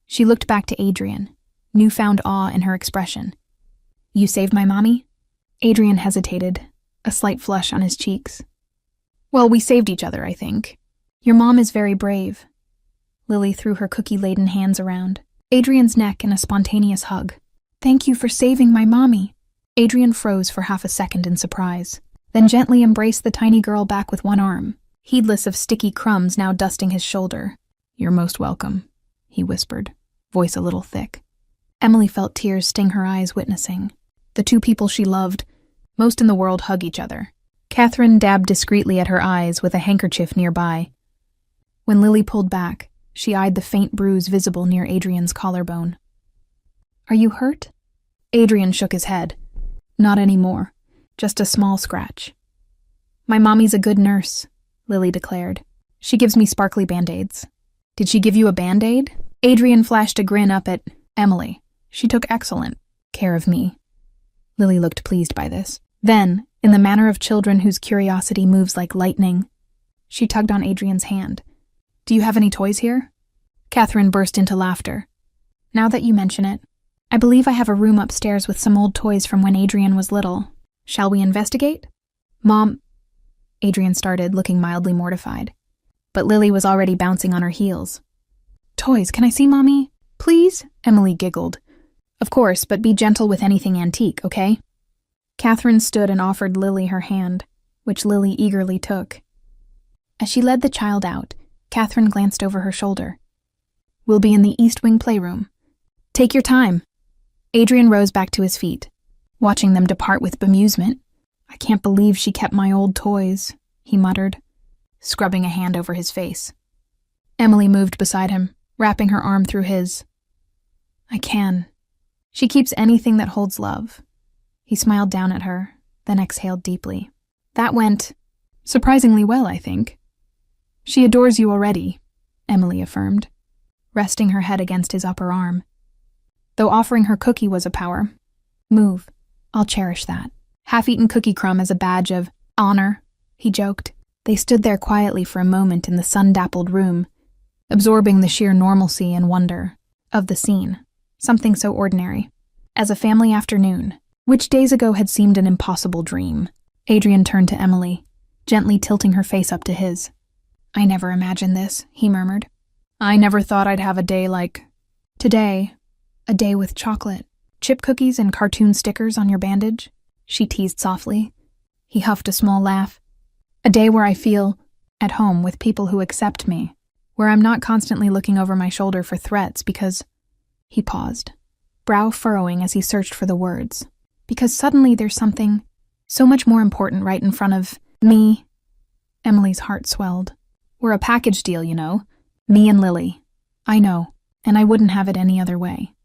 She looked back to Adrian, newfound awe in her expression. "You saved my mommy?" Adrian hesitated, a slight flush on his cheeks. "Well, we saved each other, I think. Your mom is very brave." Lily threw her cookie-laden hands around Adrian's neck in a spontaneous hug. "Thank you for saving my mommy." Adrian froze for half a second in surprise, then gently embraced the tiny girl back with one arm, heedless of sticky crumbs now dusting his shoulder. "You're most welcome," he whispered, voice a little thick. Emily felt tears sting her eyes witnessing. The two people she loved most in the world hug each other. Catherine dabbed discreetly at her eyes with a handkerchief nearby. When Lily pulled back, she eyed the faint bruise visible near Adrian's collarbone. "Are you hurt?" Adrian shook his head. "Not anymore. Just a small scratch." "My mommy's a good nurse," Lily declared. "She gives me sparkly Band-Aids." "Did she give you a Band-Aid?" Adrian flashed a grin up at Emily. "She took excellent care of me." Lily looked pleased by this. Then, in the manner of children whose curiosity moves like lightning, she tugged on Adrian's hand. "Do you have any toys here?" Catherine burst into laughter. "Now that you mention it, I believe I have a room upstairs with some old toys from when Adrian was little. Shall we investigate?" "Mom," Adrian started, looking mildly mortified. But Lily was already bouncing on her heels. "Toys, can I see Mommy? Please?" Emily giggled. "Of course, but be gentle with anything antique, okay?" Catherine stood and offered Lily her hand, which Lily eagerly took. As she led the child out, Catherine glanced over her shoulder. "We'll be in the East Wing playroom. Take your time." Adrian rose back to his feet, watching them depart with bemusement. "I can't believe she kept my old toys," he muttered, scrubbing a hand over his face. Emily moved beside him, wrapping her arm through his. "I can. She keeps anything that holds love." He smiled down at her, then exhaled deeply. "That went surprisingly well, I think." "She adores you already," Emily affirmed, resting her head against his upper arm. "Though offering her cookie was a power move. I'll cherish that. Half-eaten cookie crumb as a badge of honor," he joked. They stood there quietly for a moment in the sun-dappled room, absorbing the sheer normalcy and wonder of the scene, something so ordinary as a family afternoon, which days ago had seemed an impossible dream. Adrian turned to Emily, gently tilting her face up to his. "I never imagined this," he murmured. "I never thought I'd have a day like today, a day with chocolate, chip cookies and cartoon stickers on your bandage," she teased softly. He huffed a small laugh. "A day where I feel at home with people who accept me, where I'm not constantly looking over my shoulder for threats because—" He paused, brow furrowing as he searched for the words. "Because suddenly there's something so much more important right in front of me." Emily's heart swelled. "We're a package deal, you know. Me and Lily." "I know, and I wouldn't have it any other way."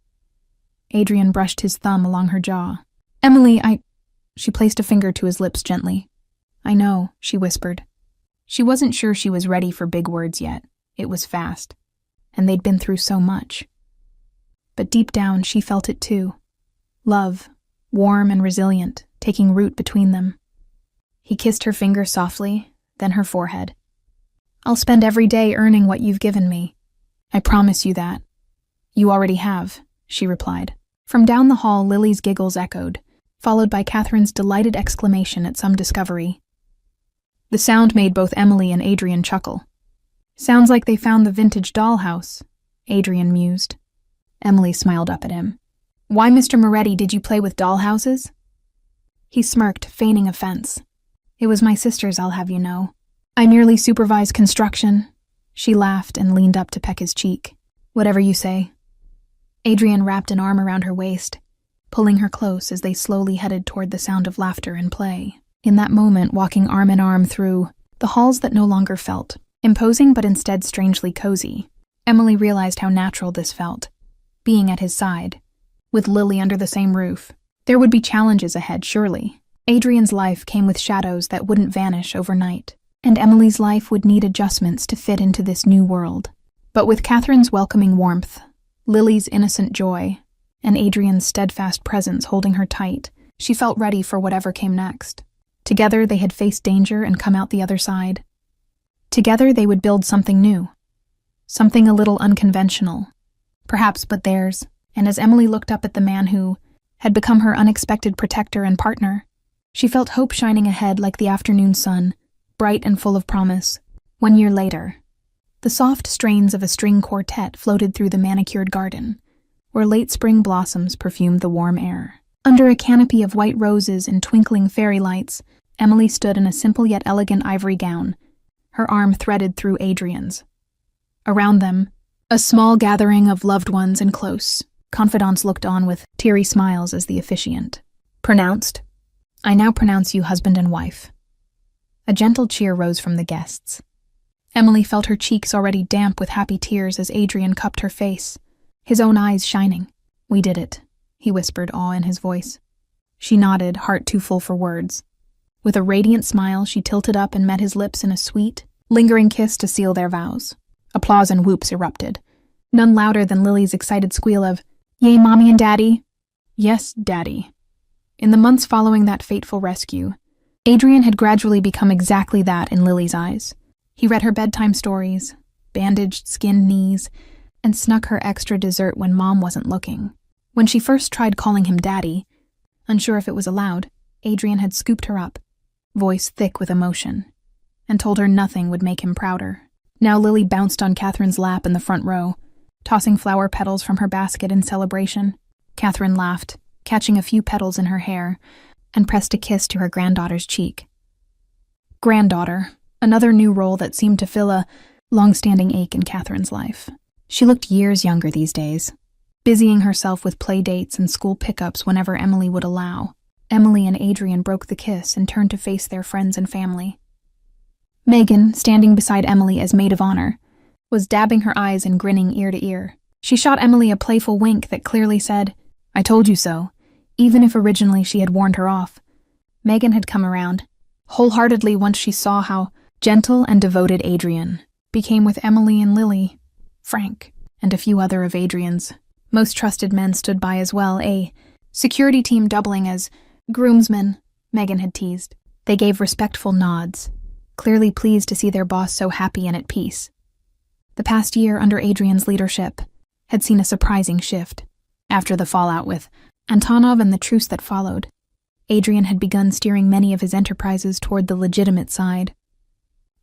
Adrian brushed his thumb along her jaw. "Emily, She placed a finger to his lips gently. "I know," she whispered. She wasn't sure she was ready for big words yet. It was fast, and they'd been through so much. But deep down, she felt it too. Love, warm and resilient, taking root between them. He kissed her finger softly, then her forehead. "I'll spend every day earning what you've given me. I promise you that." "You already have," she replied. From down the hall, Lily's giggles echoed, followed by Catherine's delighted exclamation at some discovery. The sound made both Emily and Adrian chuckle. "Sounds like they found the vintage dollhouse," Adrian mused. Emily smiled up at him. "Why, Mr. Moretti, did you play with dollhouses?" He smirked, feigning offense. "It was my sister's, I'll have you know. I merely supervised construction." She laughed and leaned up to peck his cheek. "Whatever you say." Adrian wrapped an arm around her waist, pulling her close as they slowly headed toward the sound of laughter and play. In that moment, walking arm in arm through the halls that no longer felt imposing but instead strangely cozy, Emily realized how natural this felt, being at his side, with Lily under the same roof. There would be challenges ahead, surely. Adrian's life came with shadows that wouldn't vanish overnight, and Emily's life would need adjustments to fit into this new world. But with Catherine's welcoming warmth, Lily's innocent joy, and Adrian's steadfast presence holding her tight, she felt ready for whatever came next. Together they had faced danger and come out the other side. Together they would build something new, something a little unconventional, perhaps but theirs. And as Emily looked up at the man who had become her unexpected protector and partner, she felt hope shining ahead like the afternoon sun, bright and full of promise. 1 year later, the soft strains of a string quartet floated through the manicured garden, where late spring blossoms perfumed the warm air. Under a canopy of white roses and twinkling fairy lights, Emily stood in a simple yet elegant ivory gown, her arm threaded through Adrian's. Around them, a small gathering of loved ones and close confidants looked on with teary smiles as the officiant pronounced, "I now pronounce you husband and wife." A gentle cheer rose from the guests. Emily felt her cheeks already damp with happy tears as Adrian cupped her face, his own eyes shining. "We did it," he whispered, awe in his voice. She nodded, heart too full for words. With a radiant smile, she tilted up and met his lips in a sweet, lingering kiss to seal their vows. Applause and whoops erupted, none louder than Lily's excited squeal of, "Yay, Mommy and Daddy." "Yes, Daddy." In the months following that fateful rescue, Adrian had gradually become exactly that in Lily's eyes. He read her bedtime stories, bandaged skinned knees, and snuck her extra dessert when Mom wasn't looking. When she first tried calling him Daddy, unsure if it was allowed, Adrian had scooped her up, voice thick with emotion, and told her nothing would make him prouder. Now Lily bounced on Catherine's lap in the front row, tossing flower petals from her basket in celebration. Catherine laughed, catching a few petals in her hair, and pressed a kiss to her granddaughter's cheek. Granddaughter, another new role that seemed to fill a long-standing ache in Catherine's life. She looked years younger these days, busying herself with play dates and school pickups whenever Emily would allow. Emily and Adrian broke the kiss and turned to face their friends and family. Megan, standing beside Emily as maid of honor, was dabbing her eyes and grinning ear to ear. She shot Emily a playful wink that clearly said, "I told you so," even if originally she had warned her off. Megan had come around, wholeheartedly once she saw how gentle and devoted Adrian became with Emily and Lily. Frank, and a few other of Adrian's most trusted men stood by as well, a security team doubling as groomsmen, Megan had teased. They gave respectful nods, clearly pleased to see their boss so happy and at peace. The past year under Adrian's leadership had seen a surprising shift. After the fallout with Antonov and the truce that followed, Adrian had begun steering many of his enterprises toward the legitimate side.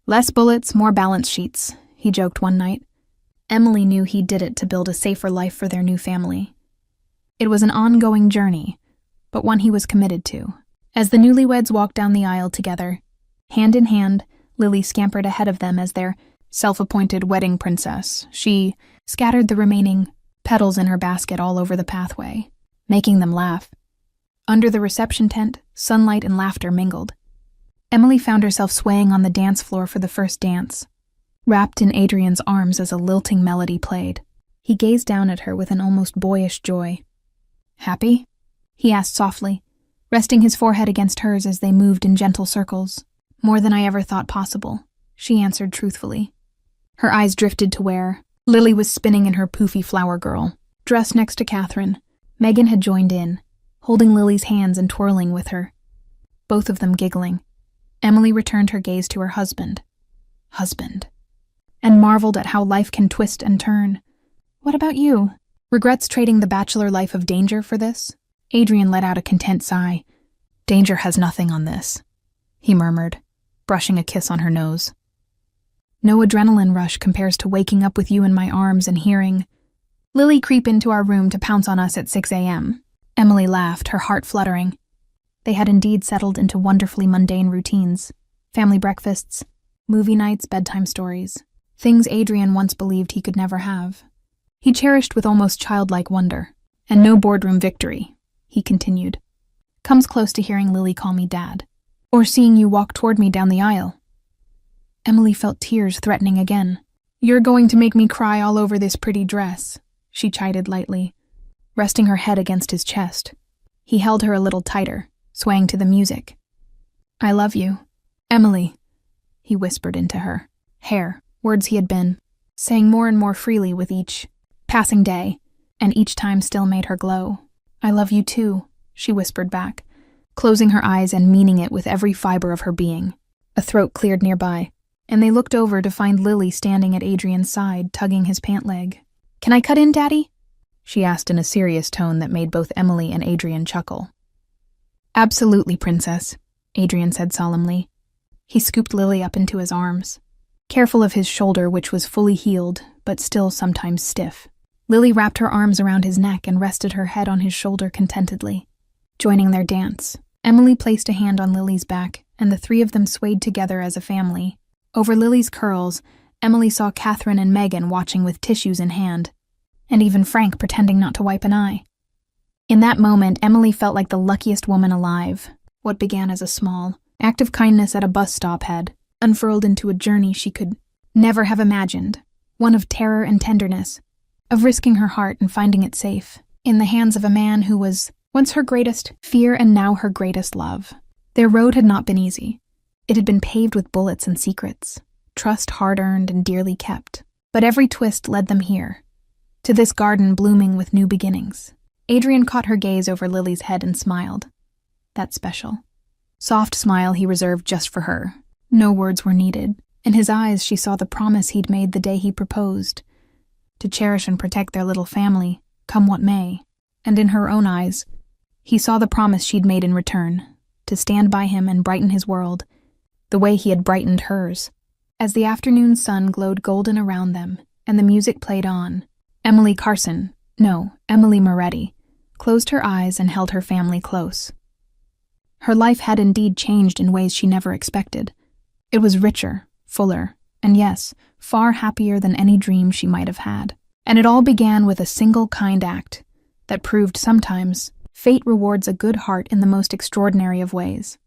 "Less bullets, more balance sheets," he joked one night. Emily knew he did it to build a safer life for their new family. It was an ongoing journey, but one he was committed to. As the newlyweds walked down the aisle together, hand in hand, Lily scampered ahead of them as their self-appointed wedding princess. She scattered the remaining petals in her basket all over the pathway, making them laugh. Under the reception tent, sunlight and laughter mingled. Emily found herself swaying on the dance floor for the first dance, wrapped in Adrian's arms as a lilting melody played. He gazed down at her with an almost boyish joy. "Happy?" he asked softly, resting his forehead against hers as they moved in gentle circles. "More than I ever thought possible," she answered truthfully. Her eyes drifted to where Lily was spinning in her poofy flower girl, dressed next to Catherine. Megan had joined in, holding Lily's hands and twirling with her, both of them giggling. Emily returned her gaze to her husband, and marveled at how life can twist and turn. "What about you? Regrets trading the bachelor life of danger for this?" Adrian let out a content sigh. "Danger has nothing on this," he murmured, brushing a kiss on her nose. "No adrenaline rush compares to waking up with you in my arms and hearing Lily creep into our room to pounce on us at 6 a.m. Emily laughed, her heart fluttering. They had indeed settled into wonderfully mundane routines. Family breakfasts, movie nights, bedtime stories. Things Adrian once believed he could never have. He cherished with almost childlike wonder. "And no boardroom victory," he continued, "comes close to hearing Lily call me Dad, or seeing you walk toward me down the aisle." Emily felt tears threatening again. "You're going to make me cry all over this pretty dress," she chided lightly, resting her head against his chest. He held her a little tighter, swaying to the music. "I love you, Emily," he whispered into her hair, words he had been saying more and more freely with each passing day, and each time still made her glow. "I love you too," she whispered back, closing her eyes and meaning it with every fiber of her being. A throat cleared nearby, and they looked over to find Lily standing at Adrian's side, tugging his pant leg. "Can I cut in, Daddy?" she asked in a serious tone that made both Emily and Adrian chuckle. "Absolutely, Princess," Adrian said solemnly. He scooped Lily up into his arms, careful of his shoulder, which was fully healed, but still sometimes stiff. Lily wrapped her arms around his neck and rested her head on his shoulder contentedly. Joining their dance, Emily placed a hand on Lily's back, and the three of them swayed together as a family. Over Lily's curls, Emily saw Catherine and Megan watching with tissues in hand, and even Frank pretending not to wipe an eye. In that moment, Emily felt like the luckiest woman alive. What began as a small act of kindness at a bus stop had unfurled into a journey she could never have imagined, one of terror and tenderness, of risking her heart and finding it safe in the hands of a man who was once her greatest fear and now her greatest love. Their road had not been easy. It had been paved with bullets and secrets, trust hard-earned and dearly kept. But every twist led them here, to this garden blooming with new beginnings. Adrian caught her gaze over Lily's head and smiled. That special, soft smile he reserved just for her. No words were needed. In his eyes she saw the promise he'd made the day he proposed, to cherish and protect their little family, come what may. And in her own eyes, he saw the promise she'd made in return, to stand by him and brighten his world, the way he had brightened hers. As the afternoon sun glowed golden around them, and the music played on, Emily Moretti, closed her eyes and held her family close. Her life had indeed changed in ways she never expected. It was richer, fuller, and yes, far happier than any dream she might have had. And it all began with a single kind act that proved sometimes fate rewards a good heart in the most extraordinary of ways.